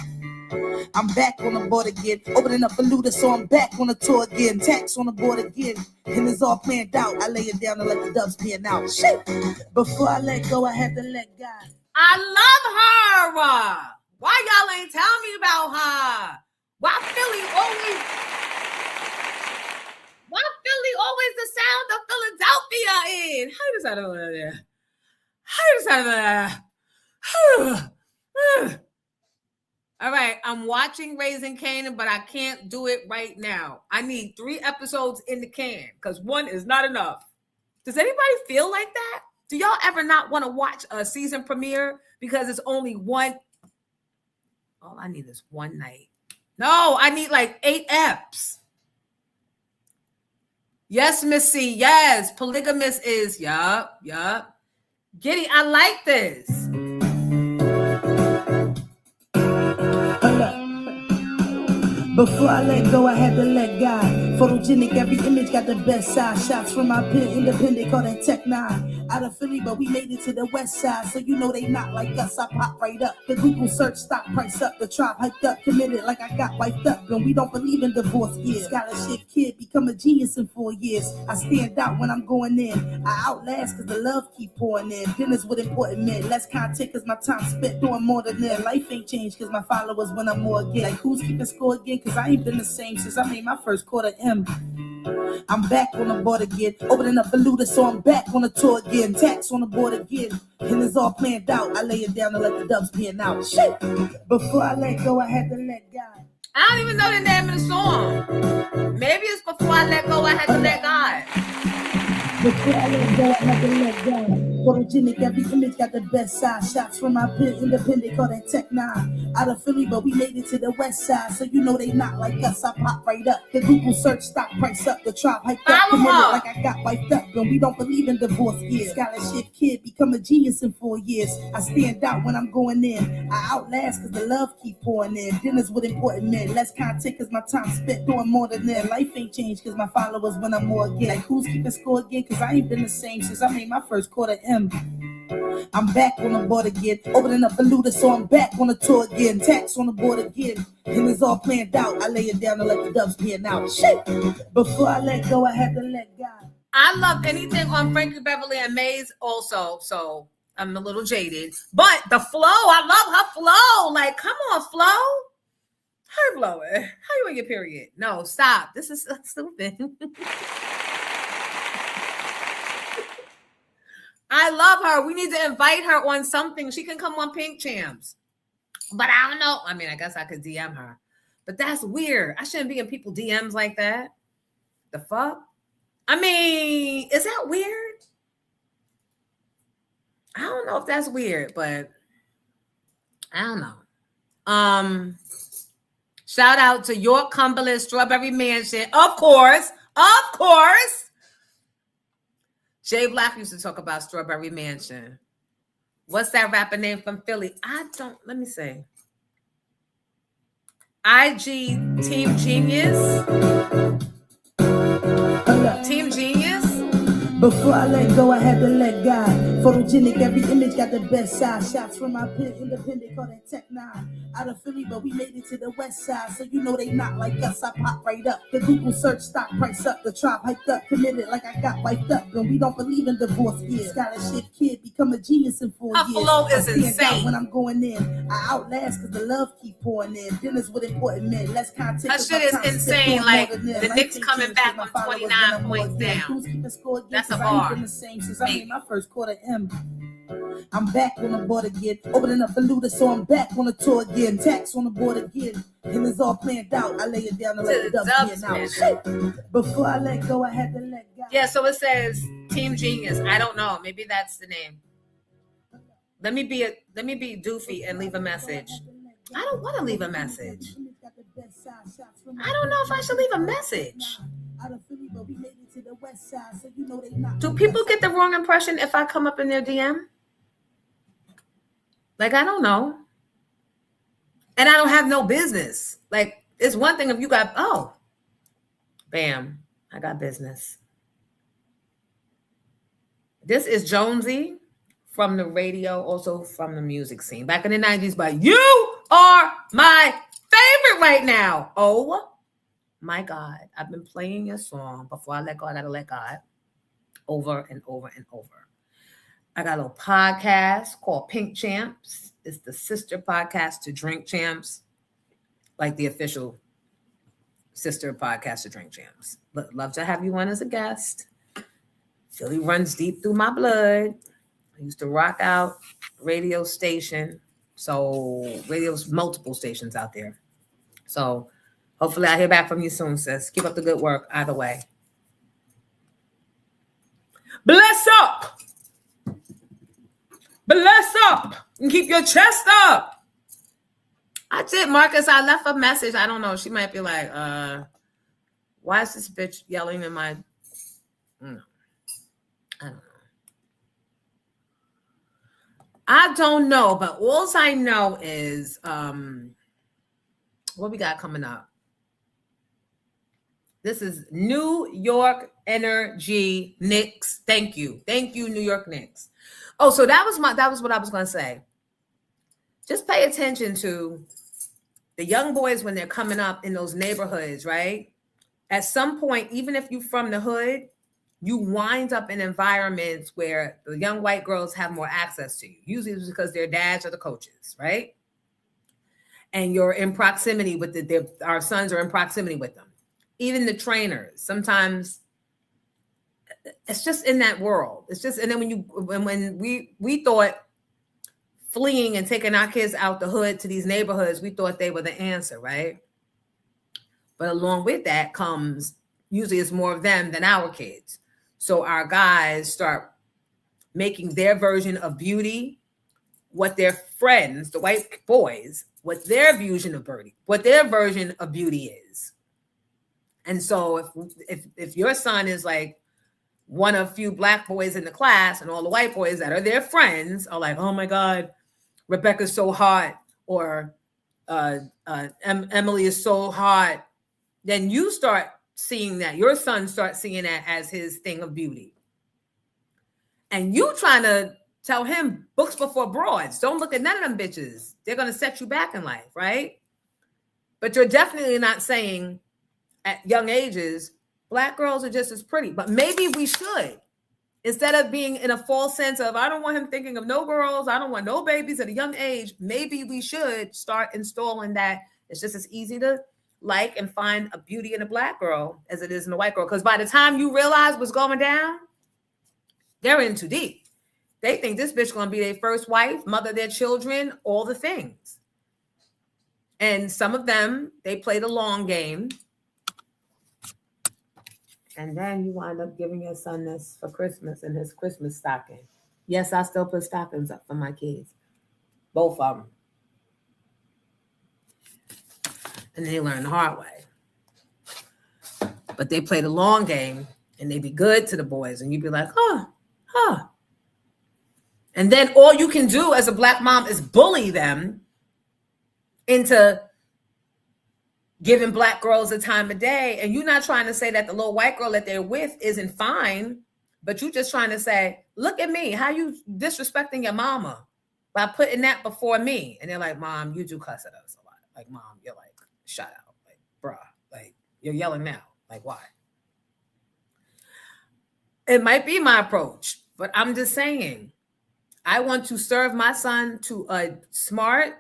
I'm back on the board again. Opening up a looter, so I'm back on the tour again. Tax on the board again. And it's all planned out. I lay it down and let the dubs pan out. Shit. Before I let go, I had to let God. I love her. Why y'all ain't tell me about her? Why Philly always the sound of Philadelphia in? How does that over there? How does that All right, I'm watching Raising Canaan, but I can't do it right now. I need 3 episodes in the can because 1 is not enough. Does anybody feel like that? Do y'all ever not want to watch a season premiere because it's only 1? All I need is 1 night. No, I need like 8 eps. Yes, Miss C. Yes, polygamous is. Yup. Giddy, I like this. Before I let go, I had to let God. Photogenic, every image got the best side. Shots from my pen, independent, call that Tech 9. Out of Philly, but we made it to the west side. So you know they not like us, I pop right up. The Google search, stock price up. The tribe hiked up, committed like I got wiped up. And we don't believe in divorce years. Scholarship kid, become a genius in 4 years. I stand out when I'm going in. I outlast cause the love keep pouring in. Dinners with important men. Less content cause my time spent doing more than that. Life ain't changed cause my followers when I'm more again. Like who's keeping score again? cause I ain't been the same since I made my first quarter M. I'm back on the board again, opening up a looter, so I'm back on the tour again. Tax on the board again, and it's all planned out. I lay it down to let the dubs pan out. Shit! Before I let go, I had to let God. I don't even know the name of the song. Maybe it's Before I Let Go, I Had to Let God. Before I let go, I had to let go. Photogenic, every image got the best side. Shots from my pit, independent, call that Tech 9. Out of Philly, but we made it to the west side. So you know they not like us, I pop right up. The Google search, stock price up. The tribe hyped up, committed like I got wiped up. And we don't believe in divorce years. Scholarship kid, become a genius in 4 years. I stand out when I'm going in. I outlast cause the love keep pouring in. Dinners with important men. Less content cause my time spent doing more than them. Life ain't changed cause my followers when I'm more again. Like who's keeping score again? Cause I ain't been the same since I made my first quarter M. I'm back on the board again, opening up a looter, so I'm back on the tour again. Tax on the board again, and it's all planned out. I lay it down to let the dubs pan out. Shit! Before I let go, I had to let God. I love anything on Frankie Beverly and Maze also, so I'm a little jaded. But the flow, I love her flow. Like, come on, flow. Her blowing. How you in your period? No, stop. This is so stupid. I love her. We need to invite her on something. She can come on Pink Champs. But I don't know. I mean, I guess I could DM her. But that's weird. I shouldn't be in people's DMs like that. The fuck? I mean, is that weird? I don't know if that's weird, but I don't know. Shout out to York Cumberland Strawberry Mansion. Of course. Jay Black used to talk about Strawberry Mansion. What's that rapper name from Philly? Let me say. IG Team Genius. Team Genius. Before I let go, I had to let God. Photogenic, every image got the best side. Shots from my pit, independent, call that Tech 9. Out of Philly, but we made it to the west side. So you know they not like us, I pop right up. The Google search, stock price up. The tribe hyped up, committed like I got wiped up. And we don't believe in divorce years. Scholarship kid, become a genius in 4 years. Her flow is I stand insane. out when I'm going in. I outlast cause the love keep pouring in. Dinners with important men, less content. Her shit is insane. Like, the Knicks coming back with 29 points down. That's a bar. The same since I made my first quarter M. I'm back on the board again, opening up a looter, so I'm back on the tour again. Tax on the board again, and it's all planned out. I lay it down to let the dubs pan out. Shit. Before I let go, I had to let go. Yeah, so it says Team Genius. I don't know. Maybe that's the name. Let me be doofy and leave a message. I don't want to leave a message. I don't know if I should leave a message. Do people get the wrong impression if I come up in their DM? Like, I don't know. And I don't have no business. Like, it's one thing if you got, bam, I got business. This is Jonesy from the radio, also from the music scene. Back in the 90s, but you are my favorite right now. Oh my God. I've been playing your song Before I Let Go, I Gotta Let God over and over and over. I got a little podcast called Pink Champs. It's the sister podcast to Drink Champs, like the official sister podcast to Drink Champs. But love to have you on as a guest. Philly runs deep through my blood. I used to rock out radio station. So radio's multiple stations out there. So hopefully I hear back from you soon, sis. Keep up the good work either way. Bless up. Bless up. And keep your chest up. I did, Marcus. I left a message. I don't know. She might be like, why is this bitch yelling in my... I don't know, but all I know is what we got coming up. This is New York Energy Knicks. Thank you, New York Knicks. Oh, so that was what I was going to say. Just pay attention to the young boys when they're coming up in those neighborhoods, right? At some point, even if you're from the hood, you wind up in environments where the young white girls have more access to you. Usually it's because their dads are the coaches, right? and you're in proximity with our sons are in proximity with them. Even the trainers, sometimes it's just in that world. It's just, and then when we thought fleeing and taking our kids out the hood to these neighborhoods, we thought they were the answer, right? But along with that comes, usually it's more of them than our kids. So our guys start making their version of beauty what their friends, the white boys, what their version of beauty is. And so if your son is like one of few black boys in the class, and all the white boys that are their friends are like, oh my God, Rebecca's so hot, or Emily is so hot, then you start seeing that, your son starts seeing that as his thing of beauty. And you trying to tell him books before broads. Don't look at none of them bitches. They're going to set you back in life, right? But you're definitely not saying at young ages, black girls are just as pretty. But maybe we should. Instead of being in a false sense of, I don't want him thinking of no girls, I don't want no babies at a young age, maybe we should start installing that it's just as easy to like and find a beauty in a black girl as it is in a white girl. Because by the time you realize what's going down, they're in too deep. They think this bitch gonna be their first wife, mother their children, all the things. And some of them, they play the long game. And then you wind up giving your son this for Christmas in his Christmas stocking. Yes, I still put stockings up for my kids. Both of them. And they learn the hard way. But they play the long game and they be good to the boys. And you be like, huh. And then all you can do as a black mom is bully them into giving black girls the time of day. And you're not trying to say that the little white girl that they're with isn't fine, but you're just trying to say, look at me, how you disrespecting your mama by putting that before me. And they're like, Mom, you do cuss at us a lot. Like, Mom, you're like, shut out. Like, bruh, like, you're yelling now. Like, why? It might be my approach, but I'm just saying, I want to serve my son to a smart,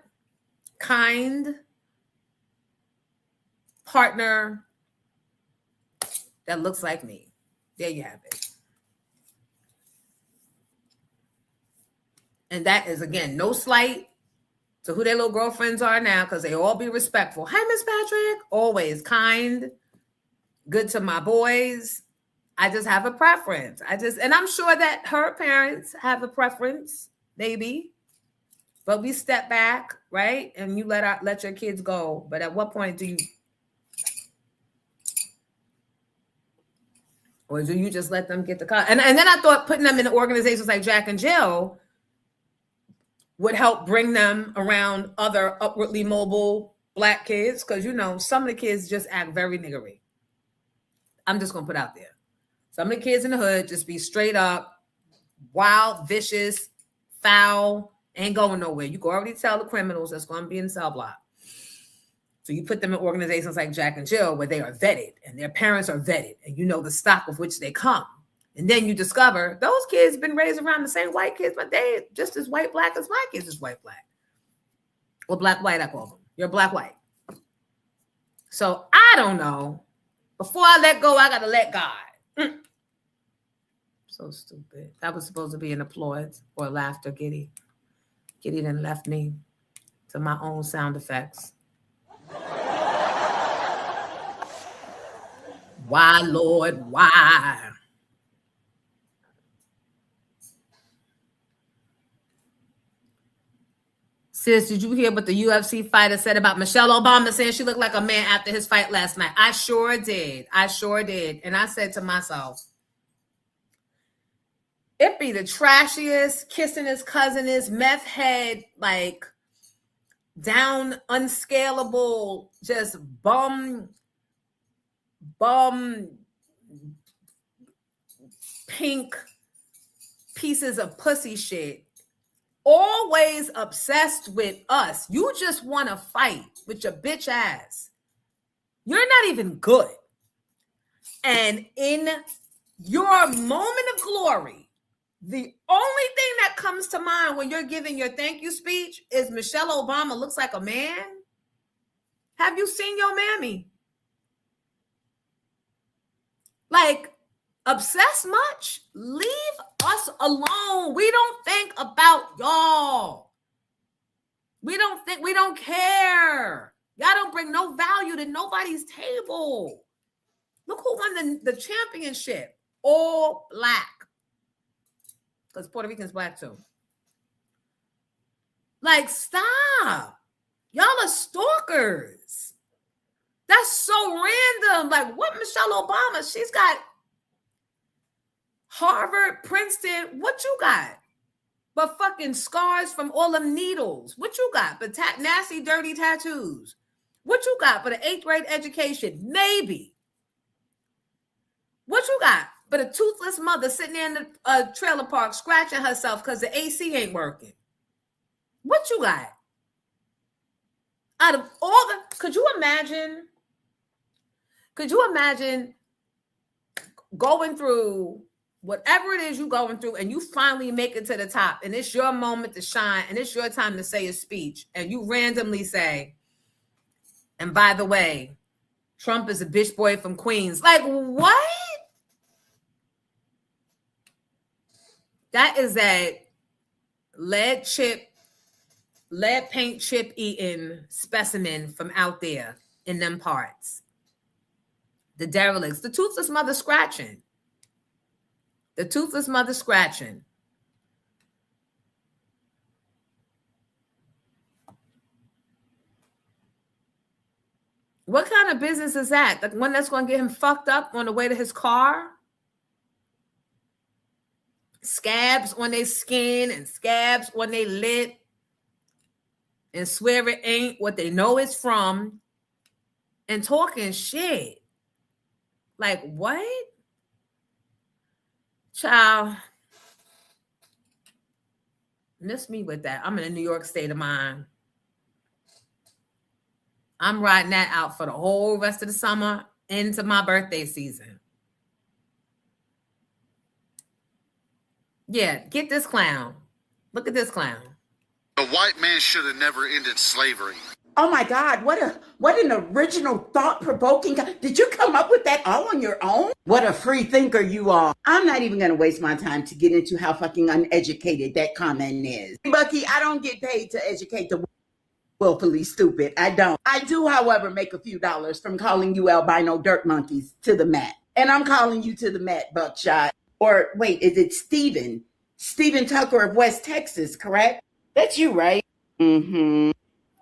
kind partner that looks like me. There you have it. And that is, again, no slight to who their little girlfriends are now, because they all be respectful. Hi, Miss Patrick. Always kind, good to my boys. I just have a preference. And I'm sure that her parents have a preference, maybe. But we step back, right? And you let your kids go. But at what point do you, or do you just let them get the car? And then I thought putting them in organizations like Jack and Jill would help bring them around other upwardly mobile black kids. Because, you know, some of the kids just act very niggery. I'm just going to put out there. Some of the kids in the hood just be straight up, wild, vicious, foul, ain't going nowhere. You can already tell the criminals that's going to be in the cell block. So you put them in organizations like Jack and Jill where they are vetted and their parents are vetted and you know the stock of which they come. And then you discover those kids been raised around the same white kids, but they just as white black as my kids is white black. Or black white, I call them. You're black white. So I don't know. Before I let go, I got to let God. So stupid. That was supposed to be an applause or laughter, Giddy. Giddy then left me to my own sound effects. Why, Lord, why? Sis, did you hear what the UFC fighter said about Michelle Obama saying she looked like a man after his fight last night? I sure did. And I said to myself, it be the trashiest, kissing his cousin is meth head, like down, unscalable, just bum, pink pieces of pussy shit. Always obsessed with us. You just want to fight with your bitch ass. You're not even good. And in your moment of glory, the only thing that comes to mind when you're giving your thank you speech is Michelle Obama looks like a man. Have you seen your mammy? Like, obsessed much? Leave us alone. We don't think about y'all. We don't care. Y'all don't bring no value to nobody's table. Look who won the championship. All black. Because Puerto Rican's black too. Like, stop. Y'all are stalkers. That's so random. Like, what Michelle Obama? She's got Harvard, Princeton. What you got? But fucking scars from all them needles. What you got? But nasty, dirty tattoos. What you got? But an 8th grade education? Maybe. What you got? But a toothless mother sitting there in the trailer park scratching herself because the AC ain't working. What you got? Out of all the, could you imagine going through whatever it is you're going through and you finally make it to the top and it's your moment to shine and it's your time to say a speech and you randomly say, and by the way, Trump is a bitch boy from Queens. Like, what? That is a lead paint chip eating specimen from out there in them parts. The derelicts, the toothless mother scratching. The toothless mother scratching. What kind of business is that? The one that's going to get him fucked up on the way to his car? Scabs on their skin and scabs on their lip and swear it ain't what they know it's from and talking shit. Like, what? Child, miss me with that. I'm in a New York state of mind. I'm riding that out for the whole rest of the summer into my birthday season. Yeah, get this clown. Look at this clown. A white man should have never ended slavery. Oh my God, what an original, thought-provoking. Did you come up with that all on your own? What a free thinker you are. I'm not even going to waste my time to get into how fucking uneducated that comment is. Bucky, I don't get paid to educate the willfully stupid. I don't. I do, however, make a few dollars from calling you albino dirt monkeys to the mat. And I'm calling you to the mat, Buckshot. Or wait, is it Steven? Steven Tucker of West Texas, correct? That's you, right? Mm-hmm.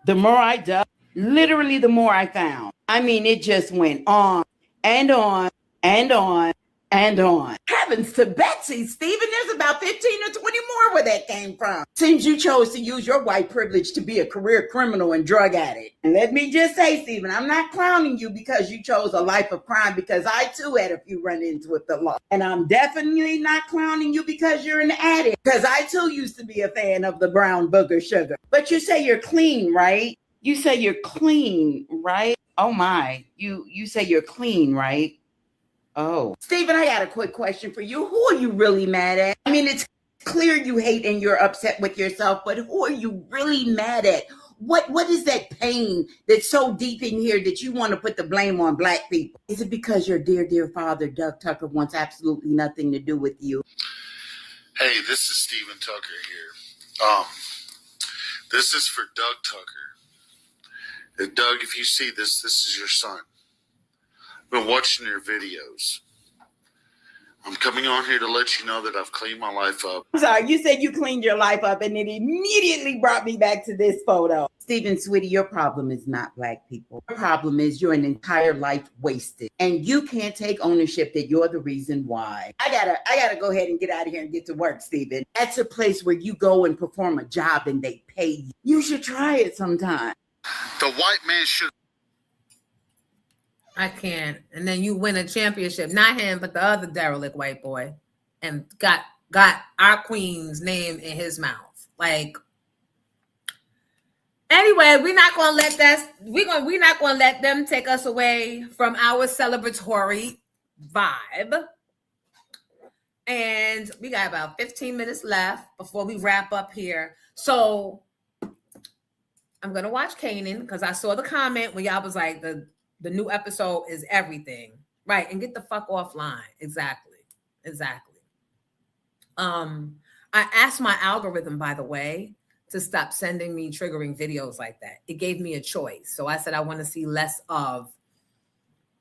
The more I dug, literally the more I found. I mean, it just went on and on and on and on. Heavens to Betsy, Stephen, there's about 15 or 20 more where that came from. Seems you chose to use your white privilege to be a career criminal and drug addict. And let me just say, Stephen, I'm not clowning you because you chose a life of crime, because I too had a few run-ins with the law. And I'm definitely not clowning you because you're an addict, because I too used to be a fan of the brown booger sugar. But you say you're clean, right? You say you're clean, right? Oh my, you say you're clean, right? Oh. Stephen, I got a quick question for you. Who are you really mad at? I mean, it's clear you hate and you're upset with yourself, but who are you really mad at? What is that pain that's so deep in here that you want to put the blame on black people? Is it because your dear father, Doug Tucker, wants absolutely nothing to do with you? Hey, this is Stephen Tucker here. This is for Doug Tucker. Doug, if you see this, this is your son. I've been watching your videos. I'm coming on here to let you know that I've cleaned my life up. I'm sorry, you said you cleaned your life up and it immediately brought me back to this photo. Stephen, sweetie, your problem is not black people. Your problem is you're an entire life wasted. And you can't take ownership that you're the reason why. I gotta go ahead and get out of here and get to work, Stephen. That's a place where you go and perform a job and they pay you. You should try it sometime. The white man should. I can't. And then you win a championship, not him, but the other derelict white boy, and got our queen's name in his mouth. Like, anyway, we're not gonna let them take us away from our celebratory vibe. And we got about 15 minutes left before we wrap up here. So I'm gonna watch Kanan because I saw the comment when y'all was like the new episode is everything, right? And get the fuck offline. Exactly. I asked my algorithm, by the way, to stop sending me triggering videos like that. It gave me a choice. So I said I want to see less of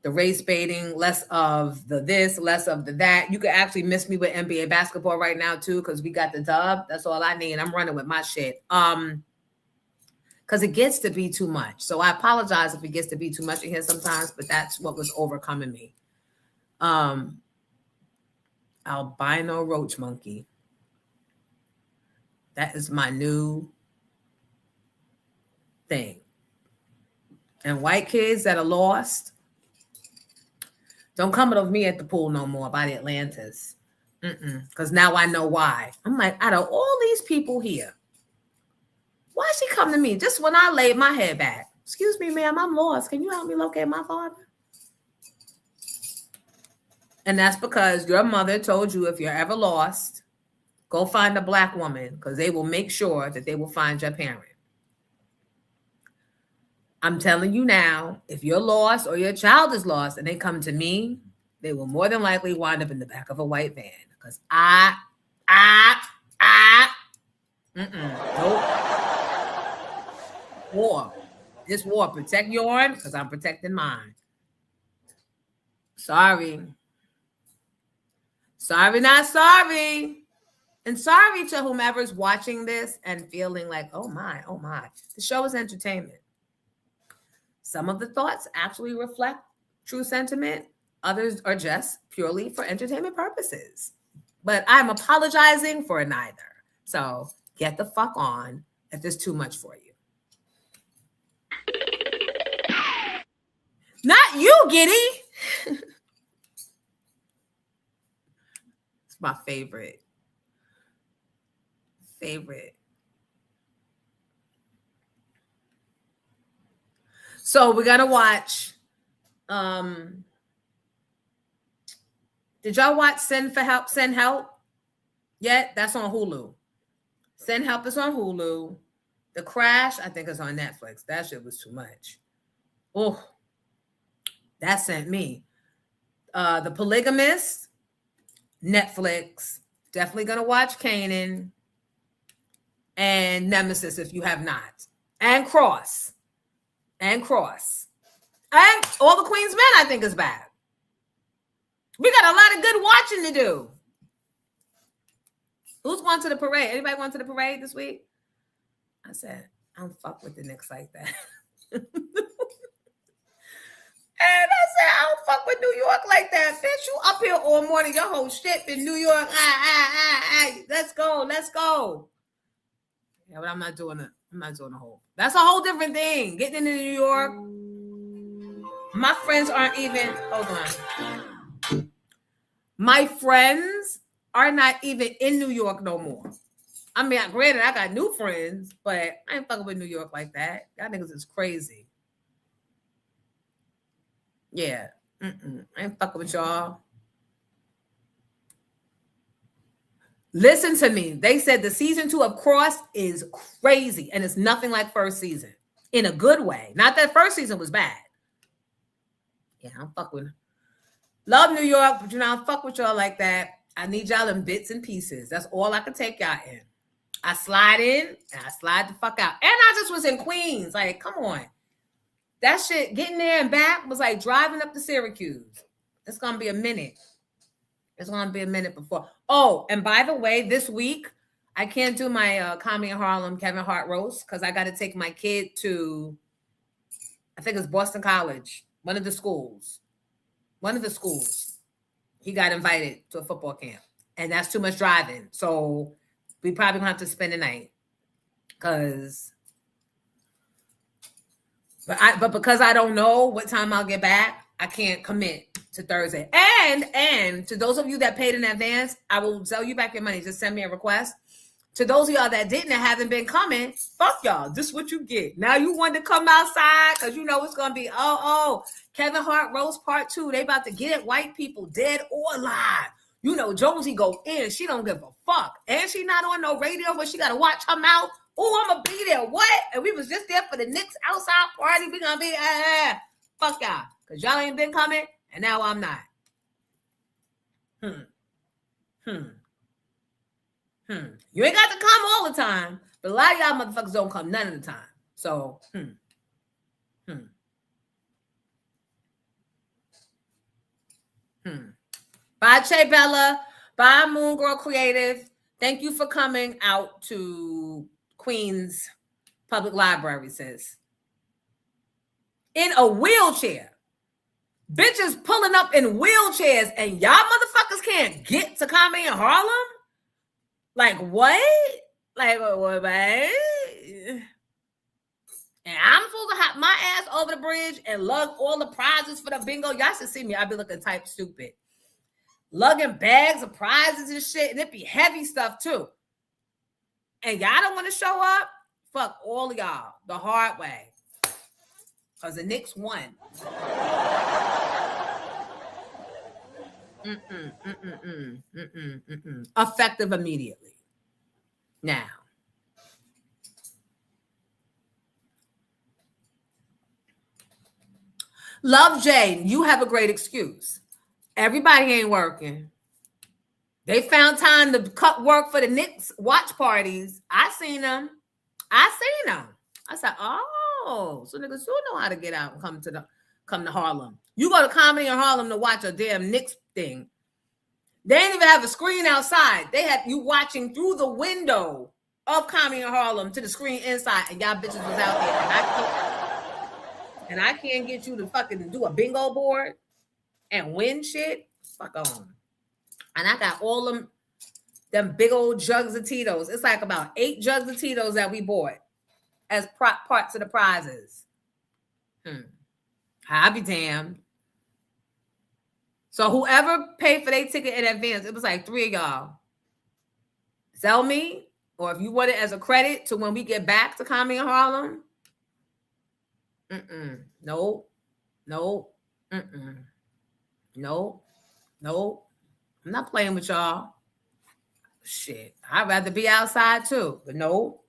the race baiting, less of the this, less of the that. You could actually miss me with NBA basketball right now too, because we got the dub. That's all I need. I'm running with my shit. Because it gets to be too much. So I apologize if it gets to be too much in here sometimes, but that's what was overcoming me. Albino roach monkey. That is my new thing. And white kids that are lost, don't come with me at the pool no more by the Atlantis. Because now I know why. I'm like, out of all these people here, why she come to me just when I laid my head back? Excuse me, ma'am, I'm lost. Can you help me locate my father? And that's because your mother told you if you're ever lost, go find a black woman because they will make sure that they will find your parent. I'm telling you now, if you're lost or your child is lost and they come to me, they will more than likely wind up in the back of a white van because nope. War. This war. Protect yours because I'm protecting mine. Sorry. Sorry, not sorry. And sorry to whomever's watching this and feeling like, oh my. The show is entertainment. Some of the thoughts actually reflect true sentiment. Others are just purely for entertainment purposes. But I'm apologizing for neither. So get the fuck on if there's too much for you. Not you, Giddy. It's my favorite. So we're gonna watch. Did y'all watch Send Help yet? That's on Hulu. Send Help is on Hulu. The Crash, I think, is on Netflix. That shit was too much. Oh, that sent me. The Polygamist, Netflix. Definitely gonna watch Kanan and Nemesis if you have not. And Cross. And All the Queen's Men, I think, is back. We got a lot of good watching to do. Who's going to the parade? Anybody going to the parade this week? I said, I don't fuck with the Knicks like that. And I said, I don't fuck with New York like that. Bitch, you up here all morning. Your whole shit in New York. Let's go. Yeah, but I'm not doing a whole. That's a whole different thing. Getting into New York. My friends aren't even, hold on. My friends are not even in New York no more. I mean, granted, I got new friends, but I ain't fucking with New York like that. Y'all niggas is crazy. Yeah. I ain't fucking with y'all. Listen to me. They said the season 2 of Cross is crazy, and it's nothing like first season. In a good way. Not that first season was bad. Yeah, I'm fucking with. Love New York, but I don't fuck with y'all like that. I need y'all in bits and pieces. That's all I can take y'all in. I slide in and I slide the fuck out. And I just was in Queens. Like, come on. That shit, getting there and back was like driving up to Syracuse. It's going to be a minute. It's going to be a minute before. Oh, and by the way, this week, I can't do my Comedy in Harlem Kevin Hart roast because I got to take my kid to, I think it's Boston College, one of the schools. He got invited to a football camp, and that's too much driving. So we probably gonna have to spend the night, but because I don't know what time I'll get back, I can't commit to Thursday. And to those of you that paid in advance, I will sell you back your money. Just send me a request. To those of y'all that didn't and haven't been coming, fuck y'all. This is what you get. Now you want to come outside because you know it's going to be, Kevin Hart roast part 2. They about to get at white people, dead or alive. You know, Jonesy go in. She don't give a fuck. And she not on no radio, but she got to watch her mouth. Oh, I'm gonna be there. What? And we was just there for the Knicks outside party. We gonna be fuck y'all. Cause y'all ain't been coming, and now I'm not. You ain't got to come all the time, but a lot of y'all motherfuckers don't come none of the time. So, Bye, Che Bella. Bye, Moon Girl Creative. Thank you for coming out to Queens Public Library, sis. In a wheelchair. Bitches pulling up in wheelchairs, and y'all motherfuckers can't get to Comedy in Harlem? Like, what? Like, what, man? And I'm supposed to hop my ass over the bridge and lug all the prizes for the bingo. Y'all should see me. I be looking type stupid. Lugging bags of prizes and shit. And it be heavy stuff, too. And y'all don't want to show up? Fuck all of y'all the hard way. Because the Knicks won. Effective immediately. Now. Love Jane, you have a great excuse. Everybody ain't working. They found time to cut work for the Knicks watch parties. I seen them. I said, oh, so niggas do know how to get out and come to Harlem. You go to Comedy in Harlem to watch a damn Knicks thing. They didn't even have a screen outside. They had you watching through the window of Comedy in Harlem to the screen inside, and y'all bitches was out there. And I can't get you to fucking do a bingo board and win shit. Fuck on. And I got all them big old jugs of Tito's. It's like about 8 jugs of Tito's that we bought as parts of the prizes. I'll be damned. So whoever paid for their ticket in advance, it was like 3 of y'all. Sell me, or if you want it as a credit to when we get back to Comedy in Harlem. Nope. Nope. Nope. Nope. I'm not playing with y'all. Shit. I'd rather be outside too. But no.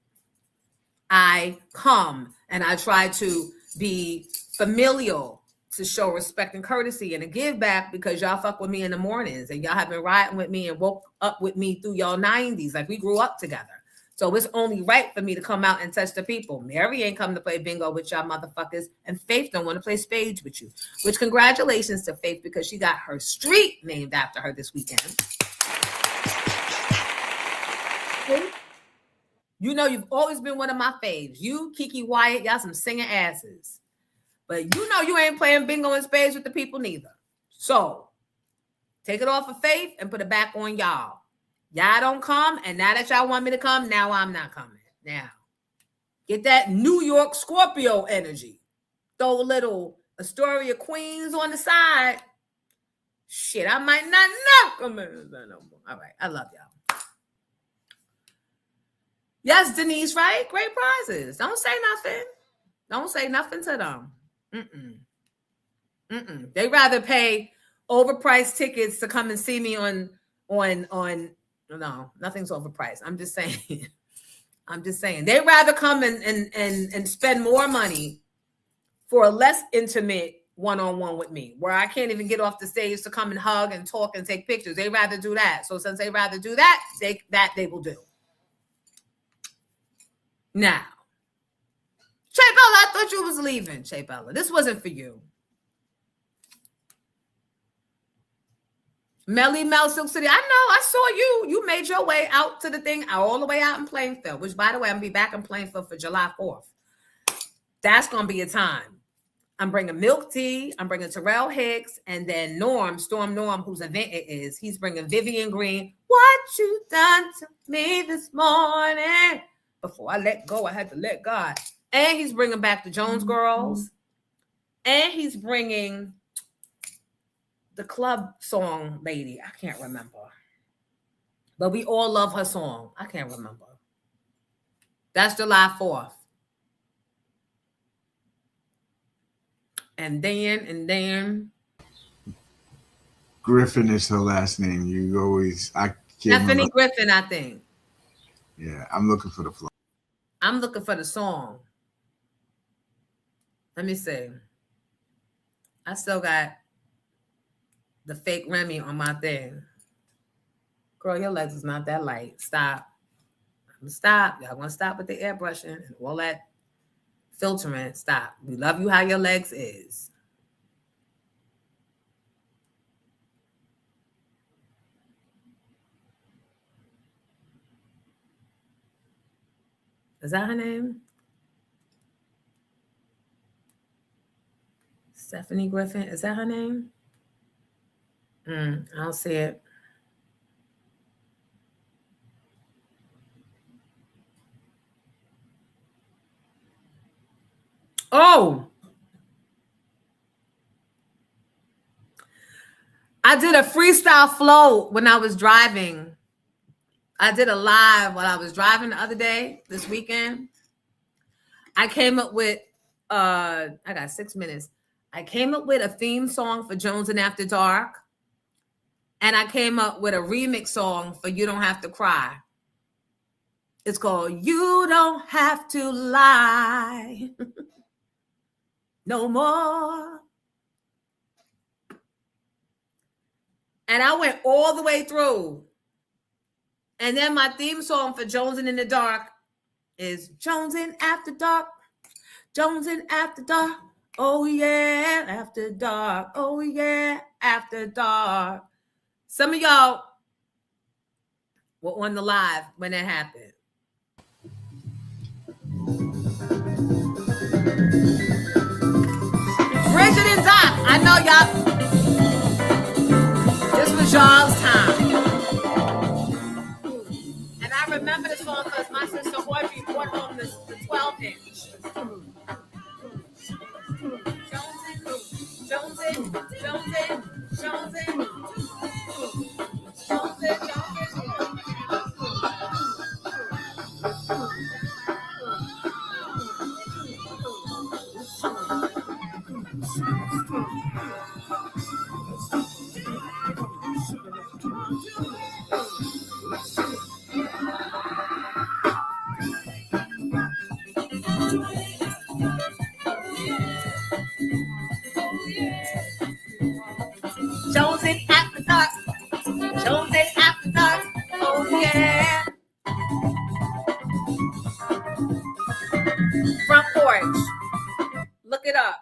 I come and I try to be familial to show respect and courtesy and to give back because y'all fuck with me in the mornings and y'all have been riding with me and woke up with me through y'all 90s. Like we grew up together. So it's only right for me to come out and touch the people. Mary ain't come to play bingo with y'all motherfuckers, and Faith don't want to play spades with you. Which congratulations to Faith because she got her street named after her this weekend. You know you've always been one of my faves. You, Kiki Wyatt, y'all some singing asses. But you know you ain't playing bingo and spades with the people neither. So take it off of Faith and put it back on y'all. Y'all don't come, and now that y'all want me to come, now I'm not coming. Now, get that New York Scorpio energy. Throw a little Astoria Queens on the side. Shit, I might not come in. All right, I love y'all. Yes, Denise, right? Great prizes. Don't say nothing. Don't say nothing to them. They rather pay overpriced tickets to come and see me on. No, nothing's overpriced. I'm just saying. They'd rather come and spend more money for a less intimate one-on-one with me, where I can't even get off the stage to come and hug and talk and take pictures. They'd rather do that. So since they rather do that, they will do. Now, Che Bella, I thought you was leaving, Che Bella. This wasn't for you. Melly Mel Silk City. I know. I saw you. You made your way out to the thing, all the way out in Plainfield, which, by the way, I'm going to be back in Plainfield for July 4th. That's going to be a time. I'm bringing Milk Tea. I'm bringing Terrell Hicks. And then Storm Norm, whose event it is. He's bringing Vivian Green. What you done to me this morning? Before I let go, I had to let God. And he's bringing back the Jones Girls. And he's bringing the club song lady. I can't remember. But we all love her song. I can't remember. That's July 4th. And then Griffin is her last name. You always, I can't Stephanie remember. Griffin, I think. Yeah, I'm looking for the flow. I'm looking for the song. Let me see. I still got the fake Remy on my thing. Girl, your legs is not that light. Stop. I'm gonna stop. Y'all gonna stop with the airbrushing and all that filtering. Stop. We love you how your legs is. Is that her name? Stephanie Griffin. Is that her name? I don't see it. Oh! I did a freestyle flow when I was driving. I did a live while I was driving the other day, this weekend. I came up with, I got 6 minutes. I came up with a theme song for Jones and After Dark. And I came up with a remix song for You Don't Have to Cry. It's called You Don't Have to Lie No More. And I went all the way through. And then my theme song for Jonesing in the Dark is Jonesing After Dark. Jonesing After Dark. Oh yeah, after dark. Oh yeah, after dark. Some of y'all were on the live when that happened. Bridget and Doc, I know y'all. This was y'all's time. And I remember the song because my sister Audrey brought home the 12-inch. Jonesing, Jonesing, Jonesing, Jonesing, Jonesing after dark. Jonesing after dark. Oh yeah. Front porch. Look it up.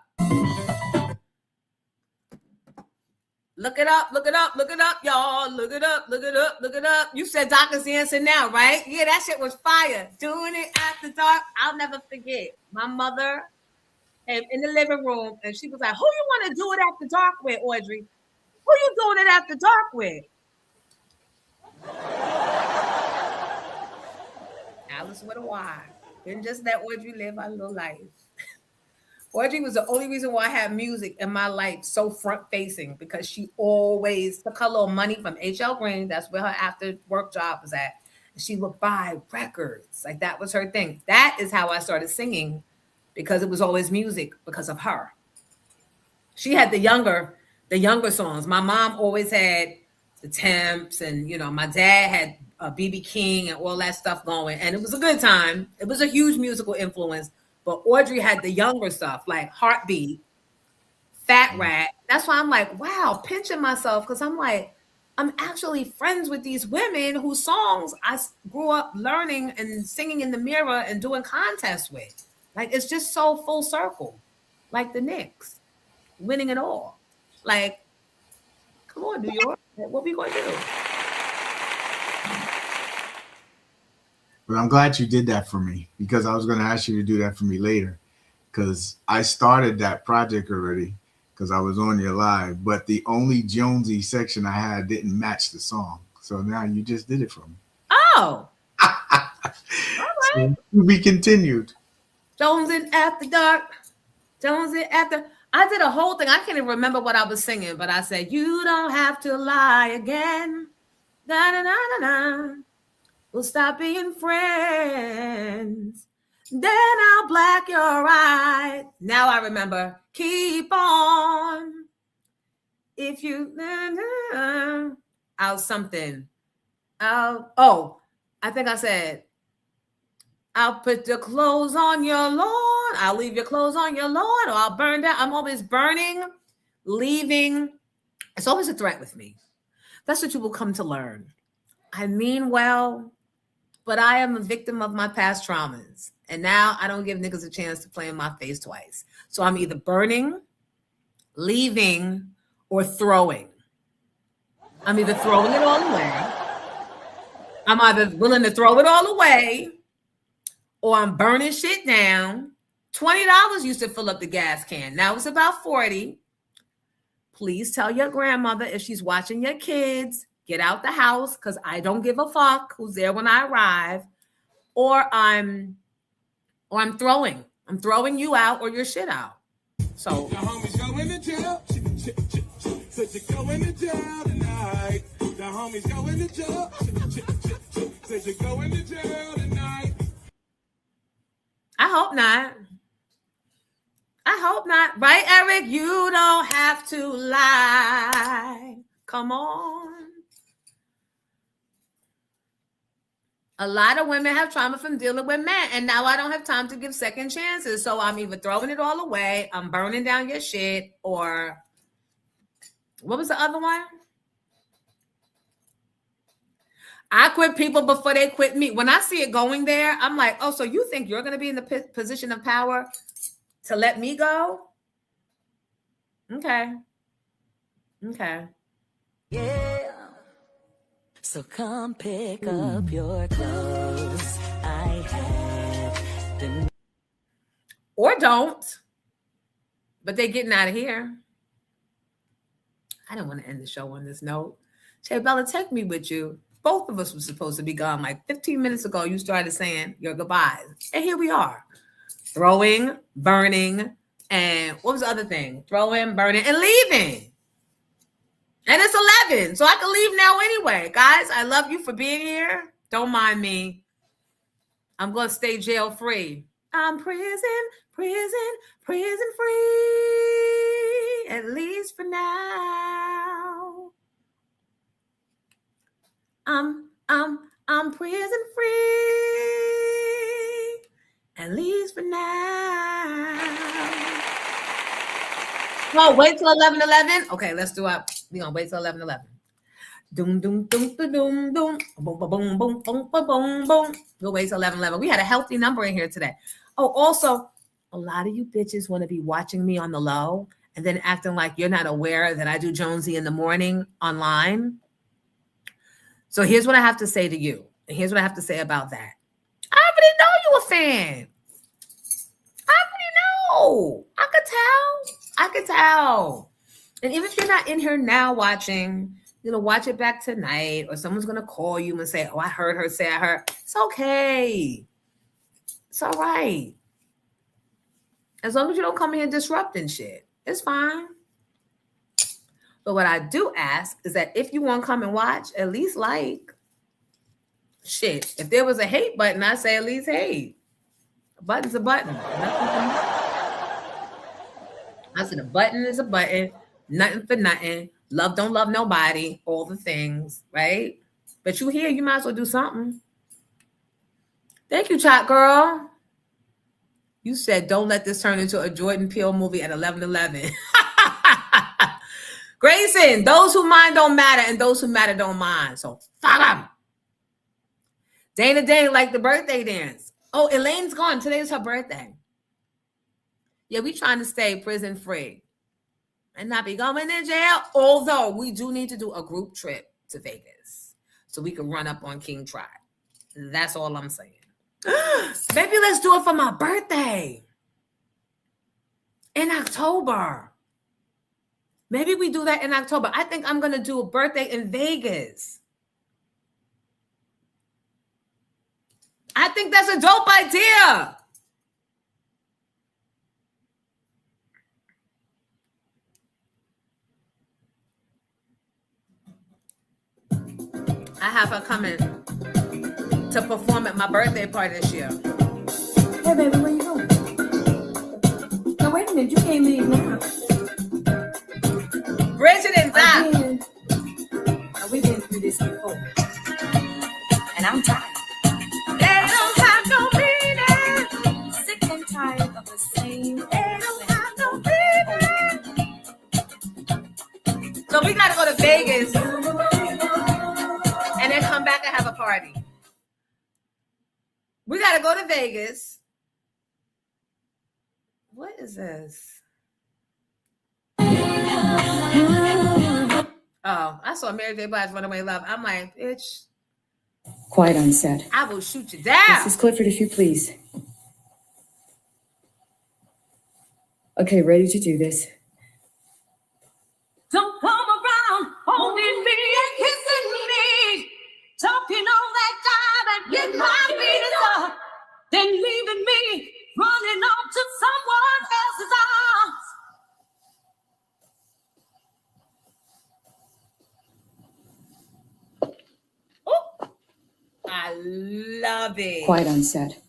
Look it up, look it up, look it up, y'all. Look it up, look it up, look it up. You said Doctor's answer now, right? Yeah, that shit was fire. Doing it after dark. I'll never forget. My mother came in the living room and she was like, who you want to do it after dark with, Audrey? Who you doing it after dark with? Alice with a Y. Didn't just let Audrey live our little life. Audrey was the only reason why I had music in my life so front facing because she always took her little money from H.L. Green. That's where her after work job was at. And she would buy records. Like that was her thing. That is how I started singing because it was always music because of her. She had the younger songs. My mom always had the Temps and, my dad had B.B. King and all that stuff going. And it was a good time. It was a huge musical influence. But Audrey had the younger stuff like Heartbeat, Fat Rat. That's why I'm like, wow, pinching myself because I'm like, I'm actually friends with these women whose songs I grew up learning and singing in the mirror and doing contests with. Like, it's just so full circle. Like the Knicks, winning it all. Like, come on, New York. What we going to do? But I'm glad you did that for me because I was going to ask you to do that for me later because I started that project already because I was on your live, but the only Jonesy section I had didn't match the song. So now you just did it for me. Oh. All right. So to be continued. Jonesing After Dark. Jonesing After. I did a whole thing. I can't even remember what I was singing, but I said, you don't have to lie again. Da-da-da-da-da. We'll stop being friends. Then I'll black your eyes. Now I remember. Keep on. If you out something. I think I said I'll put the clothes on your lawn. I'll leave your clothes on your lawn, or I'll burn down. I'm always burning, leaving. It's always a threat with me. That's what you will come to learn. I mean well, but I am a victim of my past traumas. And now I don't give niggas a chance to play in my face twice. So I'm either burning, leaving, or throwing. I'm either throwing it all away. I'm either willing to throw it all away, or I'm burning shit down. $20 used to fill up the gas can. Now it's about $40. Please tell your grandmother, if she's watching your kids, get out the house, because I don't give a fuck who's there when I arrive. Or I'm throwing. I'm throwing you out or your shit out. So the homies going to jail. Said you going to jail tonight. The homies going to jail. Said you going to jail tonight. I hope not. I hope not. Right, Eric? You don't have to lie. Come on. A lot of women have trauma from dealing with men, and now I don't have time to give second chances. So I'm either throwing it all away, I'm burning down your shit, or what was the other one? I quit people before they quit me. When I see it going there, I'm like, oh, so you think you're going to be in the position of power to let me go? Okay. Yeah. So come pick up your clothes. I have them. Or don't. But they're getting out of here. I don't want to end the show on this note. Che Bella, take me with you. Both of us were supposed to be gone like 15 minutes ago. You started saying your goodbyes. And here we are. Throwing, burning, and what was the other thing? Throwing, burning, and leaving. And it's 11, so I can leave now anyway. Guys, I love you for being here. Don't mind me. I'm going to stay jail free. I'm prison free, at least for now. I'm prison free, at least for now. Oh, wait till 11:11. Okay, let's do it. We're gonna wait till 11:11. Doom, doom, doom, doom, doom, doom, boom, boom, boom, boom, boom, boom, boom. We'll wait till 11:11. We had a healthy number in here today. Oh, also, a lot of you bitches want to be watching me on the low and then acting like you're not aware that I do Jonesy in the morning online. So here's what I have to say to you. And here's what I have to say about that. I already know you a fan. I already know. I could tell. And even if you're not in here now watching, watch it back tonight, or someone's going to call you and say, oh, I heard her say I heard. It's okay. It's all right. As long as you don't come here disrupting shit, it's fine. But what I do ask is that if you want to come and watch, at least like. Shit. If there was a hate button, I'd say at least hate. A button's a button. I said a button is a button. Nothing for nothing. Love don't love nobody. All the things, right? But you here, you might as well do something. Thank you, Chat Girl. You said don't let this turn into a Jordan Peele movie at 11:11. Grayson, those who mind don't matter, and those who matter don't mind. So fuck them. Dana like the birthday dance. Oh, Elaine's gone. Today's her birthday. Yeah, we trying to stay prison free and not be going to jail. Although we do need to do a group trip to Vegas so we can run up on King Tribe. That's all I'm saying. Maybe let's do it for my birthday in October. Maybe we do that in October. I think I'm going to do a birthday in Vegas. I think that's a dope idea. I have her coming to perform at my birthday party this year. Hey, baby, where you going? No, wait a minute. You can't leave now. Bridget and Zach. We've been through this before. And I'm tired. They don't have no reason. So we gotta go to Vegas and then come back and have a party. We gotta go to Vegas. What is this? Oh, I saw Mary J. Blige Runaway Love. I'm like, bitch. Quiet on set. I will shoot you down. Mrs. Clifford, if you please. Okay, ready to do this. Don't come around holding me and kissing me, talking all that time and getting my feelings up, then leaving me running off to someone else's arms. I love it. Quiet on set.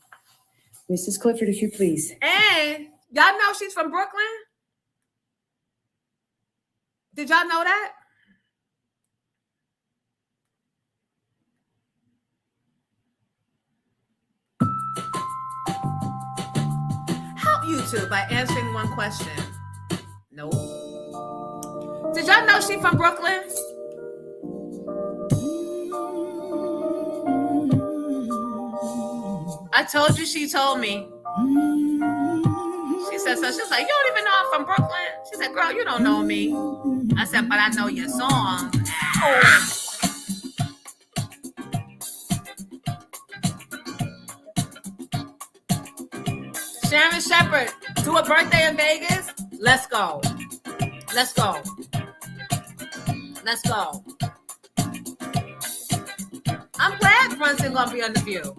Mrs. Clifford, if you please. And y'all know she's from Brooklyn? Did y'all know that? Help YouTube by answering one question. No. Did y'all know she's from Brooklyn? I told you, she told me. She said so. She's like, you don't even know I'm from Brooklyn? She said, girl, you don't know me. I said, but I know your songs. Oh. Sharon Shepherd, do a birthday in Vegas? Let's go. Let's go. Let's go. I'm glad Brunson gonna be on The View.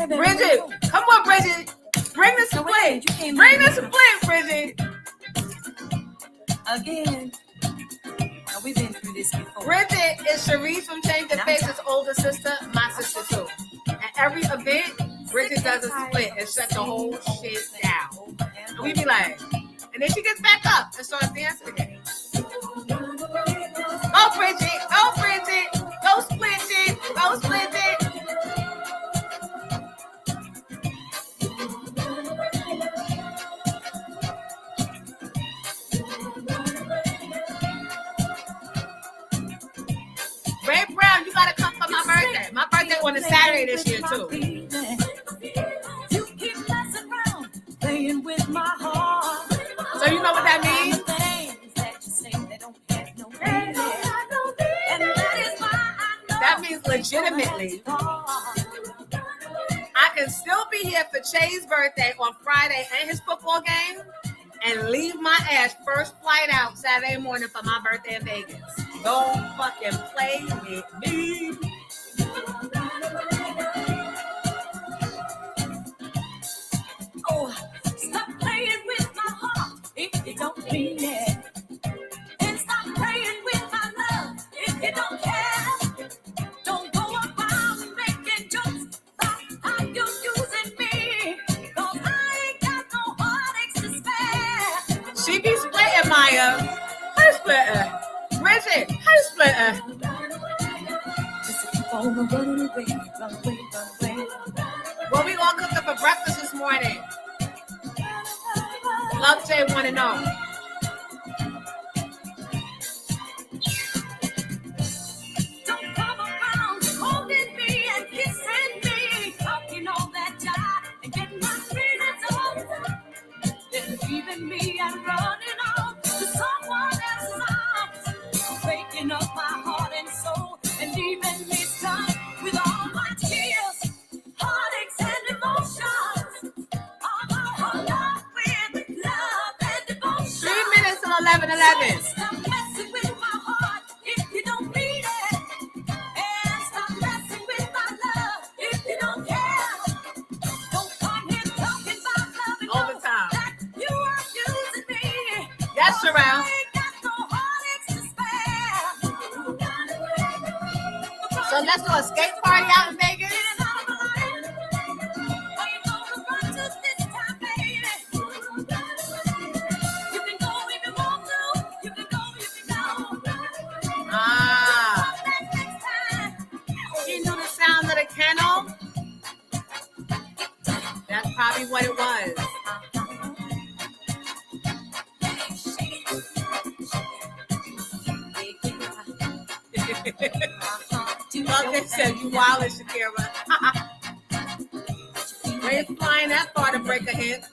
Bridget, come on, Bridget. Bring the split. Bring the split, Bridget. Again. Now, we've been through this before. Bridget is Sharice from Change the Face's older sister, my sister too. At every event, Bridget does a split and shut the whole shit down. And we be like, and then she gets back up and starts dancing again. Go, Bridget. Go, Bridget. Go, split it. Go, split it. Ray Brown, you gotta come for my birthday. My birthday on a Saturday this year too. You keep messing around, playing with my heart. So you know what that means? That means legitimately. I can still be here for Che's birthday on Friday and his football game and leave my ass first flight out Saturday morning for my birthday in Vegas. Don't fucking play with me. Oh, stop playing with my heart if you don't mean it. And stop playing with my love if you don't care. Don't go around making jokes about how you're using me. Cause I ain't got no heartaches to spare. She be splitting, Maya. Her splitter. Bridget, her splitter. What we gonna cook up for breakfast this morning? Love Jay wanna know. Don't come around holding me and kissing me, talking all that jive and getting my feelings up. Then leaving me and running off to someone else's arms, breaking up my heart and soul and leaving me stuck with all my tears, heartaches and emotions. All up with love and devotion. 3 minutes till 11:11. Stop messing with my heart if you don't mean it. And stop messing with my love if you don't care. Don't come here talking about love and Overtime. that you are using me. Yes, Sherelle. I ain't got no heartaches to spare. So let's do a skate party out in Vegas. Ah. You know the sound of the kennel? That's probably what it was. Duncan said, you wild as Shakira. Where you flying that far to break a hit?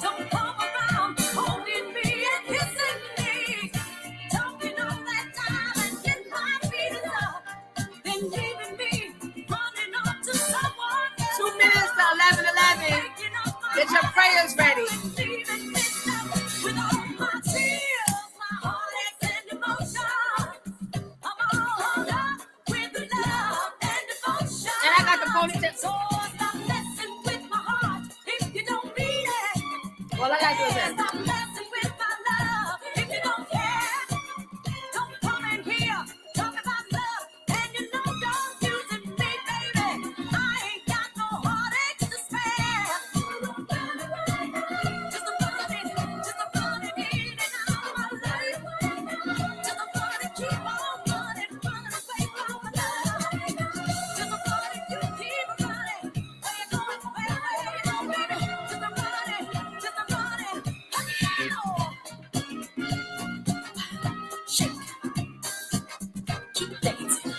Don't come around holding me and kissing me. Talking all that time and get my feet up. Then leaving me running up to someone else. 2 minutes to 11:11. Get your prayers ready. With all my tears, my heartaches and emotions. I'm all hung up with love and devotion. And I got the ponytail. So stop messing with my heart if you don't mean it. All I gotta do is this. Stop messing with my love if you don't care. Don't come in here talk about love and you know don't use it, me, baby. I ain't got no heartaches to spare. Just a funny in and out of my life. Just a funny keep on running away from my love. Just a funny you keep running. Where you going, baby? Just a funny. Shake. Keep dancing.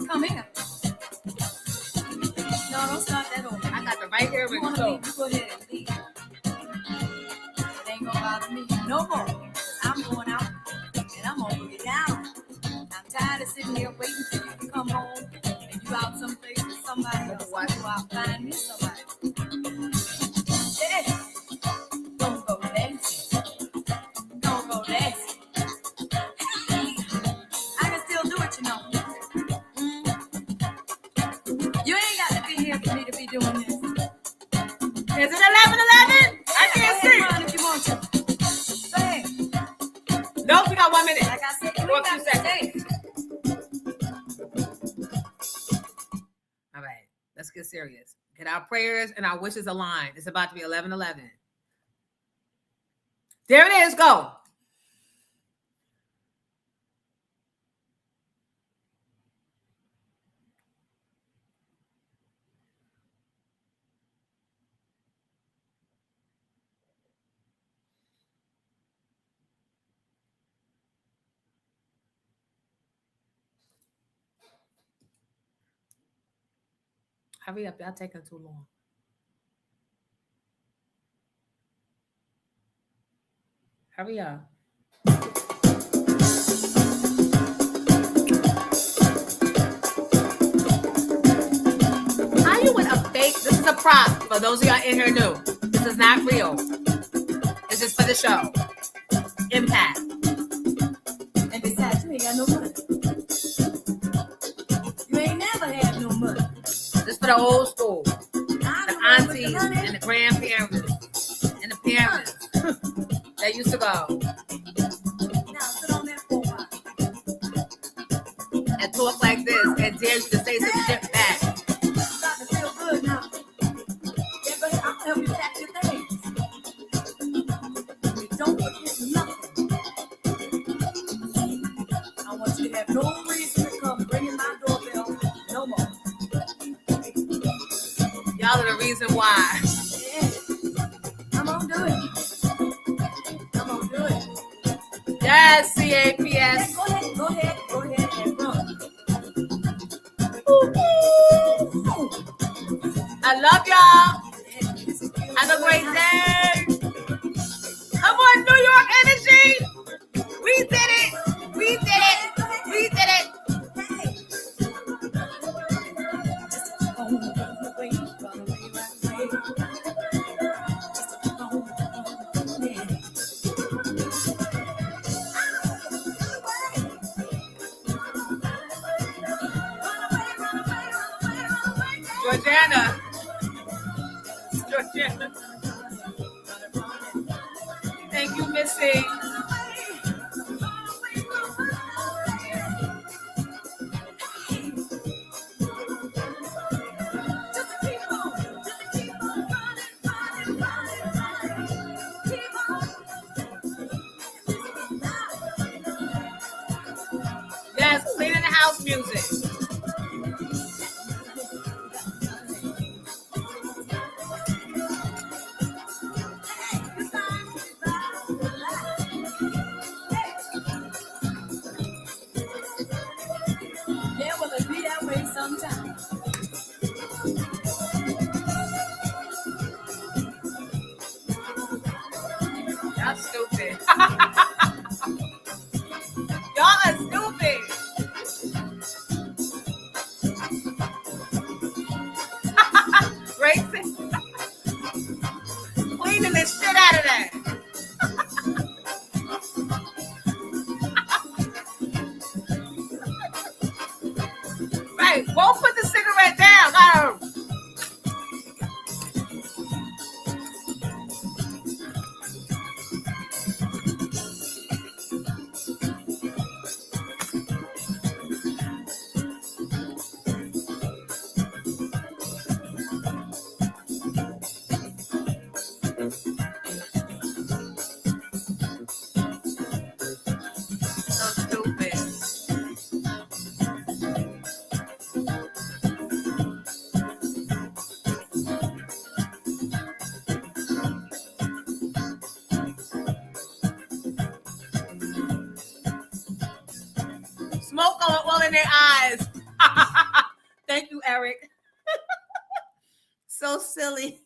Come here. No, don't start that over. I got the right here with You the go ahead and leave. It ain't gonna bother me no more. I'm going out and I'm gonna put it down. I'm tired of sitting here waiting for you to come home and you out someplace with somebody else. Why do I find me somebody? Yeah. Don't go dancing. Don't go dancing. I can still do it, you know. You ain't got to be here for me to be doing this. Is it 11:11? I can't see. Run if you want to. Go ahead. No, we got 1 minute. Like I said, you Or ain't a few got to seconds. stay. All right, let's get serious. Get our prayers and our wishes aligned. It's about to be 11:11. There it is. Go. Hurry up. Y'all taking too long. Hurry up. How you with a fake? This is a prop for those of y'all in here new. This is not real. This is for the show. Impact. And besides, you ain't got no money. You ain't never had no money. This is for the old school. The aunties and the grandparents and the parents that used to go Now sit on that for a while. and talk like this and dare you to say some shit back. You got to feel good now. Yeah, go ahead. I'll help you pack your things. You don't forget nothing. I want you to have no reason to come ringing my doorbell no more. Y'all are the reason why. Yeah. I'm gonna do it. I'm gonna do it. Yes, CAPS. Yeah, go ahead and run. I love y'all. Have a great day. Come on, New York energy. We did it. We did it. We did it. Georgiana. Thank you, Missy. Yes, cleaning the house music. Y'all stupid. Y'all are stupid. Racing. Cleaning the shit out of that. Right. Won't put the cigarette down. So stupid. Smoke all in their eyes. Thank you, Eric. So silly.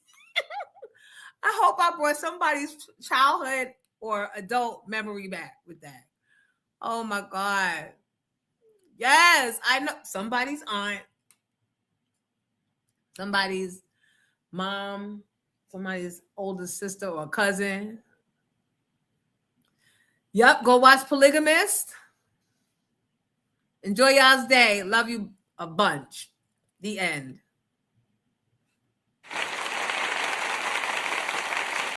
I hope I brought somebody's childhood or adult memory back with that. Oh my God. Yes, I know somebody's aunt, somebody's mom, somebody's older sister or cousin. Yep, go watch Polygamist. Enjoy y'all's day. Love you a bunch. The end.